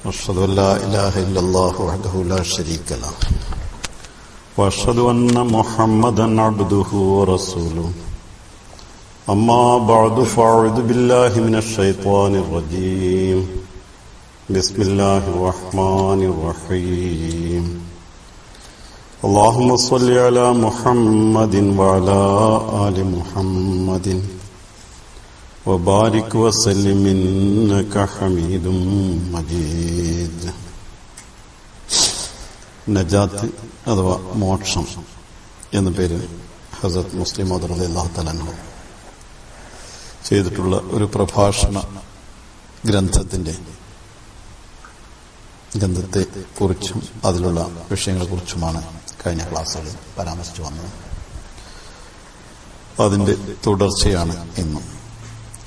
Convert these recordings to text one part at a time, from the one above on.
أشهد أن لا إله إلا الله وحده لا شريك له وأشهد أن محمدا عبده ورسوله أما بعد فأعوذ بالله من الشيطان الرجيم بسم الله الرحمن الرحيم اللهم صل على محمد وعلى آل محمد وبارك وسلم إنك حميد مجيد. നജാത്ത് അഥവാ മോക്ഷം എന്ന പേരിൽ ഹസ്രത്ത് മുസ്ലിം മൗഊദ് റളിയല്ലാഹു തആല അൻഹു ചെയ്തിട്ടുള്ള ഒരു പ്രഭാഷണ ഗ്രന്ഥത്തെ കുറിച്ചും അതിലുള്ള വിഷയങ്ങളെ കുറിച്ചുമാണ് കഴിഞ്ഞ ക്ലാസ്സുകളിൽ പരാമർശിച്ചു വന്നത്. അതിന്റെ തുടർച്ചയാണ് ഇന്നും.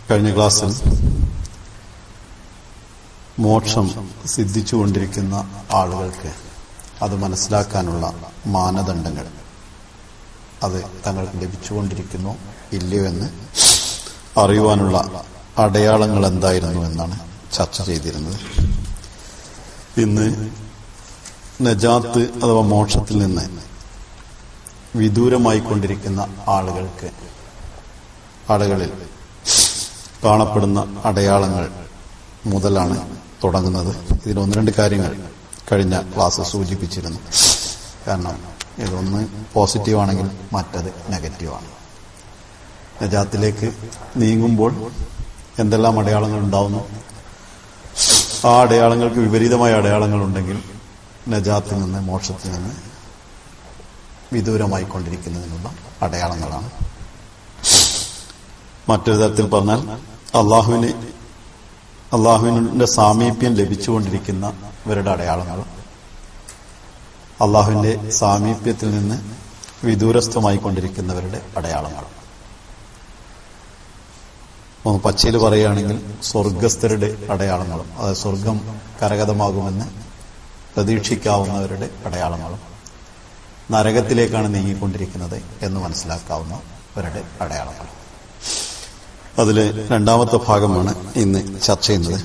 കഴിഞ്ഞ ക്ലാസ്സിൽ മോക്ഷം സിദ്ധിച്ചുകൊണ്ടിരിക്കുന്ന ആളുകൾക്ക് അത് മനസ്സിലാക്കാനുള്ള മാനദണ്ഡങ്ങൾ, അത് തങ്ങൾക്ക് ലഭിച്ചുകൊണ്ടിരിക്കുന്നോ ഇല്ലയോ എന്ന് അറിയുവാനുള്ള അടയാളങ്ങൾ എന്തായിരുന്നു എന്നാണ് ചർച്ച ചെയ്തിരുന്നത്. ഇന്ന് നജാത്ത് അഥവാ മോക്ഷത്തിൽ നിന്ന് വിദൂരമായിക്കൊണ്ടിരിക്കുന്ന ആളുകളിൽ കാണപ്പെടുന്ന അടയാളങ്ങൾ മുതലാണ് തുടങ്ങുന്നത്. ഇതിൽ ഒന്ന് രണ്ട് കാര്യങ്ങൾ കഴിഞ്ഞ ക്ലാസ് സൂചിപ്പിച്ചിരുന്നു. കാരണം ഇതൊന്ന് പോസിറ്റീവാണെങ്കിൽ മറ്റത് നെഗറ്റീവാണ്. നജാത്തിലേക്ക് നീങ്ങുമ്പോൾ എന്തെല്ലാം അടയാളങ്ങൾ ഉണ്ടാവുന്നു, ആ അടയാളങ്ങൾക്ക് വിപരീതമായ അടയാളങ്ങളുണ്ടെങ്കിൽ നജാത്തിൽ നിന്ന്, മോക്ഷത്തിൽ നിന്ന് വിദൂരമായിക്കൊണ്ടിരിക്കുന്നതിനുള്ള അടയാളങ്ങളാണ്. മറ്റൊരു തരത്തിൽ പറഞ്ഞാൽ അള്ളാഹുവിന്റെ സാമീപ്യം ലഭിച്ചുകൊണ്ടിരിക്കുന്നവരുടെ അടയാളങ്ങളും അള്ളാഹുവിന്റെ സാമീപ്യത്തിൽ നിന്ന് വിദൂരസ്ഥമായിക്കൊണ്ടിരിക്കുന്നവരുടെ അടയാളങ്ങളും. പച്ചയിൽ പറയുകയാണെങ്കിൽ സ്വർഗസ്ഥരുടെ അടയാളങ്ങളും, അതായത് സ്വർഗം കരഗതമാകുമെന്ന് പ്രതീക്ഷിക്കാവുന്നവരുടെ അടയാളങ്ങളും, നരകത്തിലേക്കാണ് നീങ്ങിക്കൊണ്ടിരിക്കുന്നത് എന്ന് മനസ്സിലാക്കാവുന്നവരുടെ അടയാളങ്ങളും. അതിലെ രണ്ടാമത്തെ ഭാഗമാണ് ഇന്ന് ചർച്ച ചെയ്യുന്നത്.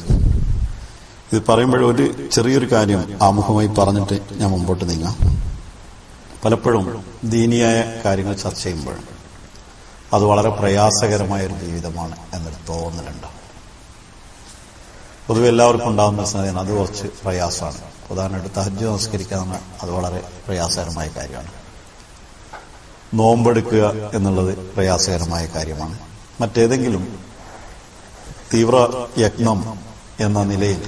ഇത് പറയുമ്പോൾ ഒരു ചെറിയൊരു കാര്യം ആമുഖമായി പറഞ്ഞിട്ട് ഞാൻ മുമ്പോട്ട് നീങ്ങാം. പലപ്പോഴും ദീനിയായ കാര്യങ്ങൾ ചർച്ച ചെയ്യുമ്പോൾ അത് വളരെ പ്രയാസകരമായ ഒരു ജീവിതമാണ് എന്നൊരു തോന്നലുണ്ട്. പൊതുവെ എല്ലാവർക്കും ഉണ്ടാകുന്ന സാധനം അത് കുറച്ച് പ്രയാസമാണ്. ഉദാഹരണമായിട്ട് തഹജ്ജുദ് നമസ്കരിക്കുക, അത് വളരെ പ്രയാസകരമായ കാര്യമാണ്. നോമ്പെടുക്കുക എന്നുള്ളത് പ്രയാസകരമായ കാര്യമാണ്. മറ്റേതെങ്കിലും തീവ്ര യജ്ഞം എന്ന നിലയിൽ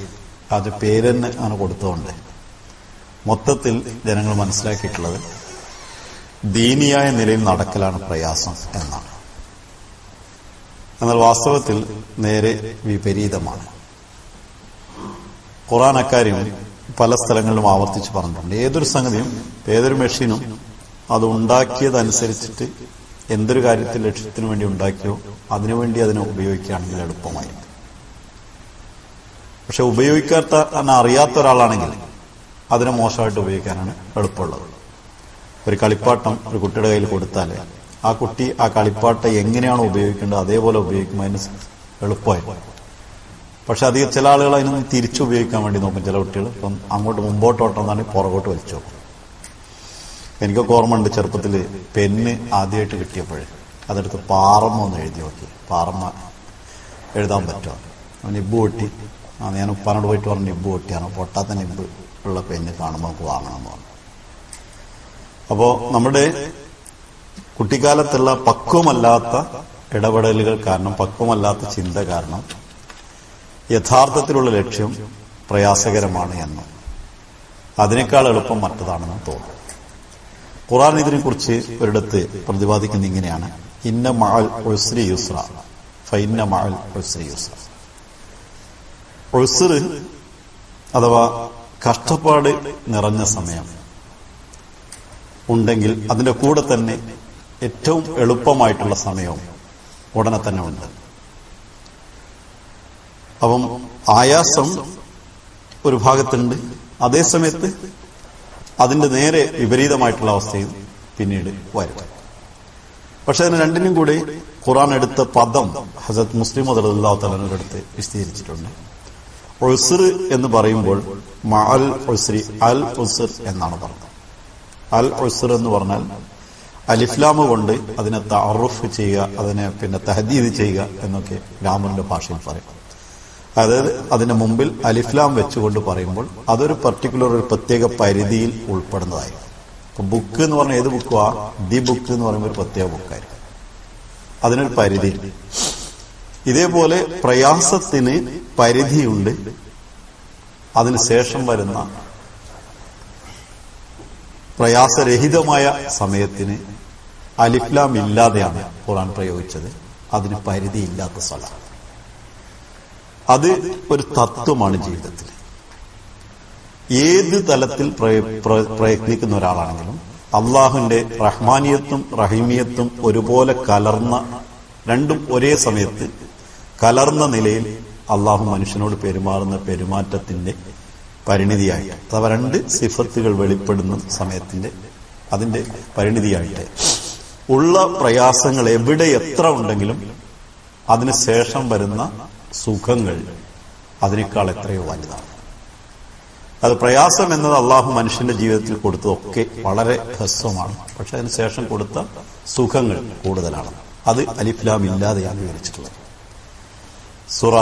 അത് പേരെന്നെ ആണ് കൊടുത്തുകൊണ്ട് മൊത്തത്തിൽ ജനങ്ങൾ മനസ്സിലാക്കിയിട്ടുള്ളത് ദീനിയായ നിലയിൽ നടക്കലാണ് പ്രയാസം എന്നാണ്. എന്നാൽ വാസ്തവത്തിൽ നേരെ വിപരീതമാണ്. ഖുർആൻ അക്കാര്യം പല സ്ഥലങ്ങളിലും ആവർത്തിച്ച് പറഞ്ഞിട്ടുണ്ട്. ഏതൊരു സംഗതിയും, ഏതൊരു മെഷീനും അത് ഉണ്ടാക്കിയതനുസരിച്ചിട്ട് എന്തൊരു കാര്യത്തിൽ ലക്ഷ്യത്തിനു വേണ്ടി ഉണ്ടാക്കിയോ അതിനുവേണ്ടി അതിനെ ഉപയോഗിക്കുകയാണെങ്കിൽ എളുപ്പമായി. പക്ഷെ ഉപയോഗിക്കാത്ത അറിയാത്ത ഒരാളാണെങ്കിൽ അതിനെ മോശമായിട്ട് ഉപയോഗിക്കാനാണ് എളുപ്പമുള്ളത്. ഒരു കളിപ്പാട്ടം ഒരു കുട്ടിയുടെ കയ്യിൽ കൊടുത്താൽ ആ കുട്ടി ആ കളിപ്പാട്ടം എങ്ങനെയാണോ ഉപയോഗിക്കേണ്ടത് അതേപോലെ ഉപയോഗിക്കുമ്പോൾ അതിന് എളുപ്പമായി. പക്ഷെ അധികം ചില ആളുകൾ അതിനൊന്ന് തിരിച്ചു ഉപയോഗിക്കാൻ വേണ്ടി നോക്കും. ചില കുട്ടികൾ ഇപ്പം അങ്ങോട്ട് മുമ്പോട്ടോട്ടെന്നാണ് പുറകോട്ട് വലിച്ചു നോക്കും. എനിക്കൊക്കെ ഓർമ്മയുണ്ട്, ചെറുപ്പത്തിൽ പെന്ന് ആദ്യമായിട്ട് കിട്ടിയപ്പോഴേ അതെടുത്ത് പാറമ്മ ഒന്ന് എഴുതി നോക്കി. പാറമ്മ എഴുതാൻ പറ്റുമോ? നിബ്ബ് പൊട്ടി. ഞാൻ ഉപ്പാനോട് പോയിട്ട് പറഞ്ഞു നിബ്ബ് പൊട്ടിയാണ്, പൊട്ടാത്ത നിബ്ബ് ഉള്ള പെന്ന് കാണുമ്പോൾ നമുക്ക് വാങ്ങണമെന്ന് പറഞ്ഞു. അപ്പോൾ നമ്മുടെ കുട്ടിക്കാലത്തുള്ള പക്വമല്ലാത്ത ഇടപെടലുകൾ കാരണം, പക്വമല്ലാത്ത ചിന്ത കാരണം യഥാർത്ഥത്തിലുള്ള ലക്ഷ്യം പ്രയാസകരമാണ് എന്നും അതിനേക്കാൾ എളുപ്പം മറ്റതാണെന്നും തോന്നും. ഖുർആൻ ഇതിനെക്കുറിച്ച് ഒരിടത്ത് പ്രതിപാദിക്കുന്ന ഇങ്ങനെയാണ്: ഇന്ന മഅൽ ഉസ്രി യുസ്ര ഫഇന്ന മഅൽ ഉസ്രി യുസ്ര. ഉസ്ർ അഥവാ കഷ്ടപ്പാട് നിറഞ്ഞ സമയം ഉണ്ടെങ്കിൽ അതിന്റെ കൂടെ തന്നെ ഏറ്റവും എളുപ്പമായിട്ടുള്ള സമയവും ഉടനെ തന്നെ ഉണ്ട്. അപ്പം ആയാസം ഒരു ഭാഗത്തുണ്ട്, അതേസമയത്ത് അതിന്റെ നേരെ വിപരീതമായിട്ടുള്ള അവസ്ഥയും പിന്നീട് വരും. പക്ഷെ അതിന് രണ്ടിനും കൂടി ഖുർആൻ എടുത്ത പദം ഹസ്രത്ത് മുസ്ലിം റളിയല്ലാഹു തആല അടുത്ത് വിശദീകരിച്ചിട്ടുണ്ട്. ഉസ്ർ എന്ന് പറയുമ്പോൾ മഅൽ ഉസ്രി അൽ ഉസ്ർ എന്നാണ് പറഞ്ഞത്. അൽ ഉസ്ർ എന്ന് പറഞ്ഞാൽ അലിഫ്ലാമ് കൊണ്ട് അതിനെ തഅറുഫ് ചെയ്യുക, അതിനെ തഹദീദ് ചെയ്യുക എന്നൊക്കെ ഗ്രാമറിന്റെ ഭാഷയിൽ പറയും. അതായത് അതിന്റെ മുമ്പിൽ അലിഫ്ലാം വെച്ചുകൊണ്ട് പറയുമ്പോൾ അതൊരു പർട്ടിക്കുലർ ഒരു പ്രത്യേക പരിധിയിൽ ഉൾപ്പെടുന്നതായിരിക്കും. ഇപ്പൊ ബുക്ക് എന്ന് പറഞ്ഞാൽ ഏത് ബുക്കുവാ? ദി ബുക്ക് എന്ന് പറയുമ്പോൾ ഒരു പ്രത്യേക ബുക്കായിരിക്കും, അതിനൊരു പരിധി. ഇതേപോലെ പ്രയാസത്തിന് പരിധിയുണ്ട്, അതിനുശേഷം വരുന്ന പ്രയാസരഹിതമായ സമയത്തിന് അലിഫ്ലാം ഇല്ലാതെയാണ് ഖുർആൻ പ്രയോഗിച്ചത്. അതിന് പരിധിയില്ലാത്ത സ്വലാത്ത്. അത് ഒരു തത്വമാണ് ജീവിതത്തിൽ. ഏത് തലത്തിൽ പ്രയത്നിക്കുന്ന ഒരാളാണെങ്കിലും അള്ളാഹുവിന്റെ റഹ്മാനിയത്തും റഹീമിയത്തും ഒരുപോലെ കലർന്ന, രണ്ടും ഒരേ സമയത്ത് കലർന്ന നിലയിൽ അള്ളാഹു മനുഷ്യനോട് പെരുമാറുന്ന പെരുമാറ്റത്തിന്റെ പരിണിതിയായിട്ട്, അഥവാ രണ്ട് സിഫത്തുകൾ വെളിപ്പെടുന്ന സമയത്തിന്റെ അതിന്റെ പരിണിതിയായിട്ട് ഉള്ള പ്രയാസങ്ങൾ എവിടെ എത്ര ഉണ്ടെങ്കിലും അതിനുശേഷം വരുന്ന സുഖങ്ങൾ അതിനേക്കാൾ എത്രയോ വലുതാണ്. അത് പ്രയാസം എന്നത് അള്ളാഹു മനുഷ്യന്റെ ജീവിതത്തിൽ കൊടുത്തതൊക്കെ വളരെ ഹ്രസ്വമാണ്, പക്ഷെ അതിനുശേഷം കൊടുത്ത സുഖങ്ങൾ കൂടുതലാണ്. അത് അലിഫ്ലാം ഇല്ലാതെയാണ് വിവരിച്ചിട്ടുള്ളത്. സൂറ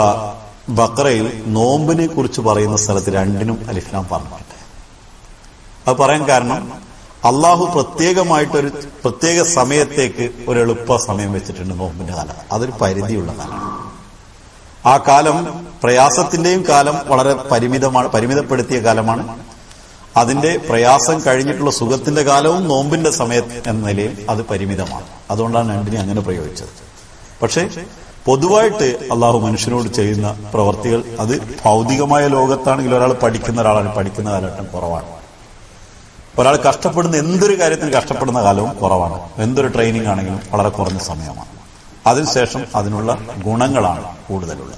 ബഖറയിൽ നോമ്പിനെ കുറിച്ച് പറയുന്ന സ്ഥലത്ത് രണ്ടിനും അലിഫ്ലാം പറഞ്ഞിട്ടുണ്ട്. അത് പറയാൻ കാരണം അള്ളാഹു പ്രത്യേകമായിട്ടൊരു പ്രത്യേക സമയത്തേക്ക് ഒരു എളുപ്പ സമയം വെച്ചിട്ടുണ്ട്. നോമ്പിന്റെ കാലം അതൊരു പരിധിയുള്ള കാലമാണ്. ആ കാലം പ്രയാസത്തിന്റെയും കാലം വളരെ പരിമിതപ്പെടുത്തിയ കാലമാണ്. അതിന്റെ പ്രയാസം കഴിഞ്ഞിട്ടുള്ള സുഖത്തിന്റെ കാലവും നോമ്പിന്റെ സമയം എന്ന നിലയിൽ അത് പരിമിതമാണ്. അതുകൊണ്ടാണ് രണ്ടിനെ അങ്ങനെ പ്രയോഗിച്ചത്. പക്ഷെ പൊതുവായിട്ട് അള്ളാഹു മനുഷ്യനോട് ചെയ്യുന്ന പ്രവർത്തികൾ അത് ഭൗതികമായ ലോകത്താണെങ്കിൽ ഒരാൾ പഠിക്കുന്ന ഒരാളാണ്, പഠിക്കുന്ന കാലഘട്ടം കുറവാണ്. ഒരാൾ കഷ്ടപ്പെടുന്ന എന്തൊരു കാര്യത്തിന് കഷ്ടപ്പെടുന്ന കാലവും കുറവാണ്. എന്തൊരു ട്രെയിനിങ് ആണെങ്കിലും വളരെ കുറഞ്ഞ സമയമാണ്. അതിനുശേഷം അതിനുള്ള ഗുണങ്ങളാണ് കൂടുതലുള്ളത്.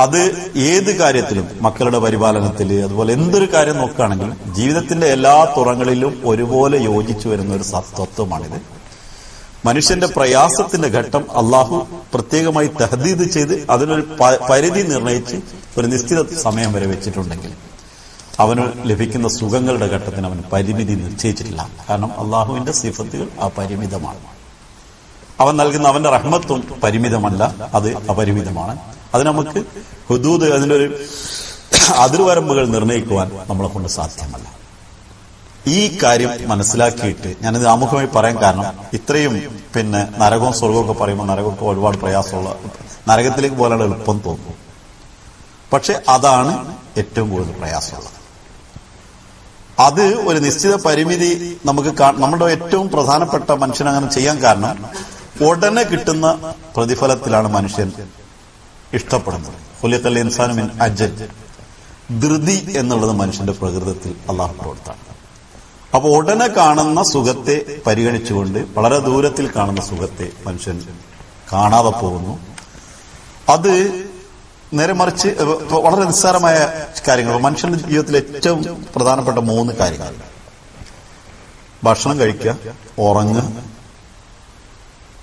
അത് ഏത് കാര്യത്തിലും, മക്കളുടെ പരിപാലനത്തിൽ, അതുപോലെ എന്തൊരു കാര്യം നോക്കുകയാണെങ്കിലും ജീവിതത്തിന്റെ എല്ലാ തുറകളിലും ഒരുപോലെ യോജിച്ചു വരുന്ന ഒരു തത്വമാണിത്. മനുഷ്യന്റെ പ്രയാസത്തിന്റെ ഘട്ടം അള്ളാഹു പ്രത്യേകമായി തഹദീദ് ചെയ്ത് അതിനൊരു പരിധി നിർണയിച്ച് ഒരു നിശ്ചിത സമയം വരെ വെച്ചിട്ടുണ്ടെങ്കിൽ അവന് ലഭിക്കുന്ന സുഖങ്ങളുടെ ഘട്ടത്തിന് അവൻ പരിമിതി നിശ്ചയിച്ചിട്ടില്ല. കാരണം അള്ളാഹുവിന്റെ സിഫത്തുകൾ പരിമിതമാണ്. അവൻ നൽകുന്ന അവന്റെ റഹ്മത്തും പരിമിതമല്ല, അത് അപരിമിതമാണ്. അത് നമുക്ക് ഹുദൂദ്, അതിലൊരു അതിർവരമ്പുകൾ നിർണ്ണയിക്കുവാൻ നമ്മളെ കൊണ്ട് സാധ്യമല്ല. ഈ കാര്യം മനസ്സിലാക്കിയിട്ട് ഞാനിത് ആമുഖമായി പറയാൻ കാരണം ഇത്രയും നരകവും സ്വർഗവും ഒക്കെ പറയുമ്പോൾ നരകമൊക്കെ ഒരുപാട് പ്രയാസമുള്ള, നരകത്തിലേക്ക് പോകാനുള്ള എളുപ്പം തോന്നും. പക്ഷെ അതാണ് ഏറ്റവും കൂടുതൽ പ്രയാസമുള്ളത്. അത് ഒരു നിശ്ചിത പരിമിതി നമുക്ക് നമ്മുടെ ഏറ്റവും പ്രധാനപ്പെട്ട മനുഷ്യൻ അങ്ങനെ ചെയ്യാൻ കാരണം ഉടനെ കിട്ടുന്ന പ്രതിഫലത്തിലാണ് മനുഷ്യൻ ഇഷ്ടപ്പെടുന്നത്. ഖുലിഖൽ ഇൻസാനു മിൻ അജൽ, ധൃതി എന്നുള്ളത് മനുഷ്യന്റെ പ്രകൃതത്തിൽ അള്ളാഹു കൊടുത്താണ്. അപ്പൊ ഉടനെ കാണുന്ന സുഖത്തെ പരിഗണിച്ചുകൊണ്ട് വളരെ ദൂരത്തിൽ കാണുന്ന സുഖത്തെ മനുഷ്യൻ കാണാതെ പോകുന്നു. അത് നേരെ മറിച്ച് വളരെ നിസ്സാരമായ കാര്യങ്ങൾ. മനുഷ്യന്റെ ജീവിതത്തിൽ ഏറ്റവും പ്രധാനപ്പെട്ട 3 കാര്യങ്ങൾ: ഭക്ഷണം കഴിക്കുക, ഉറങ്ങുക,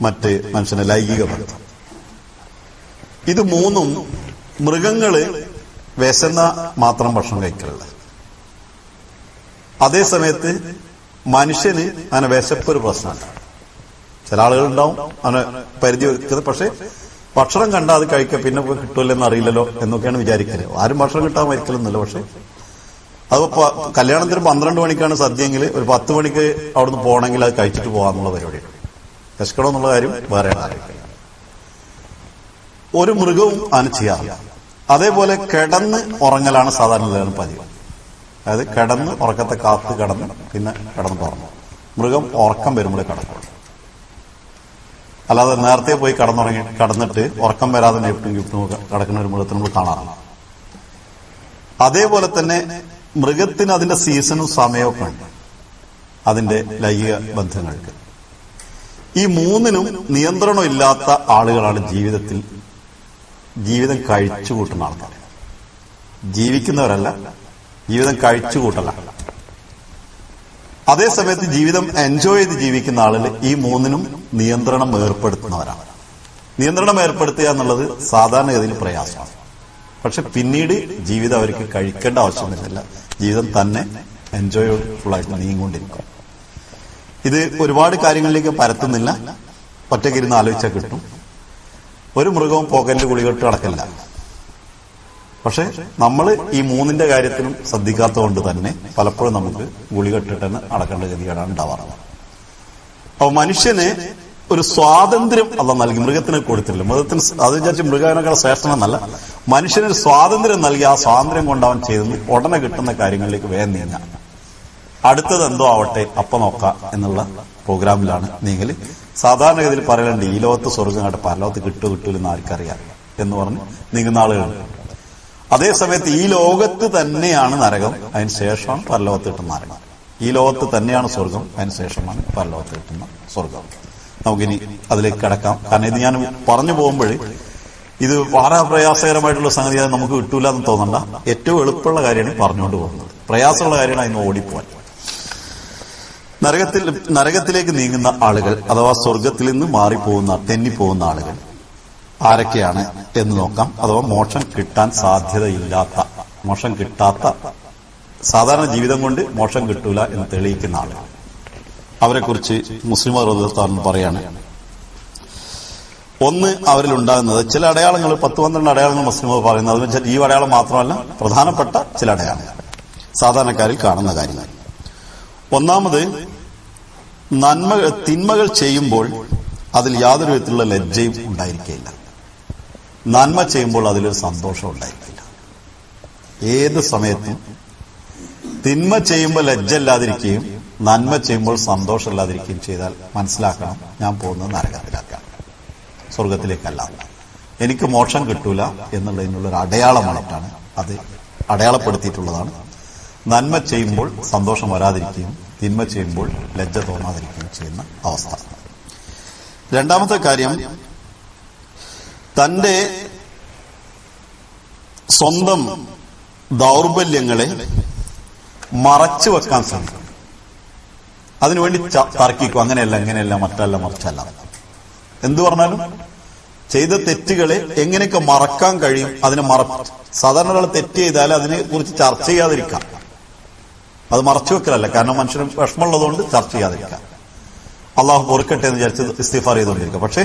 മറ്റ് മനുഷ്യന്റെ ലൈംഗിക ബന്ധം. ഇത് 3ഉം മൃഗങ്ങള് വിശന്ന മാത്രം ഭക്ഷണം കഴിക്കലുള്ളത്. അതേ സമയത്ത് മനുഷ്യന് അങ്ങനെ വിശപ്പൊരു പ്രശ്നമല്ല. ചില ആളുകളുണ്ടാവും അങ്ങനെ പരിധി വെക്കുന്നത്. പക്ഷെ ഭക്ഷണം കണ്ടാൽ അത് കഴിക്കുക, പിന്നെ കിട്ടുമല്ലെന്ന് അറിയില്ലല്ലോ എന്നൊക്കെയാണ് വിചാരിക്കല്. ആരും ഭക്ഷണം കിട്ടാൻ മരിക്കലൊന്നുമില്ല. പക്ഷെ അതിപ്പോ കല്യാണത്തിന് 12 മണിക്കാണ് സദ്യയെങ്കിൽ ഒരു 10 മണിക്ക് അവിടുന്ന് പോകണമെങ്കിൽ അത് കഴിച്ചിട്ട് പോകാന്നുള്ള പരിപാടിയാണ്. വിശക്കണമെന്നുള്ള കാര്യം വേറെയാണ് ആലോചിക്കുക. ഒരു മൃഗവും അതിന് ചെയ്യാറില്ല. അതേപോലെ കിടന്ന് ഉറങ്ങലാണ് സാധാരണ പതിവ്. അതായത് കിടന്ന് ഉറക്കത്തെ കാത്ത് കിടന്ന് പിന്നെ കിടന്ന് തുറന്നു. മൃഗം ഉറക്കം വരുമ്പോഴേ കിടക്കുള്ളൂ. അല്ലാതെ നേരത്തെ പോയി കടന്നിട്ട് ഉറക്കം വരാതെ നെയ്റ്റും ഗിഫ്റ്റും കിടക്കുന്ന ഒരു മൃഗത്തിന് നമ്മൾ കാണാറില്ല. അതേപോലെ തന്നെ മൃഗത്തിന് അതിന്റെ സീസണും സമയമൊക്കെ ഉണ്ട് അതിന്റെ ലൈംഗിക ബന്ധങ്ങൾക്ക്. ഈ 3നും നിയന്ത്രണം ഇല്ലാത്ത ആളുകളാണ് ജീവിതം കഴിച്ചുകൂട്ടുന്ന ആൾക്കാർ. ജീവിക്കുന്നവരല്ല, ജീവിതം കഴിച്ചുകൂട്ടലാണ്. അതേസമയത്ത് ജീവിതം എൻജോയ് ചെയ്ത് ജീവിക്കുന്ന ആളുകൾ ഈ 3നും നിയന്ത്രണം ഏർപ്പെടുത്തുന്നവരാണ്. നിയന്ത്രണം ഏർപ്പെടുത്തുക എന്നുള്ളത് സാധാരണഗതിയിൽ പ്രയാസമാണ്. പക്ഷെ പിന്നീട് ജീവിതം അവർക്ക് കഴിക്കേണ്ട ആവശ്യം വരുന്നില്ല. ജീവിതം തന്നെ എൻജോയ്ഫുൾ ആയിട്ട് നീങ്ങിക്കൊണ്ടിരിക്കും. ഇത് ഒരുപാട് കാര്യങ്ങളിലേക്ക് പരത്തുന്നില്ല. ഒറ്റയ്ക്കിരുന്ന് ആലോചിച്ചാൽ കിട്ടും. ഒരു മൃഗവും പോക്കലിൽ ഗുളികെട്ട് നടക്കില്ല. പക്ഷെ നമ്മൾ ഈ മൂന്നിന്റെ കാര്യത്തിലും ശ്രദ്ധിക്കാത്തതുകൊണ്ട് തന്നെ പലപ്പോഴും നമുക്ക് ഗുളികെട്ടിട്ട് തന്നെ അടക്കേണ്ട ഗതികേടാണ് ഉണ്ടാവാറുള്ളത്. അപ്പൊ മനുഷ്യന് ഒരു സ്വാതന്ത്ര്യം അല്ല നൽകി, മൃഗത്തിന് കൊടുത്തില്ല. മൃഗത്തിന് അത് വിചാരിച്ച് മൃഗത്തിനേക്കാൾ ശ്രേഷ്ഠമെന്നല്ല, മനുഷ്യനൊരു സ്വാതന്ത്ര്യം നൽകി ആ സ്വാതന്ത്ര്യം കൊണ്ടവൻ ചെയ്തത് ഉടനെ കിട്ടുന്ന കാര്യങ്ങളിലേക്ക് വേഗം നീങ്ങാം. അടുത്തത് എന്തോ ആവട്ടെ അപ്പൊ നോക്കാം എന്നുള്ള പ്രോഗ്രാമിലാണ് നീങ്ങൽ. സാധാരണഗതിയിൽ പറയലുണ്ട്, ഈ ലോകത്ത് സ്വർഗം കണ്ട് പരലോകത്ത് കിട്ടൂലെന്ന് ആർക്കറിയാം എന്ന് പറഞ്ഞ് നീങ്ങുന്ന ആളുകളുണ്ട്. അതേസമയത്ത് ഈ ലോകത്ത് തന്നെയാണ് നരകം, അതിന് ശേഷമാണ് പരലോകത്ത് കിട്ടുന്ന നരകം. ഈ ലോകത്ത് തന്നെയാണ് സ്വർഗം, അതിന് ശേഷമാണ് പരലോകത്ത് കിട്ടുന്ന സ്വർഗം. നമുക്കിനി അതിലേക്ക് കിടക്കാം. കാരണം ഇത് ഞാൻ പറഞ്ഞു പോകുമ്പോൾ ഇത് വളരെ പ്രയാസകരമായിട്ടുള്ള സംഗതി നമുക്ക് കിട്ടൂല എന്ന് തോന്നണ്ട. ഏറ്റവും എളുപ്പമുള്ള കാര്യമാണ് പറഞ്ഞുകൊണ്ട് പോകുന്നത്. പ്രയാസമുള്ള കാര്യമാണ് അതിന് ഓടിപ്പോവാൻ. നരകത്തിലേക്ക് നീങ്ങുന്ന ആളുകൾ അഥവാ സ്വർഗത്തിൽ നിന്ന് മാറിപ്പോകുന്ന തെന്നിപ്പോകുന്ന ആളുകൾ ആരൊക്കെയാണ് എന്ന് നോക്കാം. അഥവാ മോക്ഷം കിട്ടാൻ സാധ്യതയില്ലാത്ത, മോക്ഷം കിട്ടാത്ത, സാധാരണ ജീവിതം കൊണ്ട് മോക്ഷം കിട്ടൂല എന്ന് തെളിയിക്കുന്ന ആളുകൾ, അവരെക്കുറിച്ച് മുസ്ലിം റളിയല്ലാഹു പറയാണ്. ഒന്ന്, അവരിലുണ്ടാകുന്നത് ചില അടയാളങ്ങൾ, 10-12 അടയാളങ്ങൾ മുസ്ലിം പറയുന്നത്. അതിന് വെച്ചാൽ ഈ അടയാളം മാത്രമല്ല, പ്രധാനപ്പെട്ട ചില അടയാളങ്ങൾ സാധാരണക്കാരിൽ കാണുന്ന കാര്യങ്ങൾ. ഒന്നാമത്, തിന്മകൾ ചെയ്യുമ്പോൾ അതിൽ യാതൊരു വിധത്തിലുള്ള ലജ്ജയും ഉണ്ടായിരിക്കില്ല. നന്മ ചെയ്യുമ്പോൾ അതിലൊരു സന്തോഷം ഉണ്ടായിരിക്കില്ല. ഏത് സമയത്തും തിന്മ ചെയ്യുമ്പോൾ ലജ്ജ ഇല്ലാതിരിക്കുകയും നന്മ ചെയ്യുമ്പോൾ സന്തോഷമില്ലാതിരിക്കുകയും ചെയ്താൽ മനസ്സിലാക്കണം, ഞാൻ പോകുന്നത് നരകത്തിലേക്കാണ്, സ്വർഗത്തിലേക്കല്ല. എനിക്ക് മോക്ഷം കിട്ടൂല എന്നുള്ളതിനുള്ളൊരു അടയാളമായിട്ടാണ് അത് അടയാളപ്പെടുത്തിയിട്ടുള്ളതാണ്. നന്മ ചെയ്യുമ്പോൾ സന്തോഷം വരാതിരിക്കുകയും തിന്മ ചെയ്യുമ്പോൾ ലജ്ജ തോന്നാതിരിക്കുകയും ചെയ്യുന്ന അവസ്ഥ. രണ്ടാമത്തെ കാര്യം, തന്റെ സ്വന്തം ദൗർബല്യങ്ങളെ മറച്ചു വെക്കാൻ ശ്രമിക്കും. അതിനുവേണ്ടി തർക്കിക്കും, അങ്ങനെയല്ല ഇങ്ങനെയല്ല മറ്റല്ല മറിച്ചല്ല. എന്തു പറഞ്ഞാലും ചെയ്ത തെറ്റുകളെ എങ്ങനെയൊക്കെ മറക്കാൻ കഴിയും അതിനെ സാധാരണ ഒരാൾ തെറ്റ് ചെയ്താൽ അതിനെ കുറിച്ച് ചർച്ച ചെയ്യാതിരിക്കാം. അത് മറച്ചു വെക്കലല്ല, കാരണം മനുഷ്യന് വിഷമമുള്ളതുകൊണ്ട് ചർച്ച ചെയ്യാതിരിക്കാം. അള്ളാഹു പൊറുക്കട്ടെ എന്ന് വിചാരിച്ച് ഇസ്തിഗ്ഫാർ ചെയ്തുകൊണ്ടിരിക്കുക. പക്ഷെ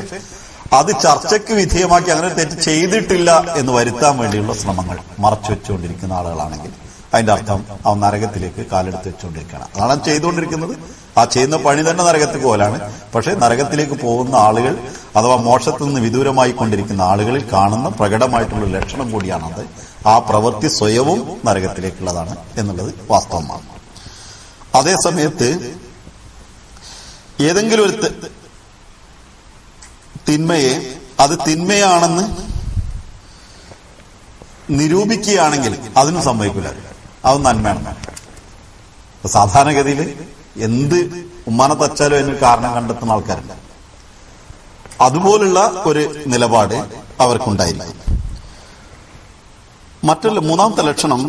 അത് ചർച്ചയ്ക്ക് വിധേയമാക്കി അങ്ങനെ തെറ്റ് ചെയ്തിട്ടില്ല എന്ന് വരുത്താൻ വേണ്ടിയുള്ള ശ്രമങ്ങൾ മറച്ചു വെച്ചുകൊണ്ടിരിക്കുന്ന ആളുകളാണെങ്കിൽ അതിന്റെ അർത്ഥം അവൻ നരകത്തിലേക്ക് കാലെടുത്ത് വെച്ചുകൊണ്ടിരിക്കുകയാണ്. അതാണ് ചെയ്തുകൊണ്ടിരിക്കുന്നത്. ആ ചെയ്യുന്ന പണി തന്നെ നരകത്തിൽ പോലാണ്. പക്ഷെ നരകത്തിലേക്ക് പോകുന്ന ആളുകൾ അഥവാ മോക്ഷത്തിൽ നിന്ന് വിദൂരമായി കൊണ്ടിരിക്കുന്ന ആളുകളിൽ കാണുന്ന പ്രകടമായിട്ടുള്ള ലക്ഷണം കൂടിയാണത്. ആ പ്രവൃത്തി സ്വയവും നരകത്തിലേക്കുള്ളതാണ് എന്നുള്ളത് വാസ്തവമാണ്. അതേസമയത്ത് ഏതെങ്കിലും ഒരു തിന്മയെ അത് തിന്മയാണെന്ന് നിരൂപിക്കുകയാണെങ്കിൽ അതിനും സംഭവിക്കില്ല, അത് നന്മയാണ്. സാധാരണഗതിയിൽ എന്ത് ഉമ്മാനെ തച്ചാലും അതിന് കാരണം കണ്ടെത്തുന്ന ആൾക്കാരുണ്ട്. അതുപോലുള്ള ഒരു നിലപാട് അവർക്കുണ്ടായിരിക്കും. മൂന്നാമത്തെ ലക്ഷണം,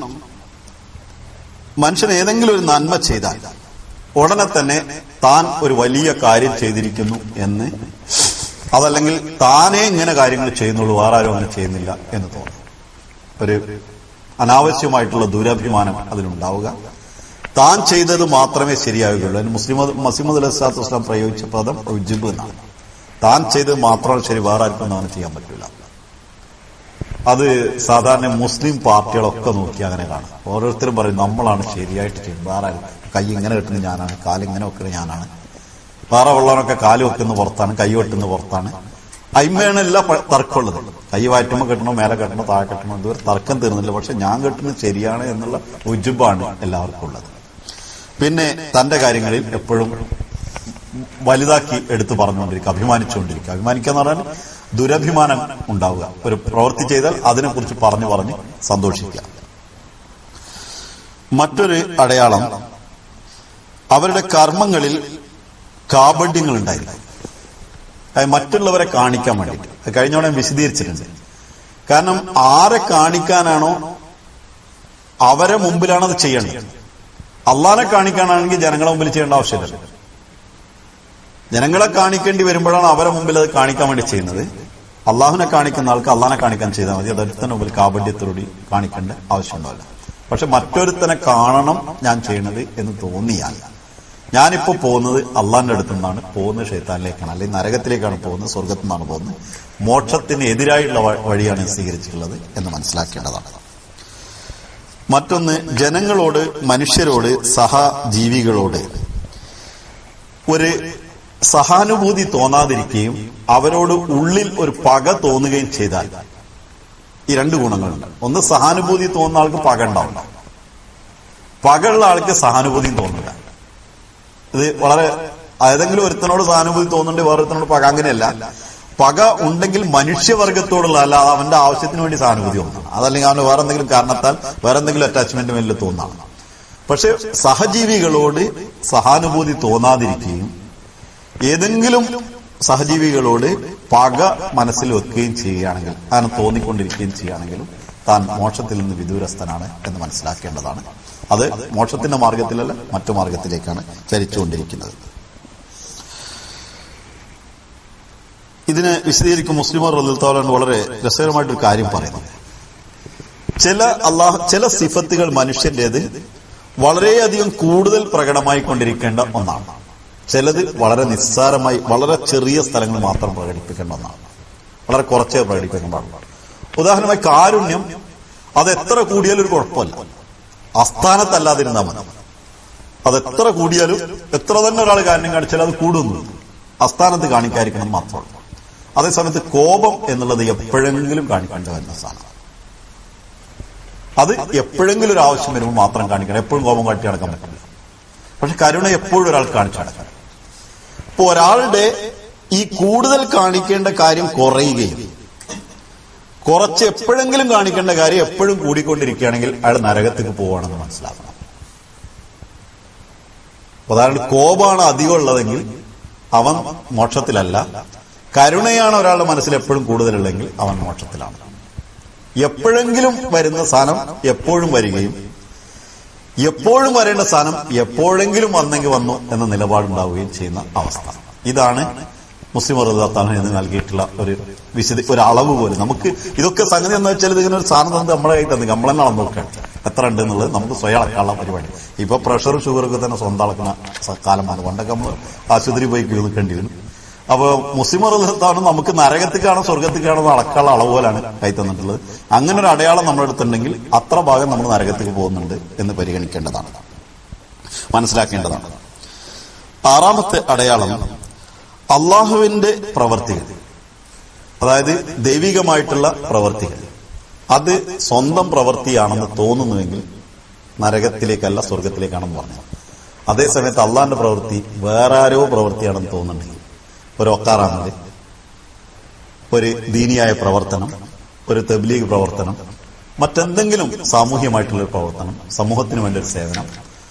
മനുഷ്യൻ ഏതെങ്കിലും ഒരു നന്മ ചെയ്താൽ ഉടനെ തന്നെ താൻ ഒരു വലിയ കാര്യം ചെയ്തിരിക്കുന്നു എന്ന്, അതല്ലെങ്കിൽ താനേ ഇങ്ങനെ കാര്യങ്ങൾ ചെയ്യുന്നുള്ളൂ, വേറെ ആരും അങ്ങനെ ചെയ്യുന്നില്ല എന്ന് തോന്നും. ഒരു അനാവശ്യമായിട്ടുള്ള ദുരഭിമാനം അതിലുണ്ടാവുക. താൻ ചെയ്തത് മാത്രമേ ശരിയാവുകയുള്ളൂ. അതിന് മസീഹ് അലൈഹിസ്സലാത്തു വസ്സലാം പ്രയോഗിച്ച പദം ഉജ്ബ് എന്നാണ്. താൻ ചെയ്തത് മാത്രമാണ് ശരി, വേറെ ആർക്കും അങ്ങനെ ചെയ്യാൻ പറ്റില്ല. അത് സാധാരണ മുസ്ലിം പാർട്ടികളൊക്കെ നോക്കി അങ്ങനെ കാണും. ഓരോരുത്തരും പറയും നമ്മളാണ് ശരിയായിട്ട് ചെയ്യുന്നത്, വേറെ കൈ ഇങ്ങനെ കെട്ടുന്നത് ഞാനാണ്, കാലിങ്ങനെ വെക്കുന്നത് ഞാനാണ്, വേറെ ഉള്ളവരൊക്കെ കാല് വെക്കുന്ന പുറത്താണ്, കൈ വെട്ടുന്ന പുറത്താണ്. അയിമയാണ് എല്ലാം തർക്കമുള്ളത്. കൈ വാറ്റുമ്പോൾ കെട്ടണോ, മേലെ കെട്ടണോ, താഴെ കെട്ടണോ, ഇതുവരെ തർക്കം തീർന്നില്ല. പക്ഷെ ഞാൻ കെട്ടുന്നത് ശരിയാണ് എന്നുള്ള ഉജ്ബാണ് എല്ലാവർക്കും ഉള്ളത്. പിന്നെ തന്റെ കാര്യങ്ങളിൽ എപ്പോഴും വലുതാക്കി എടുത്തു പറഞ്ഞുകൊണ്ടിരിക്കുക, അഭിമാനിച്ചുകൊണ്ടിരിക്കുക. അഭിമാനിക്കുക എന്ന് പറഞ്ഞാൽ ദുരഭിമാനം ഉണ്ടാവുക. ഒരു പ്രവൃത്തി ചെയ്താൽ അതിനെക്കുറിച്ച് പറഞ്ഞ് സന്തോഷിക്കുക. മറ്റൊരു അടയാളം, അവരുടെ കർമ്മങ്ങളിൽ കാപഢ്യങ്ങൾ ഉണ്ടായിരിക്കും. മറ്റുള്ളവരെ കാണിക്കാൻ വേണ്ടിയിട്ട്. കഴിഞ്ഞോടെ വിശദീകരിച്ചിട്ടുണ്ട്. കാരണം ആരെ കാണിക്കാനാണോ അവരെ മുമ്പിലാണ് അത് ചെയ്യേണ്ടത്. അള്ളാനെ കാണിക്കാനാണെങ്കിൽ ജനങ്ങളെ മുമ്പിൽ ചെയ്യേണ്ട ആവശ്യമില്ല. ജനങ്ങളെ കാണിക്കേണ്ടി വരുമ്പോഴാണ് അവരെ മുമ്പിൽ അത് കാണിക്കാൻ വേണ്ടി ചെയ്യുന്നത്. അള്ളാഹുവിനെ കാണിക്കുന്ന ആൾക്ക് അള്ളാഹിനെ കാണിക്കാൻ ചെയ്താൽ മതി. അതൊരുത്തന്നെ മുമ്പിൽ കാപട്യത്തോടുകൂടി കാണിക്കേണ്ട ആവശ്യമുണ്ടാവില്ല. പക്ഷെ മറ്റൊരുത്തനെ കാണണം ഞാൻ ചെയ്യണത് എന്ന് തോന്നിയാൽ, ഞാനിപ്പോ പോകുന്നത് അള്ളാഹിന്റെ അടുത്തു നിന്നാണ്, പോകുന്നത് ശൈത്താനിലേക്കാണ്, അല്ലെങ്കിൽ നരകത്തിലേക്കാണ് പോകുന്നത്, സ്വർഗത്തു നിന്നാണ് പോകുന്നത്, മോക്ഷത്തിന് എതിരായുള്ള വഴിയാണ് സ്വീകരിച്ചിട്ടുള്ളത് എന്ന് മനസ്സിലാക്കേണ്ടതാണ്. മറ്റൊന്ന്, ജനങ്ങളോട്, മനുഷ്യരോട്, സഹജീവികളോട് ഒരു സഹാനുഭൂതി തോന്നാതിരിക്കുകയും അവരോട് ഉള്ളിൽ ഒരു പക തോന്നുകയും ചെയ്താൽ ഈ രണ്ട് ഗുണങ്ങളുണ്ട്. ഒന്ന്, സഹാനുഭൂതി തോന്നുന്ന ആൾക്ക് പക ഉണ്ടാവില്ല, പകയുള്ള ആൾക്ക് സഹാനുഭൂതിയും തോന്നില്ല. ഇത് വളരെ ഏതെങ്കിലും ഒരുത്തനോട് സഹാനുഭൂതി തോന്നുന്നുണ്ട്, വേറൊരുത്തനോട് പക. അങ്ങനെയല്ല, പക ഉണ്ടെങ്കിൽ മനുഷ്യവർഗത്തോടുള്ള, അല്ല അവന്റെ ആവശ്യത്തിന് വേണ്ടി സഹാനുഭൂതി തോന്നണം, അതല്ലെങ്കിൽ അവന് വേറെ എന്തെങ്കിലും കാരണത്താൽ വേറെ എന്തെങ്കിലും അറ്റാച്ച്മെന്റ് മേലിൽ തോന്നാണ്. പക്ഷെ സഹജീവികളോട് സഹാനുഭൂതി തോന്നാതിരിക്കുകയും ഏതെങ്കിലും സഹജീവികളോട് പക മനസ്സിൽ വെക്കുകയും ചെയ്യുകയാണെങ്കിൽ, അങ്ങനെ തോന്നിക്കൊണ്ടിരിക്കുകയും ചെയ്യുകയാണെങ്കിലും താൻ മോക്ഷത്തിൽ നിന്ന് വിദൂരസ്ഥനാണ് എന്ന് മനസ്സിലാക്കേണ്ടതാണ്. അത് മോക്ഷത്തിന്റെ മാർഗത്തിലല്ല, മറ്റു മാർഗത്തിലേക്കാണ് ചരിച്ചുകൊണ്ടിരിക്കുന്നത്. ഇതിനെ വിശദീകരിക്കും മുസ്ലിം റളിയല്ലാഹു അൻഹു വളരെ രസകരമായിട്ടൊരു കാര്യം പറയുന്നത്. ചില സിഫത്തുകൾ മനുഷ്യന്റേത് വളരെയധികം കൂടുതൽ പ്രകടമായി കൊണ്ടിരിക്കേണ്ട ഒന്നാണ്. ചിലത് വളരെ നിസ്സാരമായി വളരെ ചെറിയ സ്ഥലങ്ങൾ മാത്രം പ്രകടിപ്പിക്കേണ്ട ഒന്നാണ്, വളരെ കുറച്ചേ പ്രകടിപ്പിക്കാൻ പാടുള്ളൂ. ഉദാഹരണമായി കാരുണ്യം, അത് എത്ര കൂടിയാലും ഒരു കുഴപ്പമില്ല, അസ്ഥാനത്തല്ലാതിരുന്നാൽ മതി. അത് എത്ര കൂടിയാലും, എത്ര തന്നെ ഒരാൾ കാരുണ്യം കാണിച്ചാലും അത് കൂടുന്നു, അസ്ഥാനത്ത് കാണിക്കാതിരിക്കണം മാത്രമേ. അതേസമയത്ത് കോപം എന്നുള്ളത് എപ്പോഴെങ്കിലും കാണിക്കേണ്ട വരുന്ന സാധനം, അത് എപ്പോഴെങ്കിലും ഒരു ആവശ്യം വരുമ്പോൾ മാത്രം കാണിക്കണം. എപ്പോഴും കോപം കാട്ടി നടക്കാൻ പറ്റില്ല. പക്ഷെ കരുണ എപ്പോഴും ഒരാൾ കാണിച്ചു നടക്കണം. ഇപ്പൊ ഒരാളുടെ ഈ കൂടുതൽ കാണിക്കേണ്ട കാര്യം കുറയുകയും കുറച്ച് എപ്പോഴെങ്കിലും കാണിക്കേണ്ട കാര്യം എപ്പോഴും കൂടിക്കൊണ്ടിരിക്കുകയാണെങ്കിൽ അയാൾ നരകത്തേക്ക് പോവുകയാണെന്ന് മനസ്സിലാക്കണം. ഉദാഹരണം, കോപമാണ് അധികം ഉള്ളതെങ്കിൽ അവൻ മോക്ഷത്തിലല്ല, കരുണയാണ് ഒരാളുടെ മനസ്സിൽ എപ്പോഴും കൂടുതലുള്ളെങ്കിൽ അവൻ മോക്ഷത്തിലാണ്. എപ്പോഴെങ്കിലും വരുന്ന സാധനം എപ്പോഴും വരികയും എപ്പോഴും വരേണ്ട സാധനം എപ്പോഴെങ്കിലും വന്നെങ്കിൽ വന്നു എന്ന നിലപാടുണ്ടാവുകയും ചെയ്യുന്ന അവസ്ഥ. ഇതാണ് മുസ്ലിം റളിയല്ലാഹു എന്ന് നൽകിയിട്ടുള്ള ഒരു അളവ് പോലും. നമുക്ക് ഇതൊക്കെ സംഗതി എന്ന് വെച്ചാൽ ഇതിങ്ങനെ ഒരു സാധനം തന്നെ നമ്മളെ കയ്യിൽ തന്നെ നമ്മൾ തന്നെ അളന്ന് നോക്കണം എത്ര ഉണ്ട് എന്നുള്ളത് നമുക്ക് സ്വയം അളക്കാനുള്ള പരിപാടി. ഇപ്പൊ പ്രഷർ ഷുഗറൊക്കെ തന്നെ സ്വന്തം അളക്കുന്ന കാലമാണ്. പണ്ടൊക്കെ നമ്മൾ ആശുപത്രി പോയി ക്യൂ നിൽക്കേണ്ടി വരും. അപ്പൊ മുസ്ലിം റളിയല്ലാഹു നമുക്ക് നരകത്തിക്കാണോ സ്വർഗത്തിക്കാണോ അളക്കാനുള്ള അളവ് പോലാണ് കൈ തന്നിട്ടുള്ളത്. അങ്ങനെ ഒരു അടയാളം നമ്മുടെ അടുത്തുണ്ടെങ്കിൽ അത്ര ഭാഗം നമ്മൾ നരകത്തേക്ക് പോകുന്നുണ്ട് എന്ന് പരിഗണിക്കേണ്ടതാണ്, മനസ്സിലാക്കേണ്ടതാണ്. ആറാമത്തെ അടയാളം അള്ളാഹുവിന്റെ പ്രവർത്തികൾ, അതായത് ദൈവികമായിട്ടുള്ള പ്രവർത്തികൾ. അത് സ്വന്തം പ്രവൃത്തിയാണെന്ന് തോന്നുന്നുവെങ്കിൽ നരകത്തിലേക്കല്ല സ്വർഗത്തിലേക്കാണെന്ന് പറഞ്ഞു. അതേസമയത്ത് അള്ളാഹിന്റെ പ്രവൃത്തി വേറെ ആരോ പ്രവൃത്തിയാണെന്ന് തോന്നുന്നുണ്ടെങ്കിൽ, ഒരു ഒക്കാറാമത്, ഒരു ദീനിയായ പ്രവർത്തനം, ഒരു തബ്ലീഗ് പ്രവർത്തനം, മറ്റെന്തെങ്കിലും സാമൂഹ്യമായിട്ടുള്ള പ്രവർത്തനം, സമൂഹത്തിന് വേണ്ടി ഒരു സേവനം,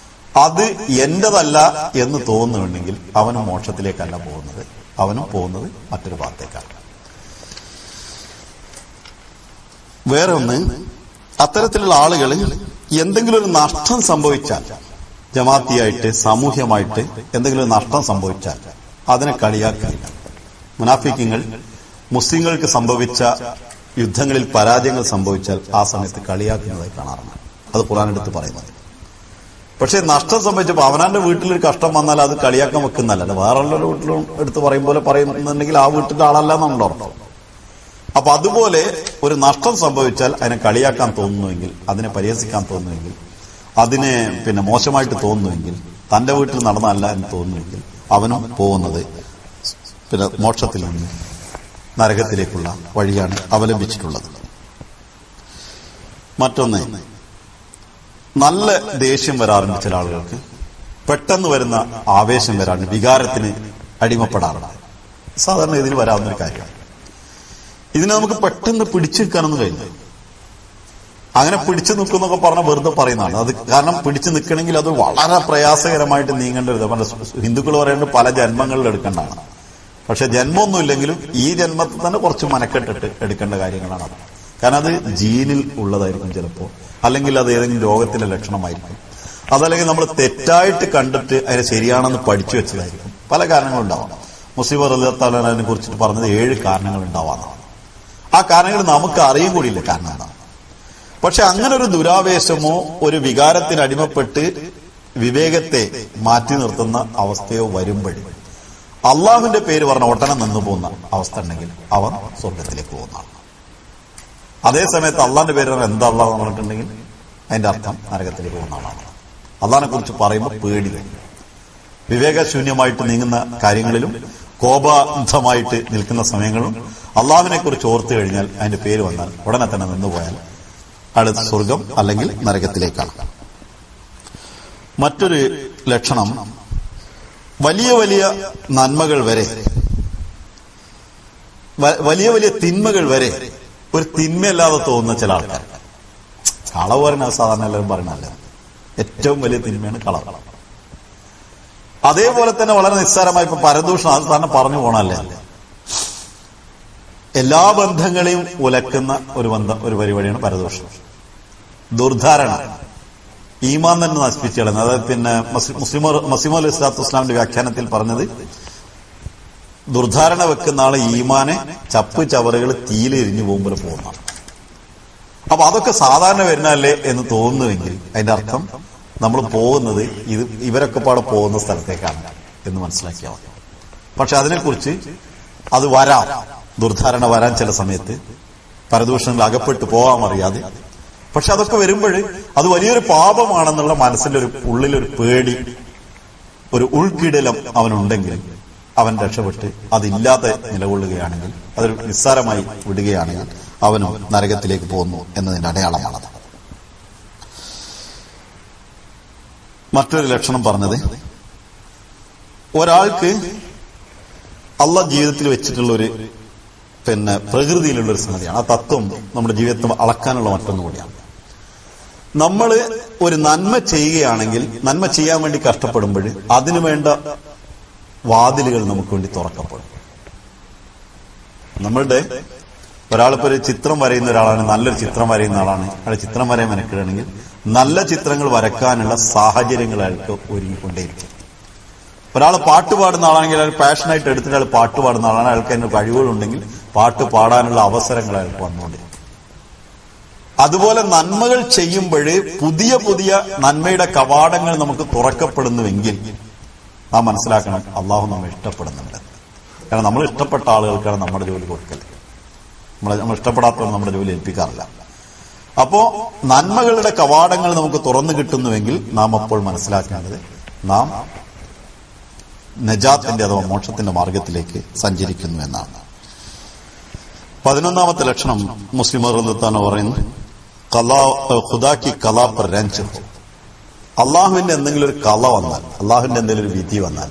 അത് എന്റേതല്ല എന്ന് തോന്നുന്നുണ്ടെങ്കിൽ അവനും മോക്ഷത്തിലേക്കല്ല പോകുന്നത്, അവനും പോകുന്നത് മറ്റൊരു ഭാഗത്തേക്കാണ്. വേറെ ഒന്ന്, അത്തരത്തിലുള്ള ആളുകൾ എന്തെങ്കിലും ഒരു നഷ്ടം സംഭവിച്ചാൽ, ജമാഅത്തിയായിട്ട് സാമൂഹ്യമായിട്ട് എന്തെങ്കിലും ഒരു നഷ്ടം സംഭവിച്ചാൽ അതിനെ കളിയാക്കില്ല. മുനാഫിക്കുകൾ മുസ്ലിങ്ങൾക്ക് സംഭവിച്ച യുദ്ധങ്ങളിൽ പരാജയങ്ങൾ സംഭവിച്ചാൽ ആ സമയത്ത് കളിയാക്കുന്നതായി കാണാറുണ്ട്. അത് ഖുർആൻ എടുത്ത് പറയുന്നത്. പക്ഷെ നഷ്ടം സംഭവിച്ചപ്പോൾ അവനാന്റെ വീട്ടിലൊരു കഷ്ടം വന്നാൽ അത് കളിയാക്കാൻ വെക്കുന്നല്ല, വേറെയുള്ള വീട്ടിലും എടുത്ത് പറയും പോലെ പറയുന്നുണ്ടെങ്കിൽ ആ വീട്ടിന്റെ ആളല്ല എന്നുണ്ടോ. അപ്പൊ അതുപോലെ ഒരു നഷ്ടം സംഭവിച്ചാൽ അതിനെ കളിയാക്കാൻ തോന്നുന്നുവെങ്കിൽ, അതിനെ പരിഹസിക്കാൻ തോന്നുന്നുവെങ്കിൽ, അതിനെ മോശമായിട്ട് തോന്നുന്നുവെങ്കിൽ, തന്റെ വീട്ടിൽ നടന്നല്ല എന്ന് തോന്നുന്നുവെങ്കിൽ അവനും പോകുന്നത് മോക്ഷത്തിൽ നിന്ന് നരകത്തിലേക്കുള്ള വഴിയാണ് അവലംബിച്ചിട്ടുള്ളത്. മറ്റൊന്ന്, നല്ല ദേഷ്യം വരാറുണ്ട് ചില ആളുകൾക്ക്, പെട്ടെന്ന് വരുന്ന ആവേശം വരാറുണ്ട്, വികാരത്തിന് അടിമപ്പെടാറുണ്ട്. സാധാരണ ഇതിൽ വരാവുന്നൊരു കാര്യമാണ്. ഇതിനെ നമുക്ക് പെട്ടെന്ന് പിടിച്ചു നിൽക്കാനൊന്നും കഴിയില്ല. അങ്ങനെ പിടിച്ചു നിൽക്കുന്നൊക്കെ പറഞ്ഞാൽ വെറുതെ പറയുന്നതാണ്. അത് കാരണം പിടിച്ചു നിൽക്കണമെങ്കിൽ അത് വളരെ പ്രയാസകരമായിട്ട് നീങ്ങേണ്ട ഒരു ഇതാണ്. ഹിന്ദുക്കൾ പറയുന്നത് പല ജന്മങ്ങളിൽ എടുക്കേണ്ടതാണ്. പക്ഷെ ജന്മമൊന്നും ഇല്ലെങ്കിലും ഈ ജന്മത്തിൽ തന്നെ കുറച്ച് മനക്കെട്ടിട്ട് എടുക്കേണ്ട കാര്യങ്ങളാണ് അത്. കാരണം അത് ജീനിൽ ഉള്ളതായിരിക്കും ചിലപ്പോൾ, അല്ലെങ്കിൽ അത് ഏതെങ്കിലും രോഗത്തിന്റെ ലക്ഷണമായിരിക്കും, അതല്ലെങ്കിൽ നമ്മൾ തെറ്റായിട്ട് കണ്ടിട്ട് അതിനെ ശരിയാണെന്ന് പഠിച്ചു വെച്ചതായിരിക്കും. പല കാരണങ്ങളുണ്ടാവാം. മുസ്ലിം റളിയല്ലാഹു അൻഹുവിനെ കുറിച്ചിട്ട് പറഞ്ഞത് 7 കാരണങ്ങൾ ഉണ്ടാവാനാണ്. ആ കാരണങ്ങൾ നമുക്ക് അറിയും കൂടിയില്ല കാരണം എന്താണ്. പക്ഷെ അങ്ങനെ ഒരു ദുരാവേശമോ ഒരു വികാരത്തിന് അടിമപ്പെട്ട് വിവേകത്തെ മാറ്റി നിർത്തുന്ന അവസ്ഥയോ വരുമ്പോഴേ അള്ളാഹുവിന്റെ പേര് പറഞ്ഞ ഒട്ടനെ നിന്നു പോകുന്ന അവസ്ഥ ഉണ്ടെങ്കിൽ അവൻ സ്വർഗത്തിലേക്ക് പോകുന്നതാണ്. അതേസമയത്ത് അള്ളാഹിന്റെ പേര് പറഞ്ഞാൽ എന്താ അള്ളാഹ് പറഞ്ഞിട്ടുണ്ടെങ്കിൽ അതിന്റെ അർത്ഥം നരകത്തിലേക്ക് പോകുന്ന ആളാണ്. അള്ളാഹിനെ കുറിച്ച് പറയുമ്പോൾ പേടി വരും. വിവേകശൂന്യമായിട്ട് നീങ്ങുന്ന കാര്യങ്ങളിലും കോപാന്ധമായിട്ട് നിൽക്കുന്ന സമയങ്ങളും അള്ളാഹുവിനെ കുറിച്ച് ഓർത്തു കഴിഞ്ഞാൽ അതിന്റെ പേര് വന്നാൽ ഉടനെ തന്നെ നിന്നുപോയാൽ അടുത്ത സ്വർഗം അല്ലെങ്കിൽ നരകത്തിലേക്കാണ്. മറ്റൊരു ലക്ഷണം, വലിയ വലിയ നന്മകൾ വരെ, വലിയ വലിയ തിന്മകൾ വരെ ഒരു തിന്മയല്ലാതെ തോന്നുന്ന ചില ആൾക്കാർ. കളവ് പറഞ്ഞാൽ സാധാരണ എല്ലാവരും പറയണല്ല, ഏറ്റവും വലിയ തിന്മയാണ് കളവ്. അതേപോലെ തന്നെ വളരെ നിസ്സാരമായി ഇപ്പൊ പരദൂഷണം, അത് തന്നെ പറഞ്ഞു പോണല്ലേ, എല്ലാ ബന്ധങ്ങളെയും ഉലക്കുന്ന ഒരു പരിപാടിയാണ് പരദൂഷണം. ദുർധാരണ ഈമാൻ തന്നെ നശിപ്പിച്ചു കളയുന്നത്. അതായത് പിന്നെ മസീമു അലൈഹി സ്വലാത്തു വസ്സലാമിന്റെ വ്യാഖ്യാനത്തിൽ പറഞ്ഞത്, ദുർധാരണ വെക്കുന്ന ആള് ഈമാനെ ചപ്പ് ചവറുകൾ തീയിലെരിഞ്ഞു പോകുമ്പോൾ പോകുന്നതാണ്. അപ്പൊ അതൊക്കെ സാധാരണ വരുന്നതല്ലേ എന്ന് തോന്നുന്നുവെങ്കിൽ അതിന്റെ അർത്ഥം നമ്മൾ പോകുന്നത് ഇവരൊക്കെ പാടെ പോകുന്ന സ്ഥലത്തേക്കാണ് എന്ന് മനസ്സിലാക്കിയാൽ മതി. പക്ഷെ അതിനെക്കുറിച്ച് അത് വരാം, ദുർധാരണ വരാൻ ചില സമയത്ത്, പരദൂഷണങ്ങൾ അകപ്പെട്ട് പോകാൻ അറിയാതെ. പക്ഷെ അതൊക്കെ വരുമ്പോൾ അത് വലിയൊരു പാപമാണെന്നുള്ള മനസ്സിന്റെ ഉള്ളിലൊരു പേടി, ഒരു ഉൾക്കിടലം അവനുണ്ടെങ്കിൽ അവൻ രക്ഷപ്പെട്ട് അതില്ലാതെ നിലകൊള്ളുകയാണെങ്കിൽ, അതൊരു നിസ്സാരമായി വിടുകയാണെങ്കിൽ അവനും നരകത്തിലേക്ക് പോകുന്നു എന്നതിന്റെ അടയാളമാണത്. മറ്റൊരു ലക്ഷണം പറഞ്ഞത്, ഒരാൾക്ക് അള്ളാഹ് ജീവിതത്തിൽ വെച്ചിട്ടുള്ളൊരു പ്രകൃതിയിലുള്ളൊരു സംഗതിയാണ്. ആ തത്വം നമ്മുടെ ജീവിതത്തിൽ അളക്കാനുള്ള മറ്റൊന്നു കൂടിയാണ്. നമ്മൾ ഒരു നന്മ ചെയ്യുകയാണെങ്കിൽ, നന്മ ചെയ്യാൻ വേണ്ടി കഷ്ടപ്പെടുമ്പോൾ അതിനു വേണ്ട വാതിലുകൾ നമുക്ക് വേണ്ടി തുറക്കപ്പെടും. നമ്മളുടെ ഒരാളിപ്പോ ഒരു ചിത്രം വരയുന്ന ഒരാളാണ്, നല്ലൊരു ചിത്രം വരയുന്ന ആളാണ്, അയാൾ ചിത്രം വരയാൻ മെനക്കിടുകയാണെങ്കിൽ നല്ല ചിത്രങ്ങൾ വരക്കാനുള്ള സാഹചര്യങ്ങൾ അയാൾക്ക് ഒരുങ്ങിക്കൊണ്ടേയിരിക്കും. ഒരാൾ പാട്ട് പാടുന്ന ആളാണെങ്കിൽ അയാൾ പാഷനായിട്ട് എടുത്തിട്ട് അയാൾ പാട്ട് പാടുന്ന ആളാണ്, അയാൾക്ക് അതിന് കഴിവുകളുണ്ടെങ്കിൽ പാട്ട് പാടാനുള്ള അവസരങ്ങൾ അയാൾക്ക് വന്നുകൊണ്ടിരിക്കും. അതുപോലെ നന്മകൾ ചെയ്യുമ്പോൾ പുതിയ പുതിയ നന്മയുടെ കവാടങ്ങൾ നമുക്ക് തുറക്കപ്പെടുന്നുവെങ്കിൽ നാം മനസ്സിലാക്കണം, അള്ളാഹു നമ്മെ ഇഷ്ടപ്പെടുന്നുണ്ട്. കാരണം നമ്മൾ ഇഷ്ടപ്പെട്ട ആളുകൾക്കാണ് നമ്മുടെ ജോലി കൊടുക്കല്. നമ്മൾ ഇഷ്ടപ്പെടാത്തവർ നമ്മുടെ ജോലി ഏൽപ്പിക്കാറില്ല. അപ്പോ നന്മകളുടെ കവാടങ്ങൾ നമുക്ക് തുറന്നു കിട്ടുന്നുവെങ്കിൽ നാം അപ്പോൾ മനസ്സിലാക്കേണ്ടത് നാം നജാത്തിന്റെ അഥവാ മോക്ഷത്തിന്റെ മാർഗത്തിലേക്ക് സഞ്ചരിക്കുന്നു എന്നാണ്. 11ാമത്തെ ലക്ഷണം മുസ്ലിം തന്നെ പറയുന്നു, ഖുദാക്കി കലാ പർ രഞ്ജ്. അള്ളാഹുവിന്റെ എന്തെങ്കിലും ഒരു കല വന്നാൽ, അള്ളാഹുവിന്റെ എന്തെങ്കിലും ഒരു വിധി വന്നാൽ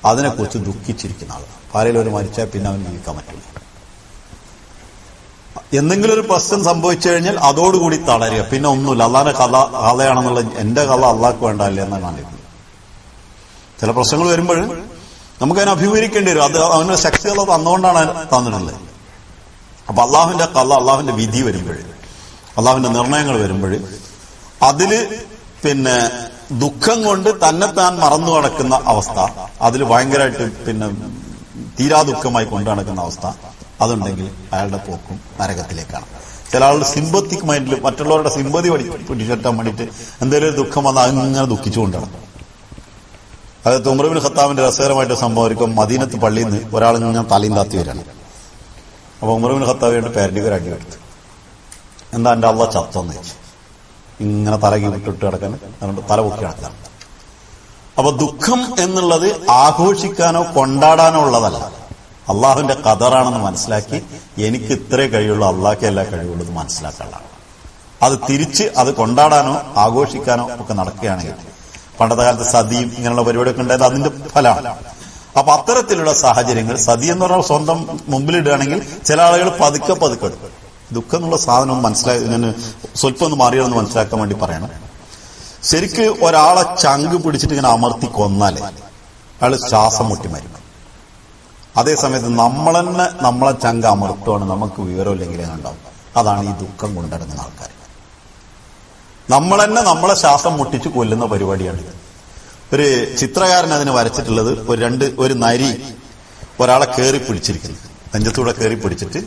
അതിനെക്കുറിച്ച് ദുഃഖിച്ചിരിക്കുന്ന ആൾ. ആരെങ്കിലും ഒരു മരിച്ചാൽ പിന്നെ അവന് ജീവിക്കാൻ പറ്റില്ല. എന്തെങ്കിലും ഒരു പ്രശ്നം സംഭവിച്ചു കഴിഞ്ഞാൽ അതോടുകൂടി തളരുക, പിന്നെ ഒന്നുമില്ല. അള്ളാഹിന്റെ കലയാണെന്നുള്ള, എന്റെ കല അള്ളാഹ്ക്ക് വേണ്ടല്ലേ എന്നാണ് കാണിക്കുന്നത്. ചില പ്രശ്നങ്ങൾ വരുമ്പോൾ നമുക്കതിനെ അഭിമുഖീകരിക്കേണ്ടി വരും. അത് അവന്റെ ശക്തി ഉള്ളത് തന്നുകൊണ്ടാണ് തന്നിട്ടുള്ളത്. അപ്പൊ അള്ളാഹുവിന്റെ കല, അള്ളാഹുവിന്റെ വിധി വരുമ്പോൾ, അള്ളാഹുവിന്റെ നിർണയങ്ങൾ വരുമ്പോൾ അതില് ദുഃഖം കൊണ്ട് തന്നെത്താൻ മറന്നു നടക്കുന്ന അവസ്ഥ, അതിൽ ഭയങ്കരമായിട്ട് തീരാ ദുഃഖമായി കൊണ്ടു നടക്കുന്ന അവസ്ഥ, അതുണ്ടെങ്കിൽ അയാളുടെ പോക്കും നരകത്തിലേക്കാണ്. ചില ആളുടെ സിമ്പത്തിക് മൈൻഡിൽ മറ്റുള്ളവരുടെ സിമ്പതി പിടിച്ചെട്ടാൻ വേണ്ടിയിട്ട് എന്തെങ്കിലും ഒരു ദുഃഖം വന്നാൽ അങ്ങനെ ദുഃഖിച്ചുകൊണ്ടാണ്. അതായത് ഉമർ ഇബ്നു ഖത്താബിന്റെ രസകരമായിട്ട് സംഭവിക്കും. മദീനത്ത് പള്ളിയിൽ നിന്ന് ഒരാളിങ്ങനെ തലയും താത്തി വരാണ്. അപ്പൊ ഉമർ ഇബ്നു ഖത്താബിന്റെ പേരടിക്ക് ഒരു അടി എടുത്തു. എന്താ എന്റെ അള്ളാഹ് ചത്തോന്ന് വെച്ചു. ഇങ്ങനെ തലകി വിട്ടിട്ട് കിടക്കാൻ, അതുകൊണ്ട് തല പൊക്കി കിടക്കാൻ. അപ്പൊ ദുഃഖം എന്നുള്ളത് ആഘോഷിക്കാനോ കൊണ്ടാടാനോ ഉള്ളതല്ല, അള്ളാഹുവിന്റെ ഖദറാണെന്ന് മനസ്സിലാക്കി എനിക്ക് ഇത്രേ കഴിയുള്ളൂ, അള്ളാഹ്ക്ക് എല്ലാ കഴിവുള്ളൂ എന്ന് മനസ്സിലാക്കാനുള്ളതാണ്. അത് തിരിച്ച് അത് കൊണ്ടാടാനോ ആഘോഷിക്കാനോ ഒക്കെ നടക്കുകയാണെങ്കിൽ, പണ്ടത്തെ കാലത്ത് സതിയും ഇങ്ങനെയുള്ള പരിപാടിയൊക്കെ ഉണ്ടായത് അതിന്റെ ഫലമാണ്. അപ്പൊ അത്തരത്തിലുള്ള സാഹചര്യങ്ങൾ, സതി എന്ന് പറഞ്ഞാൽ സ്വന്തം മുമ്പിലിടുകയാണെങ്കിൽ ചില ആളുകൾ പതുക്കെ എടുക്കും. ദുഃഖം എന്നുള്ള സാധനം മനസ്സിലാക്കി സ്വല്പം ഒന്ന് മാറിയതെന്ന് മനസ്സിലാക്കാൻ വേണ്ടി പറയണം. ശരിക്ക് ഒരാളെ ചങ്ക് പിടിച്ചിട്ട് ഇങ്ങനെ അമർത്തി കൊന്നാലേ അയാൾ ശ്വാസം മുട്ടി മരിക്കും. അതേസമയത്ത് നമ്മളെന്നെ നമ്മളെ ചങ്ക് അമർത്തുവാണ്, നമുക്ക് വിവരമില്ലെങ്കിൽ ഉണ്ടാവും. അതാണ് ഈ ദുഃഖം കൊണ്ടിറങ്ങുന്ന ആൾക്കാർ. നമ്മളെന്നെ നമ്മളെ ശ്വാസം മുട്ടിച്ച് കൊല്ലുന്ന പരിപാടിയാണിത്. ഒരു ചിത്രകാരൻ അതിന് വരച്ചിട്ടുള്ളത് ഒരു നരി ഒരാളെ കയറി പിടിച്ചിരിക്കുന്നു, നെഞ്ചത്തൂടെ കയറി പിടിച്ചിട്ട്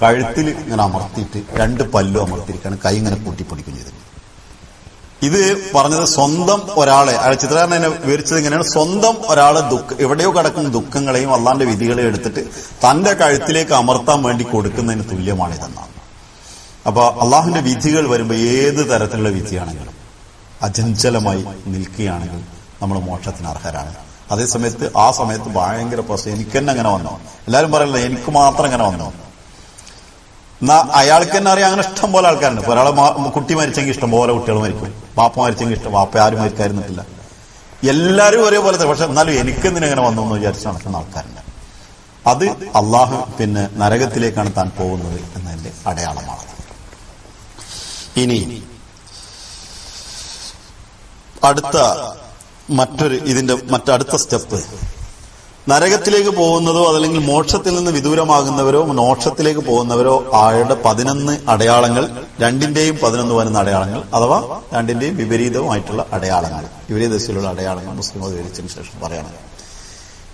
കഴുത്തിൽ ഇങ്ങനെ അമർത്തിയിട്ട് 2 പല്ലും അമർത്തിയിരിക്കുകയാണ്, കൈ ഇങ്ങനെ കൂട്ടിപ്പിടിക്കും ചെയ്ത്. ഇത് പറഞ്ഞത് സ്വന്തം ഒരാളെ, അയാൾ ചിത്രകാരൻ എന്നെ വിവരിച്ചത് ഇങ്ങനെയാണ്, സ്വന്തം ഒരാളെ എവിടെയോ കിടക്കുന്ന ദുഃഖങ്ങളെയും അള്ളാന്റെ വിധികളെയും എടുത്തിട്ട് തന്റെ കഴുത്തിലേക്ക് അമർത്താൻ വേണ്ടി കൊടുക്കുന്നതിന് തുല്യമാണിതെന്നാണ്. അപ്പൊ അള്ളാഹുവിന്റെ വിധികൾ വരുമ്പോൾ ഏത് തരത്തിലുള്ള വിധിയാണെങ്കിലും അചഞ്ചലമായി നിൽക്കുകയാണെങ്കിൽ നമ്മൾ മോക്ഷത്തിന് അർഹരാണ്. അതേസമയത്ത് ആ സമയത്ത് ഭയങ്കര പ്രശ്നം, എനിക്ക് തന്നെ അങ്ങനെ വന്നോ, എല്ലാവരും പറയല്ലോ എനിക്ക് മാത്രം അങ്ങനെ വന്നോ, എന്നാ അയാൾക്ക് തന്നെ അറിയാം. അങ്ങനെ ഇഷ്ടം പോലെ ആൾക്കാരുണ്ട്. ഇപ്പൊ ഒരാളെ കുട്ടി മരിച്ചെങ്കിൽ ഇഷ്ടം പോലെ കുട്ടികൾ മരിക്കും, വാപ്പ മരിച്ചെങ്കിൽ ഇഷ്ടം, വാപ്പ ആരും മരിക്കാതിരുന്നിട്ടില്ല, എല്ലാവരും ഒരേപോലത്തെ. പക്ഷെ എന്നാലും എനിക്കെന്തിനെങ്ങനെ വന്നു എന്ന് വിചാരിച്ച് നടക്കുന്ന ആൾക്കാരുണ്ട്. അത് അള്ളാഹു നരകത്തിലേക്കാണ് താൻ പോകുന്നത് എന്നതിന്റെ അടയാളമാണ്. ഇനി മറ്റടുത്ത സ്റ്റെപ്പ്, നരകത്തിലേക്ക് പോകുന്നതോ അതല്ലെങ്കിൽ മോക്ഷത്തിൽ നിന്ന് വിദൂരമാകുന്നവരോ മോക്ഷത്തിലേക്ക് പോകുന്നവരോ ആയുടെ 11 അടയാളങ്ങൾ, 2ന്റെയും 11 വരുന്ന അടയാളങ്ങൾ, അഥവാ 2ന്റെയും വിപരീതവുമായിട്ടുള്ള അടയാളങ്ങൾ, വിപരീത ദിശയിലുള്ള അടയാളങ്ങൾ മുസ്ലിം അത് വിവരിച്ചതിന് ശേഷം പറയണം.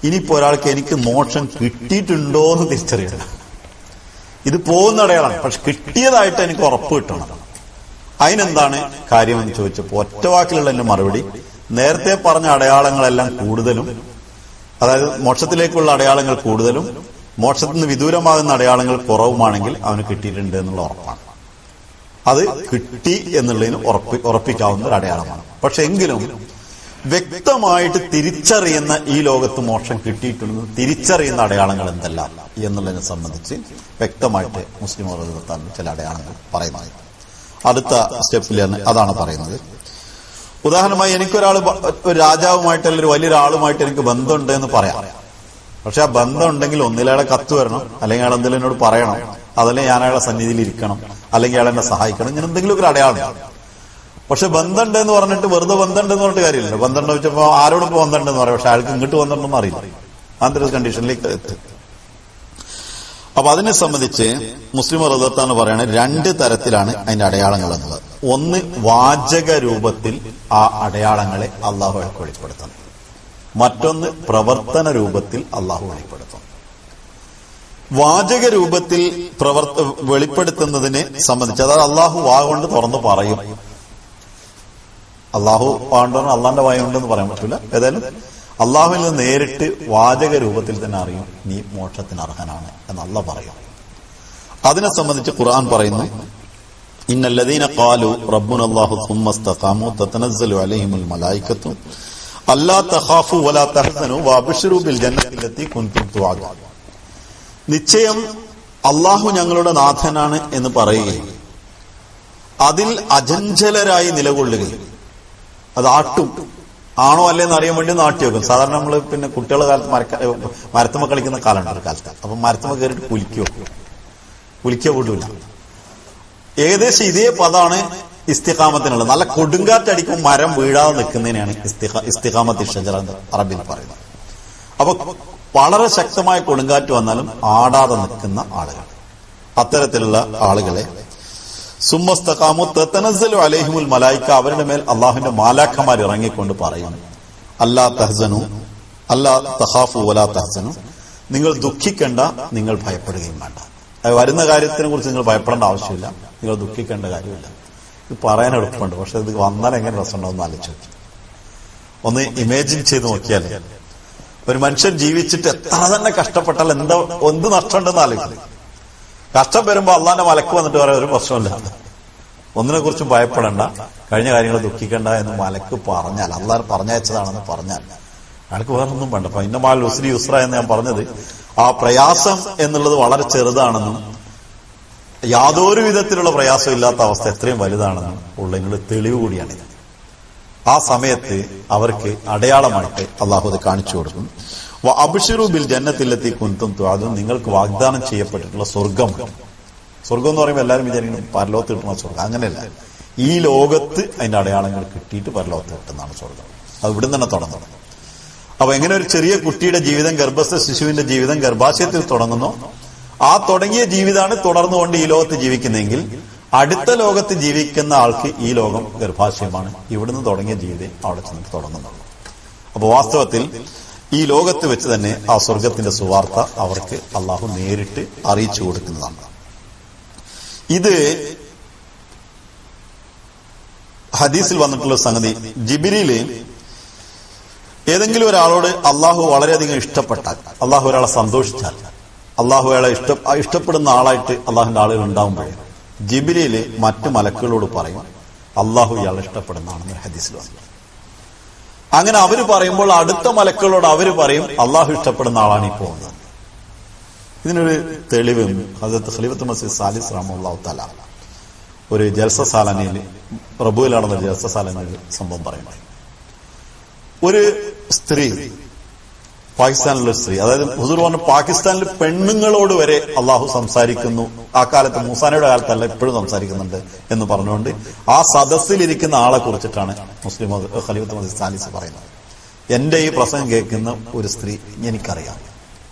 ഇനിയിപ്പോ ഒരാൾക്ക് എനിക്ക് മോക്ഷം കിട്ടിയിട്ടുണ്ടോ എന്ന് തിരിച്ചറിയണം. ഇത് പോകുന്ന അടയാളമാണ്, പക്ഷെ കിട്ടിയതായിട്ട് എനിക്ക് ഉറപ്പ് കിട്ടണം. അതിനെന്താണ് കാര്യമെന്ന് ചോദിച്ചപ്പോൾ ഒറ്റവാക്കിലുള്ള എന്റെ മറുപടി, നേരത്തെ പറഞ്ഞ അടയാളങ്ങളെല്ലാം കൂടുതലും, അതായത് മോക്ഷത്തിലേക്കുള്ള അടയാളങ്ങൾ കൂടുതലും മോക്ഷത്തിൽ നിന്ന് വിദൂരമാകുന്ന അടയാളങ്ങൾ കുറവുമാണെങ്കിൽ അവന് കിട്ടിയിട്ടുണ്ട് എന്നുള്ള ഉറപ്പാണ്. അത് കിട്ടി എന്നുള്ളതിന് ഉറപ്പിക്കാവുന്ന ഒരു അടയാളമാണ്. പക്ഷെ എങ്കിലും വ്യക്തമായിട്ട് തിരിച്ചറിയുന്ന, ഈ ലോകത്ത് മോക്ഷം കിട്ടിയിട്ടുണ്ടെന്ന് തിരിച്ചറിയുന്ന അടയാളങ്ങൾ എന്തെല്ലാം എന്നുള്ളതിനെ സംബന്ധിച്ച് വ്യക്തമായിട്ട് മുസ്ലിം മതത്തിൽ ചില അടയാളങ്ങൾ പറയുന്നത്. അടുത്ത സ്റ്റെപ്പിലാണ് അതാണ് പറയുന്നത്. ഉദാഹരണമായി എനിക്കൊരാൾ, ഒരു രാജാവുമായിട്ട് അല്ലെങ്കിൽ വലിയൊരാളുമായിട്ട് എനിക്ക് ബന്ധമുണ്ട് എന്ന് പറയാം. പക്ഷെ ആ ബന്ധം ഉണ്ടെങ്കിൽ ഒന്നിലയാളെ കത്ത് വരണം, അല്ലെങ്കിൽ അയാൾ എന്തെങ്കിലും എന്നോട് പറയണം, അതല്ലെങ്കിൽ ഞാൻ അയാളെ സന്നിധിയിൽ ഇരിക്കണം, അല്ലെങ്കിൽ അയാൾ എന്നെ സഹായിക്കണം, ഇങ്ങനെ എന്തെങ്കിലും ഒരു അടയാളം. പക്ഷെ ബന്ധമുണ്ട് എന്ന് പറഞ്ഞിട്ട് വെറുതെ ബന്ധമുണ്ടെന്ന് പറഞ്ഞിട്ട് കാര്യമില്ല. ബന്ധമുണ്ടോ വെച്ചപ്പോ ആരോടൊപ്പം ബന്ധമുണ്ടെന്ന് പറയാം, പക്ഷെ അയാൾക്ക് ഇങ്ങോട്ട് ബന്ധമുണ്ടെന്ന് അറിയില്ല. അങ്ങനത്തെ ഒരു കണ്ടീഷനിലേക്ക് എത്തും. അപ്പൊ അതിനെ സംബന്ധിച്ച് മുസ്ലിം റളിയല്ലാഹു പറയാണ് 2 തരത്തിലാണ് അതിന്റെ അടയാളങ്ങൾ എന്നുള്ളത്. ഒന്ന്, വാചക രൂപത്തിൽ ആ അടയാളങ്ങളെ അള്ളാഹു വെളിപ്പെടുത്തുന്നു. മറ്റൊന്ന്, പ്രവർത്തന രൂപത്തിൽ അള്ളാഹു വെളിപ്പെടുത്തുന്നു. വാചക രൂപത്തിൽ വെളിപ്പെടുത്തുന്നതിനെ സംബന്ധിച്ച്, അതായത് അള്ളാഹു വാ കൊണ്ട് തുറന്നു പറയും. അള്ളാഹു വാണ്ടോ അള്ളാന്റെ വായുണ്ടെന്ന് പറയാൻ പറ്റില്ല. ഏതായാലും അള്ളാഹുവിൽ നിന്ന് നേരിട്ട് വാചക രൂപത്തിൽ തന്നെ അറിയും നീ മോക്ഷത്തിന് അർഹനാണ് എന്ന് അള്ളാഹ് പറയും. അതിനെ സംബന്ധിച്ച് ഖുർആൻ പറയുന്നു, ഇന്നല്ലദീന ഖാലു റബ്ബുനല്ലാഹു സുമ്മ ഇസ്തഖാമു തതനസ്സലു അലൈഹിമുൽ മലായികത്തു അല്ലാ തഖാഫു വലാ തഹ്സനു വഅബ്ശിറു ബിൽ ജന്നത്തി ലത്തി കുൻതും തുഅദൂൻ. നിശ്ചയം അള്ളാഹു ഞങ്ങളുടെ നാഥനാണ് എന്ന് പറയുകയും അതിൽ അചഞ്ചലരായി നിലകൊള്ളുകയും, അത് ആട്ടും ആണോ അല്ലേന്ന് അറിയാൻ വേണ്ടി നാട്ടി വെക്കും. സാധാരണ നമ്മള് പിന്നെ കുട്ടികളുടെ കാലത്ത് മരത്തുമ്മ കളിക്കുന്ന കാലമുണ്ട് ഒരു കാലത്ത്. അപ്പൊ മരത്തുമ്മ കയറിയിട്ട് കുലിക്കുക വിടൂല. ഏകദേശം ഇതേ പദമാണ് ഇസ്തിഖാമത്തിനുള്ളത്. നല്ല കൊടുങ്കാറ്റടിക്കും മരം വീഴാതെ നിൽക്കുന്നതിനാണ് ഇസ്തിഖാമത്തി ഷജറ എന്ന് അറബിയിൽ പറയുന്നത്. അപ്പൊ വളരെ ശക്തമായ കൊടുങ്കാറ്റ് വന്നാലും ആടാതെ നിൽക്കുന്ന ആളുകൾ, അത്തരത്തിലുള്ള ആളുകളെ സുമ്മസ്തഖാമു തതനസ്സലു അലൈഹിമുൽ മലായിക, അവരുടെ മേൽ അള്ളാഹുവിന്റെ മാലാഖമാർ ഇറങ്ങിക്കൊണ്ട് പറയും, അല്ലാ തഹ്സനു അല്ലാ തഖാഫു വലാ തഹ്സനു, നിങ്ങൾ ദുഃഖിക്കേണ്ട, നിങ്ങൾ ഭയപ്പെടുകയും വേണ്ട. വരുന്ന കാര്യത്തിനെ കുറിച്ച് നിങ്ങൾ ഭയപ്പെടേണ്ട ആവശ്യമില്ല, നിങ്ങൾ ദുഃഖിക്കേണ്ട കാര്യമില്ല. ഇത് പറയാൻ എളുപ്പമുണ്ട്, പക്ഷെ ഇത് വന്നാൽ എങ്ങനെ രസമുണ്ടാവും ആലോചിച്ചു. ഒന്ന് ഇമാജിൻ ചെയ്ത് നോക്കിയാൽ ഒരു മനുഷ്യൻ ജീവിച്ചിട്ട് എത്ര തന്നെ കഷ്ടപ്പെട്ടാൽ എന്ത് നഷ്ടമുണ്ടെന്ന് ആലോചിക്കുന്നത്. കഷ്ടം വരുമ്പോ അള്ളാന്റെ മലക്ക് വന്നിട്ട് പറയാൻ ഒരു പ്രശ്നമില്ല, ഒന്നിനെ കുറിച്ചും ഭയപ്പെടേണ്ട, കഴിഞ്ഞ കാര്യങ്ങൾ ദുഃഖിക്കേണ്ട എന്ന് മലക്ക് പറഞ്ഞാൽ, അള്ളാഹ് പറഞ്ഞയച്ചതാണെന്ന് പറഞ്ഞാൽ അയാൾക്ക് വേറൊന്നും വേണ്ട. അപ്പൊ ഇന്നമാൽ ഉസ്രി യുസ്ര എന്ന് ഞാൻ പറഞ്ഞത്, ആ പ്രയാസം എന്നുള്ളത് വളരെ ചെറുതാണെന്നും യാതൊരു വിധത്തിലുള്ള പ്രയാസം ഇല്ലാത്ത അവസ്ഥ എത്രയും വലുതാണെന്നും ഉള്ളതിനുള്ള തെളിവ് കൂടിയാണിത്. ആ സമയത്ത് അവർക്ക് അടയാളമായിട്ട് അള്ളാഹു അത് കാണിച്ചു കൊടുക്കും. അബ്ശിറു ബിൽ ജന്നത്തില്ലത്തി കുൻതും തുഅദൂൻ, നിങ്ങൾക്ക് വാഗ്ദാനം ചെയ്യപ്പെട്ടിട്ടുള്ള സ്വർഗം. സ്വർഗം എന്ന് പറയുമ്പോൾ എല്ലാവരും വിചാരിക്കണം പരലോകത്ത് കിട്ടുന്ന സ്വർഗം. അങ്ങനെയല്ല, ഈ ലോകത്ത് അതിന്റെ അടയാളങ്ങൾ കിട്ടിയിട്ട് പരലോകത്ത് കിട്ടുന്നതാണ് സ്വർഗം. അത് ഇവിടെ തന്നെ തുടങ്ങണം. അപ്പൊ എങ്ങനെ ഒരു ചെറിയ കുട്ടിയുടെ ജീവിതം, ഗർഭസ്ഥ ശിശുവിന്റെ ജീവിതം ഗർഭാശയത്തിൽ തുടങ്ങുന്നു, ആ തുടങ്ങിയ ജീവിതമാണ് തുടർന്നുകൊണ്ട് ഈ ലോകത്ത് ജീവിക്കുന്നതെങ്കിൽ അടുത്ത ലോകത്ത് ജീവിക്കുന്ന ആൾക്ക് ഈ ലോകം ഗർഭാശയമാണ്. ഇവിടുന്ന് തുടങ്ങിയ ജീവിതം അവിടെ ചെന്നിട്ട് തുടങ്ങുന്നുള്ളൂ. അപ്പൊ വാസ്തവത്തിൽ ഈ ലോകത്ത് വെച്ച് തന്നെ ആ സ്വർഗത്തിന്റെ സുവാർത്ത അവർക്ക് അള്ളാഹു നേരിട്ട് അറിയിച്ചു കൊടുക്കുന്നതാണ്. ഇത് ഹദീസിൽ വന്നിട്ടുള്ള സംഗതി, ജിബ്രീല് ഏതെങ്കിലും ഒരാളോട് അള്ളാഹു വളരെയധികം ഇഷ്ടപ്പെട്ടാൽ, അള്ളാഹു ഒരാളെ സന്തോഷിച്ചാൽ, അള്ളാഹു അയാളെ ഇഷ്ടപ്പെടുന്ന ആളായിട്ട് അള്ളാഹുവിന്റെ ആളുകൾ ഉണ്ടാവുമ്പോഴേ ജിബ്രീല് മറ്റു മലക്കുകളോട് പറയും അള്ളാഹു ഇയാളെ ഇഷ്ടപ്പെടുന്ന ആണെന്ന് ഹദീസിൽ വന്നു. അങ്ങനെ അവര് പറയുമ്പോൾ അടുത്ത മലക്കുകളോട് അവര് പറയും അള്ളാഹു ഇഷ്ടപ്പെടുന്ന ആളാണ് ഈ പോകുന്നത്. ഇതിനൊരു തെളിവ് ഹദരത്ത് ഖലീഫത്തുൽ മസീഹ് സാലിസ് റഹ്മത്തുള്ളാഹി തആല ഒരു ജൽസ സാലനിയിൽ, റബൂയിൽ നടന്ന ജൽസ സാലനിയിൽ സംഭവം പറയുന്നത്. ഒരു സ്ത്രീ, പാകിസ്ഥാനിലുള്ള സ്ത്രീ, അതായത് ഹുസൂർ പറഞ്ഞു പാകിസ്ഥാനിൽ പെണ്ണുങ്ങളോട് വരെ അള്ളാഹു സംസാരിക്കുന്നു, ആ കാലത്ത് മൂസാനയുടെ കാലത്തല്ല ഇപ്പോഴും സംസാരിക്കുന്നുണ്ട് എന്ന് പറഞ്ഞുകൊണ്ട് ആ സദസ്സിലിരിക്കുന്ന ആളെ കുറിച്ചിട്ടാണ് മുസ്ലിം ഖലീഫത്തുൽ മസീഹ് സാലിസ് പറയുന്നത്. എന്റെ ഈ പ്രസംഗം കേൾക്കുന്ന ഒരു സ്ത്രീ എനിക്കറിയാം,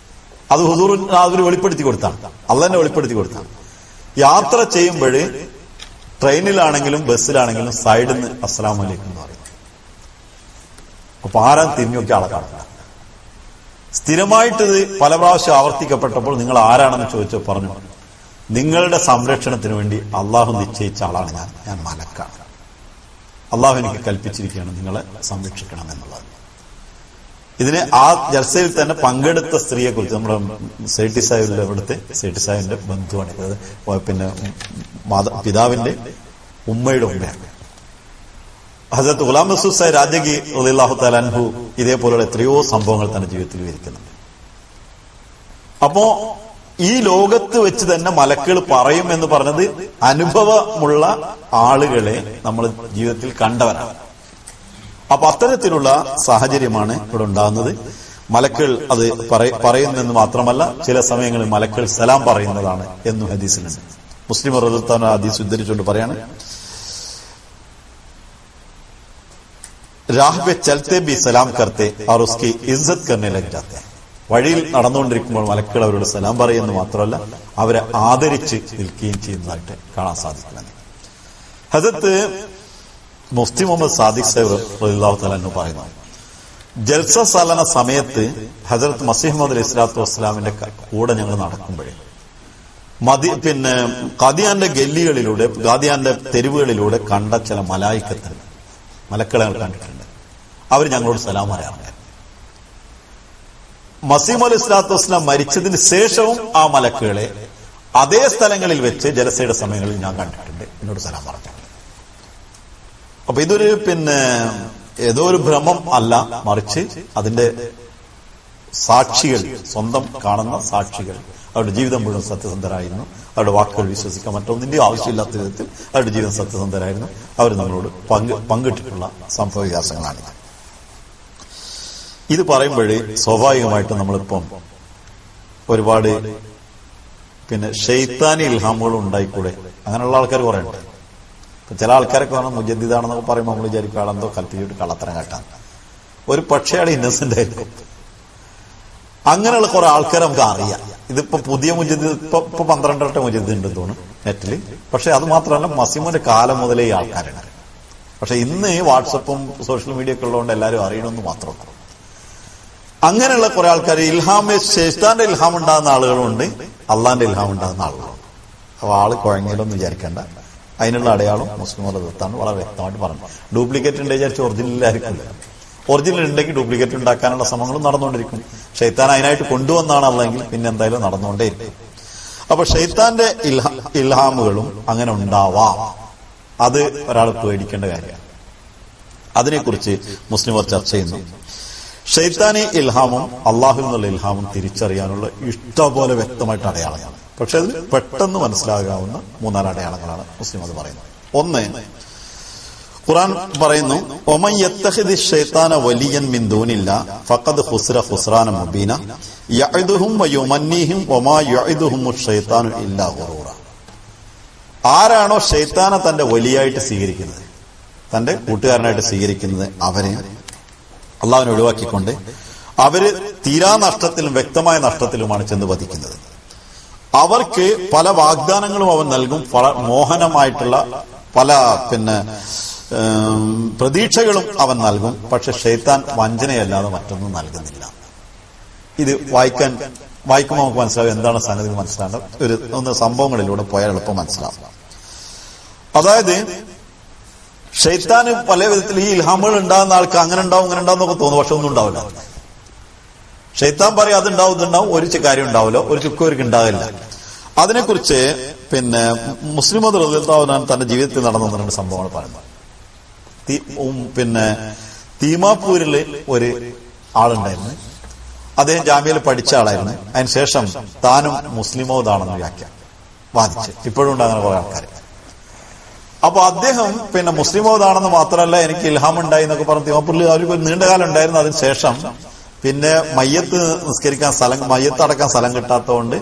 അത് ഹുസൂർ അവർ വെളിപ്പെടുത്തി കൊടുത്താണ്, അള്ളാഹനെ വെളിപ്പെടുത്തി കൊടുത്താണ്. യാത്ര ചെയ്യുമ്പോൾ ട്രെയിനിലാണെങ്കിലും ബസ്സിലാണെങ്കിലും സൈഡിൽ നിന്ന് അസ്സലാമു അലൈക്കും എന്ന് പറയും. അപ്പൊ ആരാൻ തിരിഞ്ഞു നോക്കി ആളെ കാണില്ല. സ്ഥിരമായിട്ടിത് പല പ്രാവശ്യം ആവർത്തിക്കപ്പെട്ടപ്പോൾ നിങ്ങൾ ആരാണെന്ന് ചോദിച്ചു പറഞ്ഞു, നിങ്ങളുടെ സംരക്ഷണത്തിന് വേണ്ടി അള്ളാഹു നിശ്ചയിച്ച ആളാണ് ഞാൻ മലക്കാണ്, അള്ളാഹു എനിക്ക് കൽപ്പിച്ചിരിക്കുകയാണ് നിങ്ങളെ സംരക്ഷിക്കണം എന്നുള്ളത്. ഇതിന് ആ ജൽസയിൽ തന്നെ പങ്കെടുത്ത സ്ത്രീയെ കുറിച്ച് നമ്മുടെ സേഠി സാഹിബിന്റെ ഇവിടുത്തെ സേഠി സാഹിബിന്റെ ബന്ധുവാണ്, പിന്നെ പിതാവിന്റെ ഉമ്മയുടെ ഉമ്മയാണ്. ഹസരത്ത് ഗുലാം മസൂദ് സാഹിബ് രാജകി റളിയല്ലാഹു തആല അൻഹു ഇതേപോലുള്ള എത്രയോ സംഭവങ്ങൾ തന്റെ ജീവിതത്തിൽ വിവരിക്കുന്നുണ്ട്. അപ്പോ ഈ ലോകത്ത് വെച്ച് തന്നെ മലക്കുകൾ പറയും എന്ന് പറഞ്ഞത് അനുഭവമുള്ള ആളുകളെ നമ്മൾ ജീവിതത്തിൽ കണ്ടവരാണ്. അപ്പൊ അത്തരത്തിലുള്ള സാഹചര്യമാണ് ഇവിടെ ഉണ്ടാകുന്നത്. മലക്കുകൾ അത് പറയുന്നെന്ന് മാത്രമല്ല, ചില സമയങ്ങളിൽ മലക്കുകൾ സലാം പറയുന്നതാണ് എന്നും ഹദീസിലുണ്ട്. മുസ്ലിം റളിയല്ലാഹു ഹദീസ് ഉദ്ധരിച്ചുകൊണ്ട് പറയാണ്, राह पे चलते भी सलाम करते और उसकी इज्जत करने लग जाते. വഴിയിൽ നടന്നുകൊണ്ടിരിക്കുമ്പോൾ മലക്കുകൾ അവരോട് സലാം പറയുമെന്ന് മാത്രമല്ല അവരെ ആദരിച്ച് നിൽക്കുകയും ചെയ്യുന്നതായിട്ട് കാണാൻ സാധിക്കുന്നത്. ഹദരത്ത് മുഫ്തി മുഹമ്മദ് സാദിഖ് സാഹിബ് റളിയല്ലാഹു തആല അൻഹു പറയുന്നു, ജൽസ സാലന സമയത്ത് ഹദരത്ത് മസീഹ് മൗഊദ് അലൈഹി സ്വലാത്തു വസ്സലാമിന്റെ കൂടെ ഞങ്ങൾ നടക്കുമ്പോഴേ പിന്നെ ഖാദിയാന്റെ ഗല്ലികളിലൂടെ, ഖാദിയാന്റെ തെരുവുകളിലൂടെ കണ്ട ചില മലക്കുകളെ കണ്ടിട്ടുണ്ട്. അവർ ഞങ്ങളോട് സലാം പറയാറുണ്ട്. മസീഹ് അലൈഹി സ്വലാത്തു വസ്സലാം മരിച്ചതിന് ശേഷവും ആ മലക്കുകളെ അതേ സ്ഥലങ്ങളിൽ വെച്ച് ജലസയുടെ സമയങ്ങളിൽ ഞാൻ കണ്ടിട്ടുണ്ട്, എന്നോട് സലാം പറഞ്ഞിട്ടുണ്ട്. അപ്പൊ ഇതൊരു ഏതോ ഒരു ഭ്രമം അല്ല, മറിച്ച് അതിന്റെ സാക്ഷികൾ, സ്വന്തം കാണുന്ന സാക്ഷികൾ, അവരുടെ ജീവിതം മുഴുവൻ സത്യസന്ധരായിരുന്നു, അവരുടെ വാക്കുകൾ വിശ്വസിക്കാൻ മറ്റൊന്നിന്റെ ആവശ്യമില്ലാത്ത വിധത്തിൽ അവരുടെ ജീവിതം സത്യസന്ധരായിരുന്നു. അവർ നമ്മളോട് പങ്കിട്ടിട്ടുള്ള സംഭവ വികാസങ്ങളാണ്. ഇത് പറയുമ്പോഴേ സ്വാഭാവികമായിട്ടും നമ്മളിപ്പം ഒരുപാട് ഷെയ്ത്താനി ഇൽഹാമുകളും ഉണ്ടായിക്കൂടെ, അങ്ങനെയുള്ള ആൾക്കാർ കുറെ ഉണ്ട്. ചില ആൾക്കാരൊക്കെ പറഞ്ഞാൽ മുജദ്ദിദാണെന്നൊക്കെ പറയുമ്പോൾ നമ്മൾ വിചാരിക്കും ആളെന്തോ കൽപ്പിച്ചിട്ട് കള്ളത്തരം കാട്ടാൻ. ഒരു പക്ഷേ ആൾ ഇന്നസെന്റ് ആയിരിക്കും. അങ്ങനെയുള്ള കുറെ ആൾക്കാരെ നമുക്ക് അറിയാം. ഇതിപ്പോ പുതിയ മുജദ്ദിദ് ഇപ്പൊ 12 മുജദ്ദിദ് ഉണ്ടെന്ന് തോന്നുന്നു നെറ്റില്. പക്ഷെ അത് മാത്രമല്ല, മസീമിന്റെ കാലം മുതലേ ഈ ആൾക്കാരുണ്ട്. പക്ഷെ ഇന്ന് ഈ വാട്സപ്പും സോഷ്യൽ മീഡിയ ഒക്കെ ഉള്ളതുകൊണ്ട് എല്ലാവരും അറിയണമെന്ന് മാത്രമേ. അങ്ങനെയുള്ള കുറെ ആൾക്കാർ ശേഷ്ടാന്റെ ഇൽഹാം ഉണ്ടാകുന്ന ആളുകളുണ്ട്, അള്ളാന്റെ ഇൽഹാം ഉണ്ടാകുന്ന ആളുകളുണ്ട്. അപ്പൊ ആള് കുഴങ്ങിയിലൊന്നും വിചാരിക്കേണ്ട. അതിനുള്ള അടയാളം മുസ്ലിം മതത്താണ് വളരെ വ്യക്തമായിട്ട് പറഞ്ഞു. ഡ്യൂപ്ലിക്കേറ്റ് ഉണ്ട് വിചാരിച്ച് ഒറിജിനലായിരിക്കില്ല. ഒറിജിനൽ ഉണ്ടെങ്കിൽ ഡ്യൂപ്ലിക്കേറ്റ് ഉണ്ടാക്കാനുള്ള ശ്രമങ്ങളും നടന്നുകൊണ്ടിരിക്കും. ഷെയ്ത്താൻ അതിനായിട്ട് കൊണ്ടുവന്നാണ് അല്ലെങ്കിൽ പിന്നെ എന്തായാലും നടന്നുകൊണ്ടേയിരിക്കും. അപ്പൊ ഷെയ്ത്താന്റെ ഇൽഹാമുകളും അങ്ങനെ ഉണ്ടാവാം. അത് ഒരാൾ പേടിക്കേണ്ട കാര്യമാണ്. അതിനെക്കുറിച്ച് മുസ്ലിം ചർച്ച ചെയ്യുന്നു. ഷെയ്ത്താനി ഇൽഹാമും അള്ളാഹുവിൽ നിന്നുള്ള ഇൽഹാമും തിരിച്ചറിയാനുള്ള ഇഷ്ടപോലെ വ്യക്തമായിട്ട് അടയാളങ്ങളാണ്. പക്ഷെ അത് പെട്ടെന്ന് മനസ്സിലാകാവുന്ന 3-4 അടയാളങ്ങളാണ് മുസ്ലിം അത് പറയുന്നത്. ഒന്ന്, ഖുർആൻ പറയുന്നു, ഒമൻ യത്തഖിദി ശൈത്താന വലിയൻ മിൻ ദൂനില്ലാഹ് ഫഖദ് ഖുസ്റ ഖുസ്റാന മുബീന യഅദുഹും വയുമന്നീഹിം വമാ യഅദുഹുമുശ് ശൈത്താനു ഇല്ലാ ഗുറൂറ. ആരാണോ ഷെയ്ത്താനെ തന്റെ വലിയായിട്ട് സ്വീകരിക്കുന്നത്, തന്റെ കൂട്ടുകാരനായിട്ട് സ്വീകരിക്കുന്നത്, അവരെ അള്ളാഹുവിനെ ഒഴിവാക്കിക്കൊണ്ട് അവര് തീരാ നഷ്ടത്തിലും വ്യക്തമായ നഷ്ടത്തിലുമാണ് ചെന്ന് വധിക്കുന്നത്. അവർക്ക് പല വാഗ്ദാനങ്ങളും അവൻ നൽകും, മോഹനമായിട്ടുള്ള പല പ്രതീക്ഷകളും അവൻ നൽകും. പക്ഷെ ഷെയ്ത്താൻ വഞ്ചനയല്ലാതെ മറ്റൊന്നും നൽകുന്നില്ല. ഇത് വായിക്കാൻ വായിക്കുമ്പോൾ നമുക്ക് മനസ്സിലാവും എന്താണ് സംഗതി മനസ്സിലാകേണ്ട ഒന്ന് സംഭവങ്ങളിലൂടെ പോയാൽ എളുപ്പം മനസ്സിലാവും. അതായത് ഷൈത്താന് പല വിധത്തിൽ ഈ ഇൽഹാമുകൾ ഉണ്ടാകുന്ന ആൾക്ക് അങ്ങനെ ഉണ്ടാവും ഇങ്ങനെ ഉണ്ടാവും എന്നൊക്കെ തോന്നും, പക്ഷെ ഒന്നും ഉണ്ടാവില്ല. ഷൈത്താൻ പറയും അതുണ്ടാവും ഇതുണ്ടാവും, ഒരു കാര്യം ഉണ്ടാവില്ല, ഒരു ചുക്കവർക്ക് ഉണ്ടാകില്ല. അതിനെക്കുറിച്ച് മുസ്ലിം റളിയല്ലാഹു അൻഹു തന്റെ ജീവിതത്തിൽ നടന്ന 2 സംഭവങ്ങൾ പറയുന്നത്. തീമാപ്പൂരില് ഒരു ആളുണ്ടായിരുന്നു. അദ്ദേഹം ജാമ്യയിൽ പഠിച്ച ആളായിരുന്നു. അതിനുശേഷം താനും മുസ്ലിമോദാണെന്ന് വാദിച്ച് ഇപ്പോഴും ഉണ്ട് അങ്ങനെ കുറെ ആൾക്കാർ. അപ്പൊ അദ്ദേഹം മുസ്ലിമോദാണെന്ന് മാത്രമല്ല എനിക്ക് ഇൽഹാം ഉണ്ടായി എന്നൊക്കെ പറഞ്ഞ് തീമാപ്പൂരിൽ അവർക്ക് നീണ്ടകാലം ഉണ്ടായിരുന്നു. അതിനുശേഷം മയ്യത്ത് നിസ്കരിക്കാൻ മയ്യത്ത് അടക്കാൻ സ്ഥലം കിട്ടാത്തതുകൊണ്ട്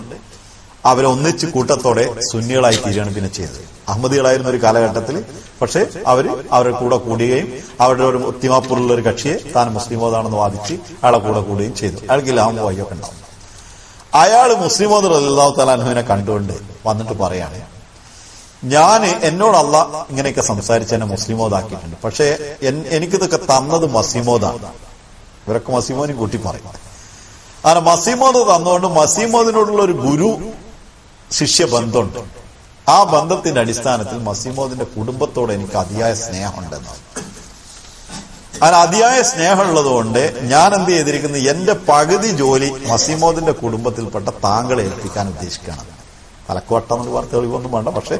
അവരെ ഒന്നിച്ച് കൂട്ടത്തോടെ സുന്നികളായി തീരുകയാണ് പിന്നെ ചെയ്തത്. അഹമ്മദികളായിരുന്ന ഒരു കാലഘട്ടത്തിൽ പക്ഷെ അവരുടെ കൂടെ കൂടുകയും അവരുടെ ഒരു തീമാപ്പൂരിലുള്ള ഒരു കക്ഷിയെ താൻ മുസ്ലിമോദാണെന്ന് വാദിച്ച് അയാളെ കൂടെ കൂടുകയും ചെയ്തു. അയാൾക്ക് ഇൽഹാം വയ്യൊക്കെ ഉണ്ടാവും. അയാൾ മുസ്ലിമോദ് റളിയല്ലാഹു തആല അൻഹുവിനെ കണ്ടുകൊണ്ട് വന്നിട്ട് പറയാണ്, എന്നോട് അള്ളാഹ് ഇങ്ങനെയൊക്കെ സംസാരിച്ച് എന്നെ മുസ്ലിമോദാക്കിയിട്ടുണ്ട്, പക്ഷെ എനിക്കിതൊക്കെ തന്നത് മസീമോദാണ്. ഇവരൊക്കെ മസീമോദിനും കൂട്ടി പറയും. അങ്ങനെ മസീമോദ് തന്നുകൊണ്ട് മസീമോദിനോടുള്ള ഒരു ഗുരു ശിഷ്യ ബന്ധമുണ്ട്. ആ ബന്ധത്തിന്റെ അടിസ്ഥാനത്തിൽ മസീമോദിന്റെ കുടുംബത്തോട് എനിക്ക് അതിയായ സ്നേഹമുണ്ടെന്നാണ്. അങ്ങനെ അതിയായ സ്നേഹമുള്ളതുകൊണ്ട് ഞാൻ എന്ത് ചെയ്തിരിക്കുന്നത്, എന്റെ പകുതി ജോലി മസീമോദിന്റെ കുടുംബത്തിൽപ്പെട്ട താങ്കളെ ഏൽപ്പിക്കാൻ ഉദ്ദേശിക്കുകയാണ്. തലക്കോട്ടം എന്ന് പറഞ്ഞ തെളിവൊന്നും വേണ്ട, പക്ഷെ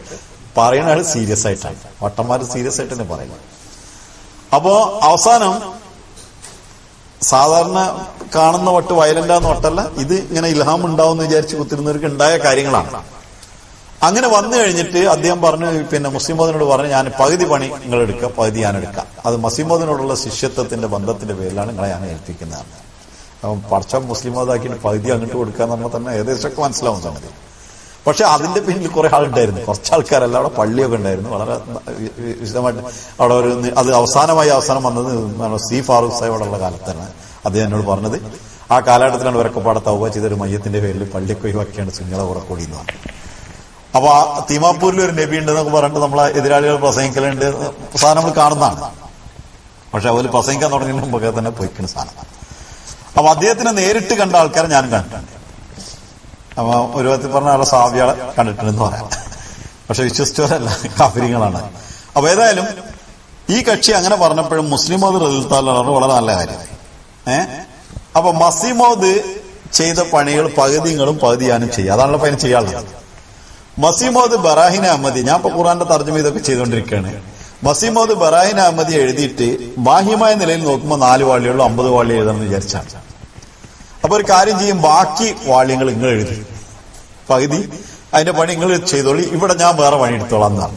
പറയുന്ന ആൾ സീരിയസ് ആയിട്ടാണ്. വട്ടന്മാര് സീരിയസ് ആയിട്ട് തന്നെ പറയുന്നത്. അപ്പോ അവസാനം സാധാരണ കാണുന്ന വട്ട് വയലന്റാന്ന് വട്ടല്ല, ഇത് ഇങ്ങനെ ഇൽഹാം ഉണ്ടാവും എന്ന് വിചാരിച്ച് കുത്തിരുന്നവർക്ക് ഉണ്ടായ കാര്യങ്ങളാണ്. അങ്ങനെ വന്നു കഴിഞ്ഞിട്ട് അദ്ദേഹം പറഞ്ഞു, മുസ്ലിമോദിനോട് പറഞ്ഞു, ഞാൻ പകുതി പണി നിങ്ങൾ എടുക്കുക, പകുതി ഞാൻ എടുക്കാം. അത് മസീമോദിനോടുള്ള ശിഷ്യത്വത്തിന്റെ ബന്ധത്തിന്റെ പേരിലാണ് നിങ്ങളെ ഞാൻ ഏൽപ്പിക്കുന്നതാണ്. അപ്പം പടച്ച മുസ്ലിമോദാക്കിയിട്ട് പകുതി അങ്ങോട്ട് കൊടുക്കുക എന്ന് പറഞ്ഞാൽ തന്നെ ഏകദേശമൊക്കെ മനസ്സിലാവും സംഗതി. പക്ഷെ അതിന്റെ പിന്നിൽ കുറെ ആളുണ്ടായിരുന്നു, കുറച്ച് ആൾക്കാരല്ല. അവിടെ പള്ളിയൊക്കെ ഉണ്ടായിരുന്നു, വളരെ വിശദമായിട്ട്. അവിടെ അത് അവസാനം വന്നത് സി ഫാറൂഖ് സാഹിബുള്ള കാലത്താണ് അദ്ദേഹം എന്നോട് പറഞ്ഞത്. ആ കാലഘട്ടത്തിലാണ് ഇവരൊക്കെ പാടെ തൗബ ചെയ്തൊരു മയ്യത്തിന്റെ പേരിൽ പള്ളിയൊക്കെ ഒഴിവാക്കിയാണ് സുന്നികളെ കൂടെ കൂടിയെന്നാണ്. അപ്പൊ ആ തീമാപ്പൂരിൽ ഒരു നബി ഉണ്ട് എന്നൊക്കെ പറഞ്ഞിട്ട് നമ്മളെ എതിരാളികൾ പ്രസംഗിക്കലുണ്ട് സാധനം നമ്മൾ കാണുന്നതാണ്. പക്ഷെ അവർ പ്രസംഗിക്കാൻ തുടങ്ങിയ മുമ്പൊക്കെ തന്നെ പോയിക്കുന്ന സാധനം. അപ്പൊ അദ്ദേഹത്തിനെ നേരിട്ട് കണ്ട ആൾക്കാരെ ഞാൻ കണ്ടിട്ടുണ്ട്. അപ്പൊ ഒരു വിധത്തിൽ പറഞ്ഞ ആളെ സാവ്യാളെ കണ്ടിട്ടുണ്ടെന്ന് പറയാം. പക്ഷെ വിശ്വസിച്ചവരല്ല, കാഫിര്യങ്ങളാണ്. അപ്പൊ ഏതായാലും ഈ കക്ഷി അങ്ങനെ പറഞ്ഞപ്പോഴും മുസ്ലിമോദ് റളിയല്ലാഹു വളരെ നല്ല കാര്യമായി. അപ്പൊ മസീമോദ് ചെയ്ത പണികൾ പകുതി നിങ്ങളും പകുതി ഞാനും ചെയ്യുക, അതാണല്ലോ അതിന് ചെയ്യാനുള്ളത്. മസീമോദ് ബറാഹിൻ അഹമ്മദി, ഞാൻ ഇപ്പൊ ഖുർആന്റെ തർജ്ജമ ഇതൊക്കെ ചെയ്തുകൊണ്ടിരിക്കുകയാണ്. മസീമോദ് ബറാഹിൻ അഹമ്മദി എഴുതിയിട്ട് ബാഹ്യമായ നിലയിൽ നോക്കുമ്പോൾ 4 വാള്യമുള്ളൂ, 50 വാള്യം എഴുതണമെന്ന് വിചാരിച്ചാണ്. അപ്പൊ ഒരു കാര്യം ചെയ്യും, ബാക്കി വാള്യങ്ങൾ നിങ്ങൾ എഴുതി, പകുതി അതിന്റെ പണി നിങ്ങൾ ചെയ്തോളി, ഇവിടെ ഞാൻ വേറെ പണി എടുത്തോളാം എന്നാണ്.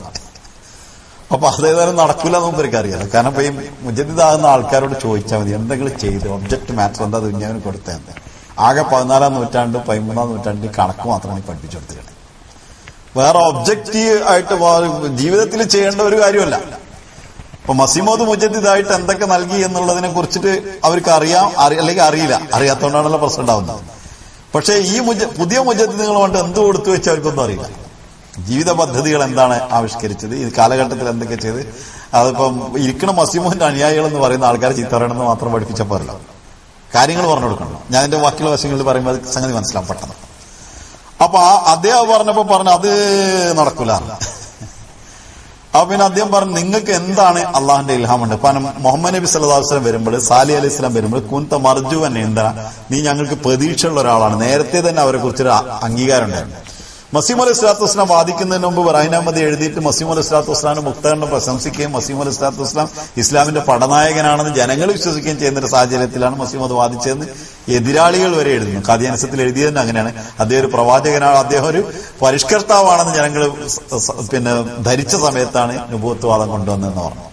അപ്പൊ അതേതായാലും നടക്കൂല എന്ന് മുമ്പ് അറിയാം. കാരണം ഇപ്പൊ ഈ മുജദ്ദിദാകുന്ന ആൾക്കാരോട് ചോദിച്ചാൽ മതി, എന്തെങ്കിലും ചെയ്ത് ഒബ്ജക്ട് മാറ്റർ എന്താ ദുനിയാവിന് കൊടുത്തത്. ആകെ 14-ാം നൂറ്റാണ്ട് 13-ാം നൂറ്റാണ്ടിൽ കണക്ക് മാത്രമാണ് പഠിപ്പിച്ചു കൊടുത്തിരുന്നത്. വേറെ ഒബ്ജക്റ്റീവ് ആയിട്ട് ജീവിതത്തിൽ ചെയ്യേണ്ട ഒരു കാര്യമല്ല. അപ്പൊ മസീമോദ് മുജദ്ദിദായിട്ട് എന്തൊക്കെ നൽകി എന്നുള്ളതിനെ കുറിച്ചിട്ട് അവർക്ക് അറിയാം, അല്ലെങ്കിൽ അറിയില്ല. അറിയാത്തതുകൊണ്ടാണല്ലോ പ്രശ്നം ഉണ്ടാവുന്നത്. പക്ഷെ ഈ പുതിയ മുജദ്ദിദുകൾ കൊണ്ട് എന്ത് കൊടുത്തു വെച്ചാൽ അവർക്കൊന്നും അറിയില്ല. ജീവിത പദ്ധതികൾ എന്താണ് ആവിഷ്കരിച്ചത്, ഈ കാലഘട്ടത്തിൽ എന്തൊക്കെ ചെയ്ത്, അതിപ്പം ഇരിക്കണ മസീമോദിന്റെ അനുയായികൾ എന്ന് പറയുന്ന ആൾക്കാരെ ചീത്ത പറയണമെന്ന് മാത്രം പഠിപ്പിച്ചപ്പോഴല്ലോ, കാര്യങ്ങൾ പറഞ്ഞു കൊടുക്കണം. ഞാൻ എന്റെ ബാക്കിയുള്ള വശങ്ങളിൽ പറയുമ്പോൾ അത് സംഗതി മനസ്സിലാവും പെട്ടെന്ന്. അപ്പൊ അദ്ദേഹം പറഞ്ഞപ്പോ അത് നടക്കൂല. അപ്പൊ പിന്നെ അദ്ദേഹം പറഞ്ഞു, നിങ്ങൾക്ക് എന്താണ് അള്ളാഹിന്റെ ഇൽഹാമുണ്ട്. കാരണം മുഹമ്മദ് നബി സല്ലല്ലാഹു അലൈഹി വസല്ലം വരുമ്പോൾ, സാലി അലൈഹി സ്വലാം വരുമ്പോൾ, കുന്ത മർജുവൻ എന്താ, നീ ഞങ്ങൾക്ക് പ്രതീക്ഷയുള്ള ഒരാളാണ്. നേരത്തെ തന്നെ അവരെ കുറിച്ചൊരു അംഗീകാരം ഉണ്ടായിരുന്നു. മസീം അലൈഹി സ്വലാത്തു വസ്സലാം വാദിക്കുന്നതിന് മുമ്പ് ബറാഹിൻ അഹമ്മദി എഴുതിയിട്ട് മസീം അലൈഹി സ്വലാത്തു വസ്സലാമിന്റെ മുക്തകണ്ഠം പ്രശംസിക്കുകയും മസീം അലൈഹി സ്വലാത്തു വസ്സലാം ഇസ്ലാമിന്റെ പടനായകനാണെന്ന് ജനങ്ങൾ വിശ്വസിക്കുകയും ചെയ്യുന്ന ഒരു സാഹചര്യത്തിലാണ് മസീം അത് വാദിച്ചതെന്ന് എതിരാളികൾ വരെ എഴുതുന്നു. ഖാദിയാനിസത്തിൽ എഴുതിയതന്നെ അങ്ങനെയാണ്. അദ്ദേഹം ഒരു പ്രവാചകനാണ്, അദ്ദേഹം ഒരു പരിഷ്കർത്താവാണെന്ന് ജനങ്ങൾ ധരിച്ച സമയത്താണ് നുബുവത്ത് കൊണ്ടുവന്നതെന്ന് പറഞ്ഞു.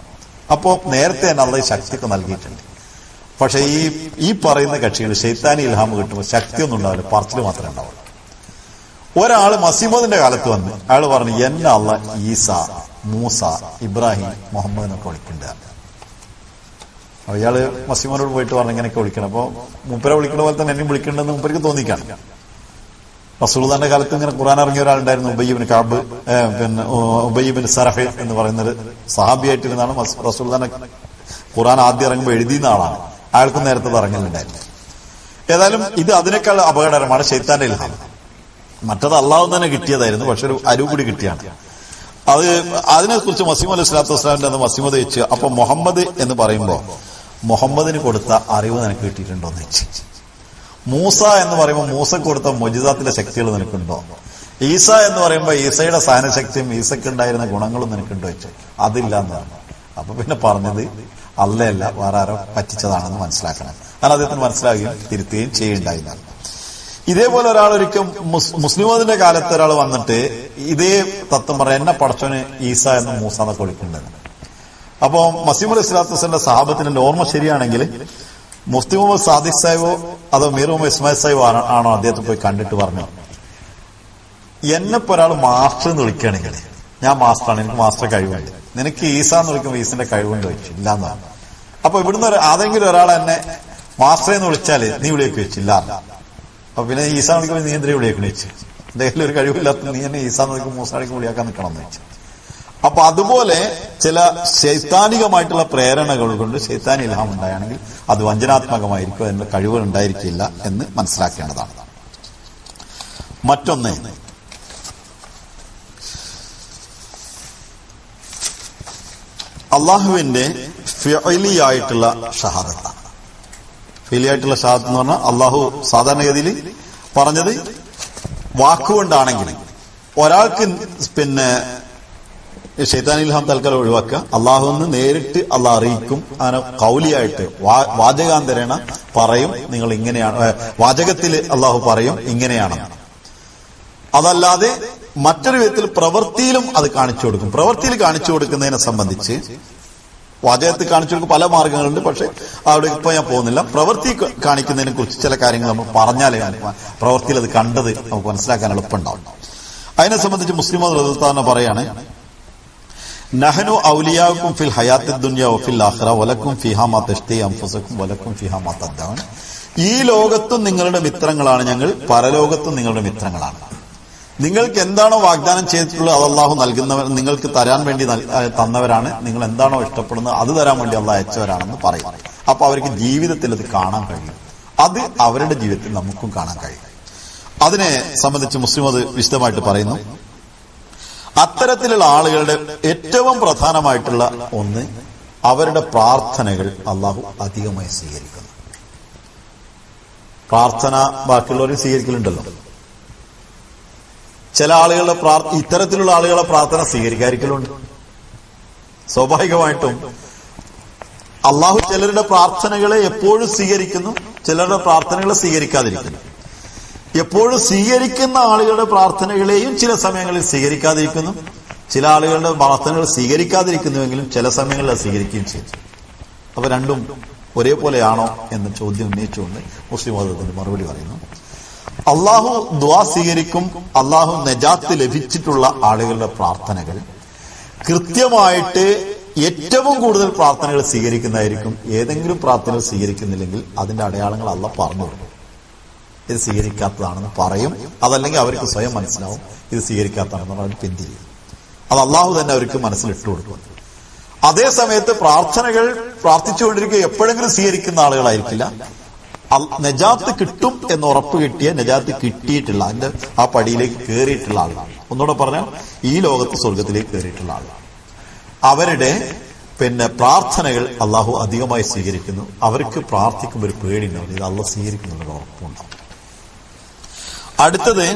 അപ്പോ നേരത്തെ തന്നെ അള്ളാഹ് ശക്തിയൊക്കെ നൽകിയിട്ടുണ്ട്. പക്ഷെ ഈ പറയുന്ന കക്ഷികൾ ശൈത്താനി ഇൽഹാം കിട്ടുമ്പോൾ ശക്തിയൊന്നും ഉണ്ടാവില്ല, പറച്ചിൽ മാത്രമേ ഉണ്ടാവുള്ളൂ. ഒരാള് മസീമോദിന്റെ കാലത്ത് വന്ന് അയാൾ പറഞ്ഞു, എന്നെ അള്ളാഹ് ഈസ, മൂസ, ഇബ്രാഹിം, മുഹമ്മദ് എന്നൊക്കെ വിളിക്കേണ്ടതാണ്. അപ്പൊ ഇയാള് മസീമോനോട് പോയിട്ട് പറഞ്ഞു ഇങ്ങനെയൊക്കെ വിളിക്കണം. അപ്പൊ മൂപ്പരെ വിളിക്കുന്ന പോലെ തന്നെ എന്നെ വിളിക്കേണ്ടതെന്ന് മൂപ്പർക്ക് തോന്നിക്കാണ്. റസൂലുള്ളാഹിന്റെ കാലത്ത് ഇങ്ങനെ ഖുർആൻ ഇറങ്ങിയ ഒരാളുണ്ടായിരുന്നു, ഉബയ്യ് ഇബ്നു കഅബ്, ഉബയ്യ് ഇബ്നു സറഹ് എന്ന് പറയുന്നൊരു സഹാബിയായിട്ടിരുന്നാണ്. റസൂലുള്ളാഹിന്റെ ഖുർആൻ ആദ്യം ഇറങ്ങുമ്പോൾ എഴുതിയുന്ന ആളാണ്. അയാൾക്കും നേരത്തെ ഇറങ്ങലുണ്ടായിരുന്നു. ഏതായാലും ഇത് അതിനേക്കാൾ അപകടകരമാണ് ശൈത്താന്റെ ഇൽഹാം. മറ്റത് അള്ളാഹു തന്നെ കിട്ടിയതായിരുന്നു, പക്ഷെ ഒരു അരിവ് കൂടി കിട്ടിയാണ്. അതിനെക്കുറിച്ച് മസീഹ് അലൈഹി സ്വലാത്തു വസ്സലാമിന്റെ അന്ന് മസീഹ് ചോദിച്ചു, അപ്പൊ മുഹമ്മദ് എന്ന് പറയുമ്പോ മുഹമ്മദിന് കൊടുത്ത അറിവ് നിനക്ക് കിട്ടിയിട്ടുണ്ടോ എന്ന് വെച്ച്. മൂസ എന്ന് പറയുമ്പോൾ മൂസക്ക് കൊടുത്ത മുജിദാത്തിന്റെ ശക്തികൾ നിനക്കുണ്ടോ? ഈസ എന്ന് പറയുമ്പോൾ ഈസയുടെ സഹനശക്തിയും ഈസക്ക് ഉണ്ടായിരുന്ന ഗുണങ്ങളും നിനക്കുണ്ടോ വെച്ച്. അതില്ല എന്ന് പറഞ്ഞു. അപ്പൊ പിന്നെ പറഞ്ഞത് അല്ലയല്ല, വേറെ ആരോ പറ്റിച്ചതാണെന്ന് മനസ്സിലാക്കണം. കാരണം അദ്ദേഹത്തിന് മനസ്സിലാവുകയും തിരുത്തുകയും ചെയ്യുണ്ടായിരുന്നത്. ഇതേപോലെ ഒരാൾ ഒരിക്കലും മുസ്ലിമതിന്റെ കാലത്ത് ഒരാൾ വന്നിട്ട് ഇതേ തത്വം പറയാം, എന്നെ പടച്ചോന് ഈസ എന്ന് മൂസ എന്നൊക്കെ വിളിക്കേണ്ടത്. അപ്പൊ മസീഹ് അലൈഹി സ്വലാത്തു വസ്സലാമിന്റെ സഹാബത്തിന്റെ ഓർമ്മ ശരിയാണെങ്കിൽ മുഫ്തി മുഹമ്മദ് സാദിഖ് സാഹിബോ അതോ മീർ മുഹമ്മദ് ഇസ്മായിൽ സാഹിബോ ആണോ അദ്ദേഹത്തെ പോയി കണ്ടിട്ട് പറഞ്ഞു, എന്നെപ്പോ ഒരാൾ മാസ്റ്റർ എന്ന് വിളിക്കുകയാണെങ്കിൽ ഞാൻ മാസ്റ്ററാണ്, എനിക്ക് മാസ്റ്റർ കഴിവുണ്ട്, നിനക്ക് ഈസ എന്ന് വിളിക്കുമ്പോൾ ഈസിന്റെ കഴിവുണ്ട് വെച്ചു ഇല്ലാന്ന് പറഞ്ഞു. അപ്പൊ ഇവിടുന്ന് ആരെങ്കിലും ഒരാൾ എന്നെ മാസ്റ്റർ എന്ന് വിളിച്ചാല് നീ വിളിയൊക്കെ വെച്ചില്ല. അപ്പൊ പിന്നെ ഈസ വിളിക്കുമ്പോൾ നീ എന്തിനാ വിളിയേക്കണ വെച്ചു, എന്തെങ്കിലും ഒരു കഴിവില്ലാത്ത നീ എന്നെ ഈസ എന്ന് വിളിക്കുമ്പോൾ മൂസാടിക്ക് വിളിയാക്കാൻ നിൽക്കണം എന്ന് വെച്ചു. അപ്പൊ അതുപോലെ ചില ശൈത്താനികമായിട്ടുള്ള പ്രേരണകൾ കൊണ്ട് ശൈത്താനി ഇൽഹാം ഉണ്ടായാണെങ്കിൽ അത് വഞ്ചനാത്മകമായിരിക്കും, അതിന്റെ കഴിവുകൾ ഉണ്ടായിരിക്കില്ല എന്ന് മനസ്സിലാക്കേണ്ടതാണ്. മറ്റൊന്ന്, അള്ളാഹുവിന്റെ ഫിഅലിയായിട്ടുള്ള ഷഹാദത്താണ്. ഫിഅലിയായിട്ടുള്ള ഷഹാദത്ത് എന്ന് പറഞ്ഞാൽ അള്ളാഹു സാധാരണഗതിയിൽ പറഞ്ഞത് വാക്കുകൊണ്ടാണെങ്കിൽ ഒരാൾക്ക് പിന്നെ ശൈത്താൻ ഇൽഹാം തൽക്കാലം ഒഴിവാക്കുക. അള്ളാഹുവിന് നേരിട്ട് അള്ളാഹ് അറിയിക്കും. അങ്ങനെ കൗലിയായിട്ട് വാചകാന്തരേണ പറയും, നിങ്ങൾ ഇങ്ങനെയാണ്, വാചകത്തിൽ അള്ളാഹു പറയും ഇങ്ങനെയാണ്. അതല്ലാതെ മറ്റൊരു വിധത്തിൽ പ്രവൃത്തിയിലും അത് കാണിച്ചു കൊടുക്കും. പ്രവൃത്തിയിൽ കാണിച്ചു കൊടുക്കുന്നതിനെ സംബന്ധിച്ച് വാചകത്തിൽ കാണിച്ചു കൊടുക്കും പല മാർഗങ്ങളുണ്ട്, പക്ഷെ അവിടെ ഇപ്പൊ ഞാൻ പോകുന്നില്ല. പ്രവൃത്തി കാണിക്കുന്നതിനെ കുറിച്ച് ചില കാര്യങ്ങൾ നമ്മൾ പറഞ്ഞാലേ പ്രവൃത്തിയിൽ അത് കണ്ടത് നമുക്ക് മനസ്സിലാക്കാൻ എളുപ്പമുണ്ടാവും. അതിനെ സംബന്ധിച്ച് മുസ്ലിം റളിയല്ലാഹു പറയാണ്, നഹ്നു ഔലിയാകും ഫിൽ ഹയാത്തി ദുനിയ വഫിൽ ആഖിറ വലക്കും ഫിഹാ മാ തശ്തഹി അൻഫുസുക്കും വലക്കും ഫിഹാ മാ തദ്ദഊൻ. ഈ ലോകത്തും നിങ്ങളുടെ മിത്രങ്ങളാണ് ഞങ്ങൾ, പരലോകത്തും നിങ്ങളുടെ മിത്രങ്ങളാണ്. നിങ്ങൾക്ക് എന്താണോ വാഗ്ദാനം ചെയ്തിട്ടുള്ളത് അത് അള്ളാഹു നൽകുന്നവർ, നിങ്ങൾക്ക് തരാൻ വേണ്ടി തന്നവരാണ്. നിങ്ങൾ എന്താണോ ഇഷ്ടപ്പെടുന്നത് അത് തരാൻ വേണ്ടി അള്ളാഹ് അയച്ചവരാണെന്ന് പറയും. അപ്പൊ അവർക്ക് ജീവിതത്തിൽ അത് കാണാൻ കഴിയും. അത് അവരുടെ ജീവിതത്തിൽ നമുക്കും കാണാൻ കഴിയും. അതിനെ സംബന്ധിച്ച് മുസ്ലിം അത് വിശദമായിട്ട് പറയുന്നു. അത്തരത്തിലുള്ള ആളുകളുടെ ഏറ്റവും പ്രധാനമായിട്ടുള്ള ഒന്ന്, അവരുടെ പ്രാർത്ഥനകൾ അള്ളാഹു അധികമായി സ്വീകരിക്കുന്നു. പ്രാർത്ഥന ബാക്കിയുള്ളവരും സ്വീകരിക്കലുണ്ടല്ലോ. ചില ആളുകളുടെ ഇത്തരത്തിലുള്ള ആളുകളുടെ പ്രാർത്ഥന സ്വീകരിക്കാതിരിക്കലുണ്ട്. സ്വാഭാവികമായിട്ടും അള്ളാഹു ചിലരുടെ പ്രാർത്ഥനകളെ എപ്പോഴും സ്വീകരിക്കുന്നു, ചിലരുടെ പ്രാർത്ഥനകളെ സ്വീകരിക്കാതിരിക്കുന്നു. എപ്പോഴും സ്വീകരിക്കുന്ന ആളുകളുടെ പ്രാർത്ഥനകളെയും ചില സമയങ്ങളിൽ സ്വീകരിക്കാതിരിക്കുന്നു, ചില ആളുകളുടെ പ്രാർത്ഥനകൾ സ്വീകരിക്കാതിരിക്കുന്നുവെങ്കിലും ചില സമയങ്ങളിൽ അത് സ്വീകരിക്കുകയും ചെയ്യും. അപ്പൊ രണ്ടും ഒരേപോലെയാണോ എന്ന ചോദ്യം ഉന്നയിച്ചുകൊണ്ട് മുസ്ലിം മതത്തിന് മറുപടി പറയുന്നു. അള്ളാഹു ദുആ സ്വീകരിക്കും. അള്ളാഹു നജാത്ത് ലഭിച്ചിട്ടുള്ള ആളുകളുടെ പ്രാർത്ഥനകൾ കൃത്യമായിട്ട് ഏറ്റവും കൂടുതൽ പ്രാർത്ഥനകൾ സ്വീകരിക്കുന്നതായിരിക്കും. ഏതെങ്കിലും പ്രാർത്ഥനകൾ സ്വീകരിക്കുന്നില്ലെങ്കിൽ അതിന്റെ അടയാളങ്ങൾ അള്ളാഹ് പറഞ്ഞു കൊടുക്കും. ഇത് സ്വീകരിക്കാത്തതാണെന്ന് പറയും. അതല്ലെങ്കിൽ അവർക്ക് സ്വയം മനസ്സിലാവും ഇത് സ്വീകരിക്കാത്തതാണെന്ന് അവർ പിന്തിരിയും. അത് അള്ളാഹു തന്നെ അവർക്ക് മനസ്സിലിട്ട് കൊടുക്കും. അതേ സമയത്ത് പ്രാർത്ഥനകൾ പ്രാർത്ഥിച്ചുകൊണ്ടിരിക്കുക എപ്പോഴെങ്കിലും സ്വീകരിക്കുന്ന ആളുകളായിരിക്കില്ല. നജാത്ത് കിട്ടും എന്ന് ഉറപ്പ് കിട്ടിയ, നജാത്ത് കിട്ടിയിട്ടുള്ള, അതിന്റെ ആ പടിയിലേക്ക് കയറിയിട്ടുള്ള ആളുകളാണ്. ഒന്നുകൂടെ പറഞ്ഞാൽ ഈ ലോകത്ത് സ്വർഗത്തിലേക്ക് കയറിയിട്ടുള്ള ആളുകളാണ്. അവരുടെ പ്രാർത്ഥനകൾ അള്ളാഹു അധികമായി സ്വീകരിക്കുന്നു. അവർക്ക് പ്രാർത്ഥിക്കുമ്പോൾ ഒരു പേടിയുണ്ടാവും, ഇത് അള്ളാഹ് സ്വീകരിക്കുന്നുള്ള ഉറപ്പുണ്ടാവും. അടുത്തത്,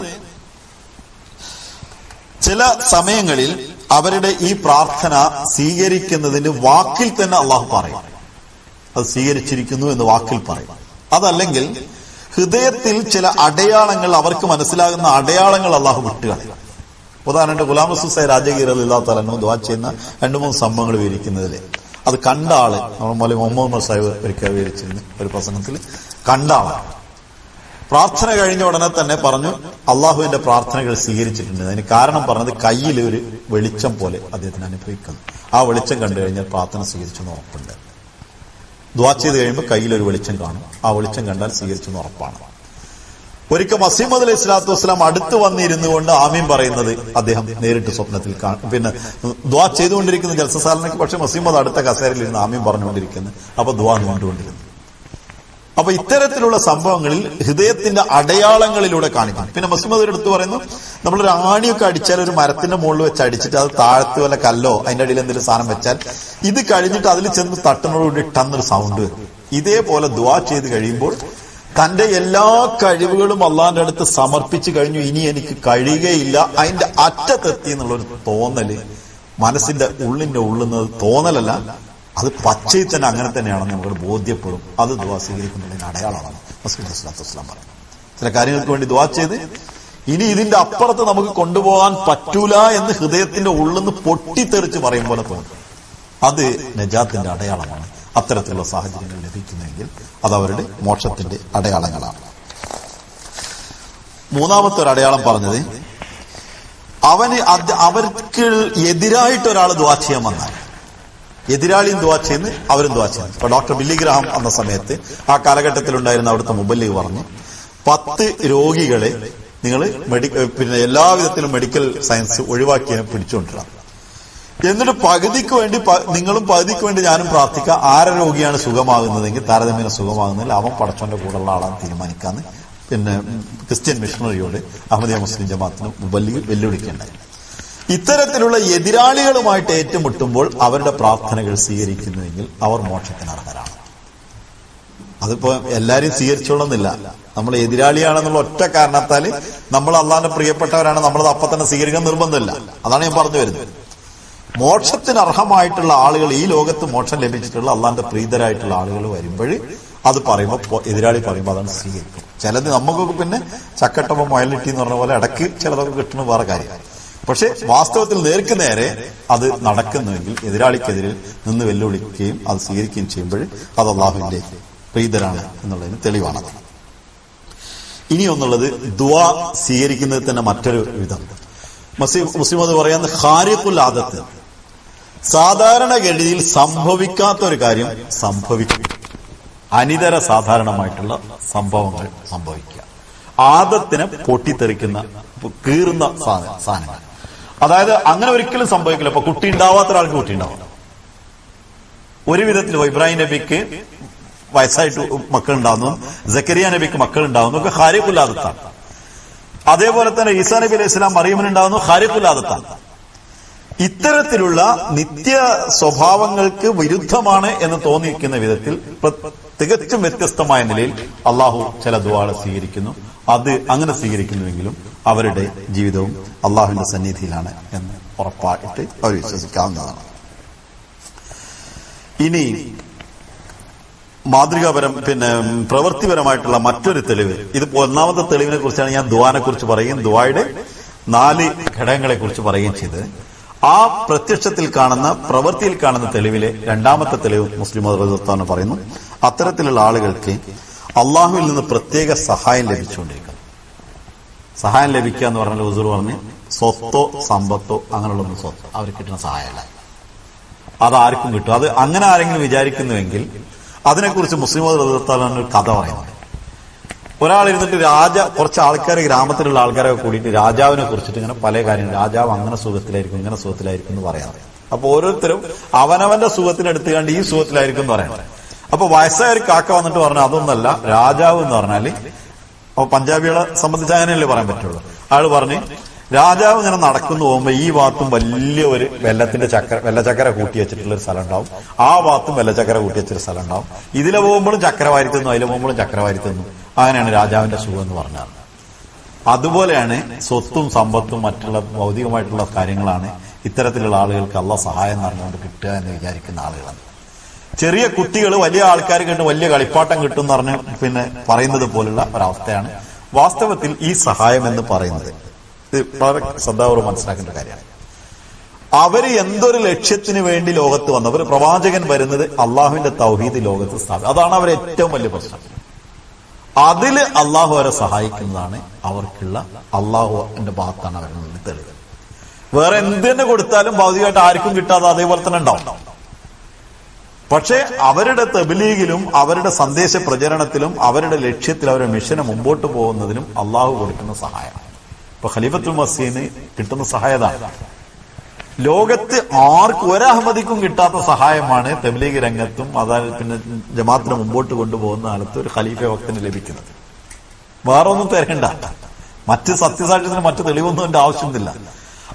ചില സമയങ്ങളിൽ അവരുടെ ഈ പ്രാർത്ഥന സ്വീകരിക്കുന്നതിന് വാക്കിൽ തന്നെ അള്ളാഹു പറയും, അത് സ്വീകരിച്ചിരിക്കുന്നു എന്ന് വാക്കിൽ പറയും. അതല്ലെങ്കിൽ ഹൃദയത്തിൽ ചില അടയാളങ്ങൾ, അവർക്ക് മനസ്സിലാകുന്ന അടയാളങ്ങൾ അള്ളാഹു വിട്ടുകളയും. ഉദാഹരണമായിട്ട് ഗുലാം റസൂൽ സാഹിബ് രാജഗീർ റളിയല്ലാഹു തആല അൻഹു ദുആ ചെയ്യുന്ന 2-3 സംഭവങ്ങൾ വിവരിക്കുന്നതിൽ അത് കണ്ട ആള്, നമ്മൾ മുഹമ്മദ് സാഹിബ് ഒരിക്കൽ വിവരിച്ചിരുന്നു ഒരു പ്രസംഗത്തിൽ, കണ്ട ആളാണ്. പ്രാർത്ഥന കഴിഞ്ഞ ഉടനെ തന്നെ പറഞ്ഞു അള്ളാഹുവിന്റെ പ്രാർത്ഥനകൾ സ്വീകരിച്ചിട്ടുണ്ട്. അതിന് കാരണം പറഞ്ഞത് കയ്യിൽ ഒരു വെളിച്ചം പോലെ അദ്ദേഹത്തിന് അനുഭവിക്കുന്നു. ആ വെളിച്ചം കണ്ടു കഴിഞ്ഞാൽ പ്രാർത്ഥന സ്വീകരിച്ചെന്ന് ഉറപ്പുണ്ട്. ദുആ ചെയ്ത് കഴിയുമ്പോൾ കയ്യിലൊരു വെളിച്ചം കാണും. ആ വെളിച്ചം കണ്ടാൽ സ്വീകരിച്ചെന്ന് ഉറപ്പാണ്. ഒരിക്കൽ മസീഹ് മൗഊദ് അലൈഹി സ്വലാത്തു വസ്സലാം അടുത്ത് വന്നിരുന്നു കൊണ്ട് ആമീൻ പറയുന്നത് അദ്ദേഹം നേരിട്ട് സ്വപ്നത്തിൽ കാണും. ദുആ ചെയ്തുകൊണ്ടിരിക്കുന്ന ജൽസസാലിനൊക്കെ, പക്ഷെ മസീഹ് മൗഊദ് അടുത്ത കസേരയിൽ ഇരുന്ന് ആമീൻ പറഞ്ഞുകൊണ്ടിരിക്കുന്നു. അപ്പൊ ദുആ നീണ്ടുകൊണ്ടിരുന്നു. അപ്പൊ ഇത്തരത്തിലുള്ള സംഭവങ്ങളിൽ ഹൃദയത്തിന്റെ അടയാളങ്ങളിലൂടെ കാണിക്കും. പിന്നെ മുസ്ലിം എടുത്ത് പറയുന്നു, നമ്മളൊരു ആണിയൊക്കെ അടിച്ചാൽ ഒരു മരത്തിന്റെ മുകളിൽ വെച്ച് അടിച്ചിട്ട് അത് താഴത്ത് വല്ല കല്ലോ അതിന്റെ അടിയിൽ എന്തെങ്കിലും സാധനം വെച്ചാൽ ഇത് കഴിഞ്ഞിട്ട് അതിൽ ചെന്ന് തട്ടുന്നതോടുകൂടി ടന്നൊരു സൗണ്ട് വരും. ഇതേപോലെ ദുആ ചെയ്ത് കഴിയുമ്പോൾ തന്റെ എല്ലാ കഴിവുകളും അള്ളാന്റെ അടുത്ത് സമർപ്പിച്ചു കഴിഞ്ഞു, ഇനി എനിക്ക് കഴിയുകയില്ല, അതിന്റെ അറ്റത്തെത്തി എന്നുള്ളൊരു തോന്നല് മനസ്സിന്റെ ഉള്ളിന്റെ ഉള്ളുന്നത് തോന്നലല്ല, അത് പച്ചയിൽ തന്നെ അങ്ങനെ തന്നെയാണെന്ന് നമുക്ക് ബോധ്യപ്പെടും. അത് ദുആ സ്വീകരിക്കുന്നതിന് അടയാളമാണ്. റസൂലുള്ളാഹി സ്വല്ലല്ലാഹു അലൈഹി വസല്ലം പറഞ്ഞു, ചില കാര്യങ്ങൾക്ക് വേണ്ടി ദുആ ചെയ്ത് ഇനി ഇതിന്റെ അപ്പുറത്ത് നമുക്ക് കൊണ്ടുപോകാൻ പറ്റൂല എന്ന് ഹൃദയത്തിന്റെ ഉള്ളിൽ നിന്ന് പൊട്ടിത്തെറിച്ച് പറയും പോലെ തോന്നും. അത് നജാത്തിന്റെ അടയാളമാണ്. അത്തരത്തിലുള്ള സാഹചര്യങ്ങൾ ലഭിക്കുന്നെങ്കിൽ അത് അവരുടെ മോക്ഷത്തിന്റെ അടയാളങ്ങളാണ്. മൂന്നാമത്തെ ഒരു അടയാളം പറഞ്ഞത്, അവർക്ക് എതിരായിട്ട് ഒരാൾ ദുആ ചെയ്യാൻ വന്നാൽ എതിരാളിയും ദുആ ചെയ്യുന്നു, അവരും ദുആ ചെയ്യുന്നു. ഇപ്പൊ ഡോക്ടർ ബില്ലി ഗ്രഹാം എന്ന സമയത്ത് ആ കാലഘട്ടത്തിലുണ്ടായിരുന്ന അവിടുത്തെ മുബല്ലിഗ് പറഞ്ഞു, 10 രോഗികളെ നിങ്ങൾ പിന്നെ എല്ലാവിധത്തിലും മെഡിക്കൽ സയൻസ് ഒഴിവാക്കിയതിനെ പിടിച്ചുകൊണ്ടിരാം, എന്നിട്ട് പകുതിക്ക് വേണ്ടി നിങ്ങളും പകുതിക്ക് വേണ്ടി ഞാനും പ്രാർത്ഥിക്കുക, ആരെ രോഗിയാണ് സുഖമാകുന്നതെങ്കിൽ താരതമ്യേന സുഖമാകുന്നതിൽ അവൻ പടച്ചോന്റെ കൂടെയുള്ള ആളാണ് തീരുമാനിക്കാന്ന് പിന്നെ ക്രിസ്ത്യൻ മിഷണറിയോട് അഹമ്മദിയ മുസ്ലിം ജമാഅത്തിന് മുബല്ലിഗ് വെല്ലുവിളിക്കേണ്ടായി. ഇത്തരത്തിലുള്ള എതിരാളികളുമായിട്ട് ഏറ്റുമുട്ടുമ്പോൾ അവരുടെ പ്രാർത്ഥനകൾ സ്വീകരിക്കുന്നുവെങ്കിൽ അവർ മോക്ഷത്തിന് അർഹരാണ്. അതിപ്പോ എല്ലാരും സ്വീകരിച്ചോളുന്നില്ല. നമ്മൾ എതിരാളിയാണെന്നുള്ള ഒറ്റ കാരണത്താൽ നമ്മൾ അള്ളാന്റെ പ്രിയപ്പെട്ടവരാണ്, നമ്മളത് അപ്പൊ തന്നെ സ്വീകരിക്കാൻ നിർബന്ധമില്ല. അതാണ് ഞാൻ പറഞ്ഞു വരുന്നത്. മോക്ഷത്തിന് അർഹമായിട്ടുള്ള ആളുകൾ, ഈ ലോകത്ത് മോക്ഷം ലഭിച്ചിട്ടുള്ള അള്ളാന്റെ പ്രീതരായിട്ടുള്ള ആളുകൾ വരുമ്പോൾ അത് പറയുമ്പോൾ എതിരാളി പറയുമ്പോൾ അതാണ് സ്വീകരിക്കും. ചിലത് നമുക്കൊക്കെ പിന്നെ ചക്കട്ടപ്പം മൊയലിറ്റി എന്ന് പറഞ്ഞ പോലെ ഇടയ്ക്ക് ചിലതൊക്കെ കിട്ടുന്ന വേറെ കാര്യമാണ്. പക്ഷെ വാസ്തവത്തിൽ നേർക്ക് നേരെ അത് നടക്കുന്നുവെങ്കിൽ എതിരാളിക്കെതിരെ നിന്ന് വെല്ലുവിളിക്കുകയും അത് സ്വീകരിക്കുകയും ചെയ്യുമ്പോൾ അത് അള്ളാഹുവിന്റെ പ്രീതരാണ് എന്നുള്ളതിന് തെളിവാണത്. ഇനിയൊന്നുള്ളത് ദുആ സ്വീകരിക്കുന്നത് തന്നെ മറ്റൊരു വിധം. മുസ്ലിം അത് പറയുന്നത് ഖാരിഖുൽ ആദത്ത്, സാധാരണഗതിയിൽ സംഭവിക്കാത്ത ഒരു കാര്യം സംഭവിക്കും. അനിതര സാധാരണമായിട്ടുള്ള സംഭവങ്ങൾ സംഭവിക്കുക, ആദത്തിനെ പൊട്ടിത്തെറിക്കുന്ന കീറുന്ന സാധനങ്ങൾ. അതായത് അങ്ങനെ ഒരിക്കലും സംഭവിക്കില്ല. ഇപ്പൊ കുട്ടി ഉണ്ടാവാത്ത ഒരാൾക്ക് കുട്ടി ഉണ്ടാവും. ഒരു വിധത്തിൽ ഇബ്രാഹിം നബിക്ക് വയസ്സായിട്ട് മക്കൾ ഉണ്ടാവുന്നു, സക്കരിയ നബിക്ക് മക്കൾ ഉണ്ടാവുന്നു, ഒക്കെ ഖാരിഖുൽ ആദത്താണ്. അതേപോലെ തന്നെ ഈസാ നബി അലൈഹി സ്വലാം മറിയമിനുണ്ടാവുന്നു, ഖാരിഖുൽ ആദത്താണ്. ഇത്തരത്തിലുള്ള നിത്യ സ്വഭാവങ്ങൾക്ക് വിരുദ്ധമാണ് എന്ന് തോന്നിയിരിക്കുന്ന വിധത്തിൽ തികച്ചും വ്യത്യസ്തമായ നിലയിൽ അള്ളാഹു ചില ദുആകൾ സ്വീകരിക്കുന്നു. അത് അങ്ങനെ സ്വീകരിക്കുന്നുവെങ്കിലും അവരുടെ ജീവിതവും അള്ളാഹുവിന്റെ സന്നിധിയിലാണ് എന്ന് ഉറപ്പായിട്ട് അവർ വിശ്വസിക്കാവുന്നതാണ്. ഇനി മാതൃകാപരം പിന്നെ പ്രവൃത്തിപരമായിട്ടുള്ള മറ്റൊരു തെളിവ്, ഇത് ഒന്നാമത്തെ തെളിവിനെ കുറിച്ചാണ് ഞാൻ ദുആനെ കുറിച്ച് പറയുകയും ദുആയുടെ 4 ഘടകങ്ങളെ കുറിച്ച് പറയുകയും ചെയ്തത്. ആ പ്രത്യക്ഷത്തിൽ കാണുന്ന പ്രവൃത്തിയിൽ കാണുന്ന തെളിവിലെ രണ്ടാമത്തെ തെളിവ് മുസ്ലിം മതം പറയുന്നു, അത്തരത്തിലുള്ള ആളുകൾക്ക് അള്ളാഹുവിൽ നിന്ന് പ്രത്യേക സഹായം ലഭിച്ചുകൊണ്ടിരിക്കുന്നു. സഹായം ലഭിക്കുക എന്ന് പറഞ്ഞാൽ ഹുസൂർ പറഞ്ഞ് സ്വത്തോ സമ്പത്തോ അങ്ങനെയുള്ളൊന്നും സ്വത്ത് അവർ കിട്ടുന്ന സഹായമല്ല, അതാർക്കും കിട്ടും. അത് അങ്ങനെ ആരെങ്കിലും വിചാരിക്കുന്നുവെങ്കിൽ അതിനെക്കുറിച്ച് മുസ്ലിം മതം ഒരു കഥ പറയുന്നുണ്ട്. ഒരാൾ ഇരുന്നിട്ട് കുറച്ച് ആൾക്കാർ, ഗ്രാമത്തിലുള്ള ആൾക്കാരൊക്കെ കൂടിയിട്ട് രാജാവിനെ കുറിച്ചിട്ട് ഇങ്ങനെ പല കാര്യങ്ങൾ, രാജാവ് അങ്ങനെ സുഖത്തിലായിരിക്കും ഇങ്ങനെ സുഖത്തിലായിരിക്കും എന്ന് പറയാം. അപ്പൊ ഓരോരുത്തരും അവനവന്റെ സുഖത്തിനെടുത്ത് കണ്ട് ഈ സുഖത്തിലായിരിക്കും എന്ന് പറയണം. അപ്പൊ വയസ്സായ ഒരു കാക്ക വന്നിട്ട് പറഞ്ഞു, അതൊന്നല്ല, രാജാവ് എന്ന് പറഞ്ഞാല്, അപ്പൊ പഞ്ചാബികളെ സംബന്ധിച്ച് അങ്ങനെയല്ലേ പറയാൻ പറ്റുള്ളൂ. അയാൾ പറഞ്ഞ്, രാജാവ് ഇങ്ങനെ നടക്കുന്നു പോകുമ്പോ ഈ ഭാഗത്തും വലിയ ഒരു വെള്ളച്ചക്കര കൂട്ടി വെച്ചിട്ടുള്ള ഒരു സ്ഥലം ഉണ്ടാവും, ആ ഭാഗത്തും വെള്ളച്ചക്കര കൂട്ടി വെച്ചൊരു സ്ഥലം ഉണ്ടാവും. ഇതിലെ പോകുമ്പോഴും ചക്കര വാരിത്തുന്നു, അതിലെ പോകുമ്പോഴും ചക്കര വാരിത്തുന്നു. അങ്ങനെയാണ് രാജാവിന്റെ സുഖം എന്ന് പറഞ്ഞാൽ. അതുപോലെയാണ് സ്വത്തും സമ്പത്തും മറ്റുള്ള ഭൗതികമായിട്ടുള്ള കാര്യങ്ങളാണ് ഇത്തരത്തിലുള്ള ആളുകൾക്ക് അള്ളാഹ് സഹായം നടന്നുകൊണ്ട് കിട്ടുക എന്ന് വിചാരിക്കുന്ന ആളുകളാണ്. ചെറിയ കുട്ടികൾ വലിയ ആൾക്കാർ കിട്ടും, വലിയ കളിപ്പാട്ടം കിട്ടും എന്ന് പറഞ്ഞ് പിന്നെ പറയുന്നത് പോലുള്ള ഒരവസ്ഥയാണ് വാസ്തവത്തിൽ ഈ സഹായം എന്ന് പറയുന്നത്. ഇത് വളരെ ശ്രദ്ധാപൂർവ്വം മനസ്സിലാക്കേണ്ട കാര്യമാണ്. അവര് എന്തൊരു ലക്ഷ്യത്തിന് വേണ്ടി ലോകത്ത് വന്നവർ, പ്രവാചകൻ വരുന്നത് അള്ളാഹുവിന്റെ തൗഹീദ് ലോകത്ത് സ്ഥാപിക്കും. അതാണ് അവരെ ഏറ്റവും വലിയ പ്രശ്നം. അതില് അള്ളാഹു അവരെ സഹായിക്കുന്നതാണ് അവർക്കുള്ള അള്ളാഹുവിന്റെ ഭാഗത്താണ് അവരുടെ തെളിവ്. വേറെ എന്ത് തന്നെ കൊടുത്താലും ഭൗതികമായിട്ട് ആർക്കും കിട്ടാതെ അതേപോലെ തന്നെ ഉണ്ടാവും. പക്ഷെ അവരുടെ തബ്ലീഗിലും അവരുടെ സന്ദേശ പ്രചരണത്തിലും അവരുടെ ലക്ഷ്യത്തിൽ അവരുടെ മിഷനെ മുമ്പോട്ട് പോകുന്നതിനും അള്ളാഹു കൊടുക്കുന്ന സഹായം. ഇപ്പൊ ഖലീഫത്തുൽ മസീഹിന് കിട്ടുന്ന സഹായതാണ്. ലോകത്ത് ആർക്കും ഒരഹമ്മദിക്കും കിട്ടാത്ത സഹായമാണ് തബ്ലീഗ് രംഗത്തും അതായത് പിന്നെ ജമാഅത്തിനെ മുമ്പോട്ട് കൊണ്ടുപോകുന്ന കാലത്ത് ഒരു ഖലീഫ വക്തിന് ലഭിക്കുന്നത്. വേറെ ഒന്നും തരേണ്ട, മറ്റ് സത്യസാക്ഷ്യത്തിന് മറ്റു തെളിവൊന്നും എന്റെ ആവശ്യമൊന്നുമില്ല.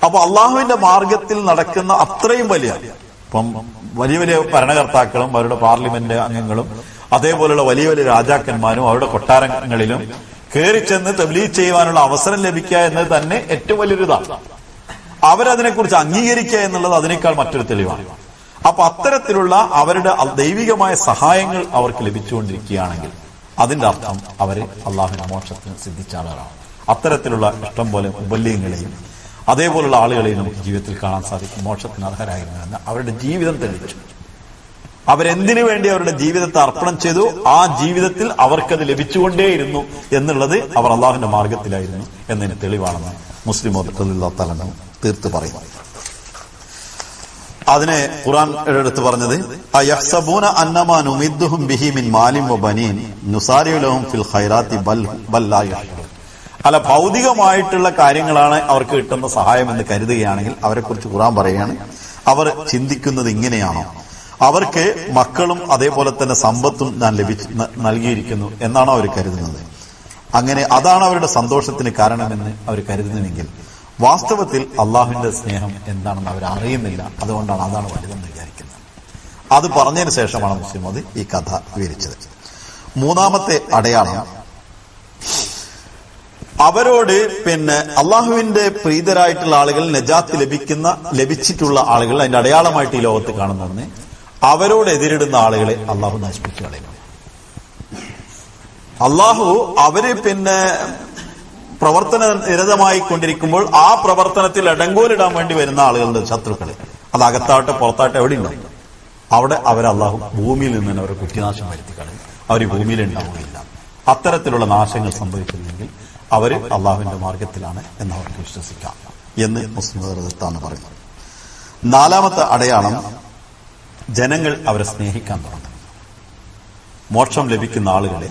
അപ്പൊ അള്ളാഹുവിന്റെ മാർഗത്തിൽ നടക്കുന്ന അത്രയും വലിയ ഇപ്പം വലിയ വലിയ ഭരണകർത്താക്കളും അവരുടെ പാർലമെന്റ് അംഗങ്ങളും അതേപോലെയുള്ള വലിയ വലിയ രാജാക്കന്മാരും അവരുടെ കൊട്ടാരങ്ങളിലും കയറി ചെന്ന് തബ്ലീഗ് ചെയ്യുവാനുള്ള അവസരം ലഭിക്കുക എന്നത് തന്നെ ഏറ്റവും വലിയൊരു ഇതാണ്. അവരതിനെക്കുറിച്ച് അംഗീകരിക്കുക എന്നുള്ളത് അതിനേക്കാൾ മറ്റൊരു തെളിവാണ്. അപ്പൊ അത്തരത്തിലുള്ള അവരുടെ ദൈവികമായ സഹായങ്ങൾ അവർക്ക് ലഭിച്ചുകൊണ്ടിരിക്കുകയാണെങ്കിൽ അതിന്റെ അർത്ഥം അവര് അള്ളാഹുവിന്റെ മോക്ഷത്തിന് സിദ്ധിച്ച ആളുകളാണ്. അത്തരത്തിലുള്ള ഇഷ്ടം പോലെ മുബല്ലിങ്ങളെയും അതേപോലുള്ള ആളുകളെയും നമുക്ക് ജീവിതത്തിൽ കാണാൻ സാധിക്കും. മോക്ഷത്തിന് അർഹരായിരുന്ന അവരുടെ ജീവിതം തെളിയിച്ചു. അവരെന്തിനു വേണ്ടി അവരുടെ ജീവിതത്തെ അർപ്പണം ചെയ്തു, ആ ജീവിതത്തിൽ അവർക്കത് ലഭിച്ചുകൊണ്ടേയിരുന്നു എന്നുള്ളത് അവർ അള്ളാഹുവിന്റെ മാർഗത്തിലായിരുന്നു എന്നതിന് തെളിവാണെന്ന് മുസ്ലിം തലം തീർത്ത് പറയും. അതിനെ ഖുർആൻ എടുത്ത് പറഞ്ഞത് അയഹ്സബൂന അന്നമാ നുമിദ്ദുഹും ബിഹി മിൻ മാലിൻ വബനീൻ നുസാരിഉ ലഹും ഫിൽ ഖൈറാത്തി ബൽ ലാ യഷ്ഉറൂൻ. അല്ല, ഭൗതികമായിട്ടുള്ള കാര്യങ്ങളാണ് അവർക്ക് കിട്ടുന്ന സഹായം എന്ന് കരുതുകയാണെങ്കിൽ അവരെക്കുറിച്ച് ഖുർആൻ പറയുകയാണ്, അവർ ചിന്തിക്കുന്നത് ഇങ്ങനെയാണോ, അവർക്ക് മക്കളും അതേപോലെ തന്നെ സമ്പത്തും ഞാൻ നൽകിയിരിക്കുന്നു എന്നാണോ അവർ കരുതുന്നത്? അങ്ങനെ അതാണ് അവരുടെ സന്തോഷത്തിന് കാരണമെന്ന് അവർ കരുതുന്നുവെങ്കിൽ വാസ്തവത്തിൽ അള്ളാഹുവിന്റെ സ്നേഹം എന്താണെന്ന് അവർ അറിയുന്നില്ല. അതുകൊണ്ടാണ് അതാണ് വലുതെന്ന് വിചാരിക്കുന്നത്. അത് പറഞ്ഞതിന് ശേഷമാണ് മുസ്ലിം അത് ഈ കഥ വിവരിച്ചത്. മൂന്നാമത്തെ അടയാളം, അവരോട് പിന്നെ അള്ളാഹുവിന്റെ പ്രീതരായിട്ടുള്ള ആളുകൾ നജാത്ത് ലഭിച്ചിട്ടുള്ള ആളുകൾ അതിന്റെ അടയാളമായിട്ട് ഈ ലോകത്ത് കാണുന്നതെന്ന് അവരോട് എതിരിടുന്ന ആളുകളെ അള്ളാഹു നശിപ്പിച്ചു കളയുന്നു. അള്ളാഹു അവര് പിന്നെ പ്രവർത്തന നിരതമായി കൊണ്ടിരിക്കുമ്പോൾ ആ പ്രവർത്തനത്തിൽ ഇടങ്കോലിടാൻ വേണ്ടി വരുന്ന ആളുകളുടെ ശത്രുക്കളെ, അത് അകത്താവട്ടെ പുറത്താവട്ടെ എവിടെ ഉണ്ടാവും, അവിടെ അള്ളാഹു ഭൂമിയിൽ നിന്ന് തന്നെ അവരെ കുറ്റിനാശം വരുത്തി കളയും. അവർ ഈ ഭൂമിയിൽ ഉണ്ടാവുകയില്ല. അത്തരത്തിലുള്ള നാശങ്ങൾ സംഭവിക്കുന്നെങ്കിൽ അവര് അള്ളാഹുവിന്റെ മാർഗത്തിലാണ് എന്നവർക്ക് വിശ്വസിക്കാം എന്ന് മുസ്ലിം മതത്താണ് പറയുന്നത്. നാലാമത്തെ അടയാളം, ജനങ്ങൾ അവരെ സ്നേഹിക്കാൻ തുടങ്ങും. മോക്ഷം ലഭിക്കുന്ന ആളുകളെ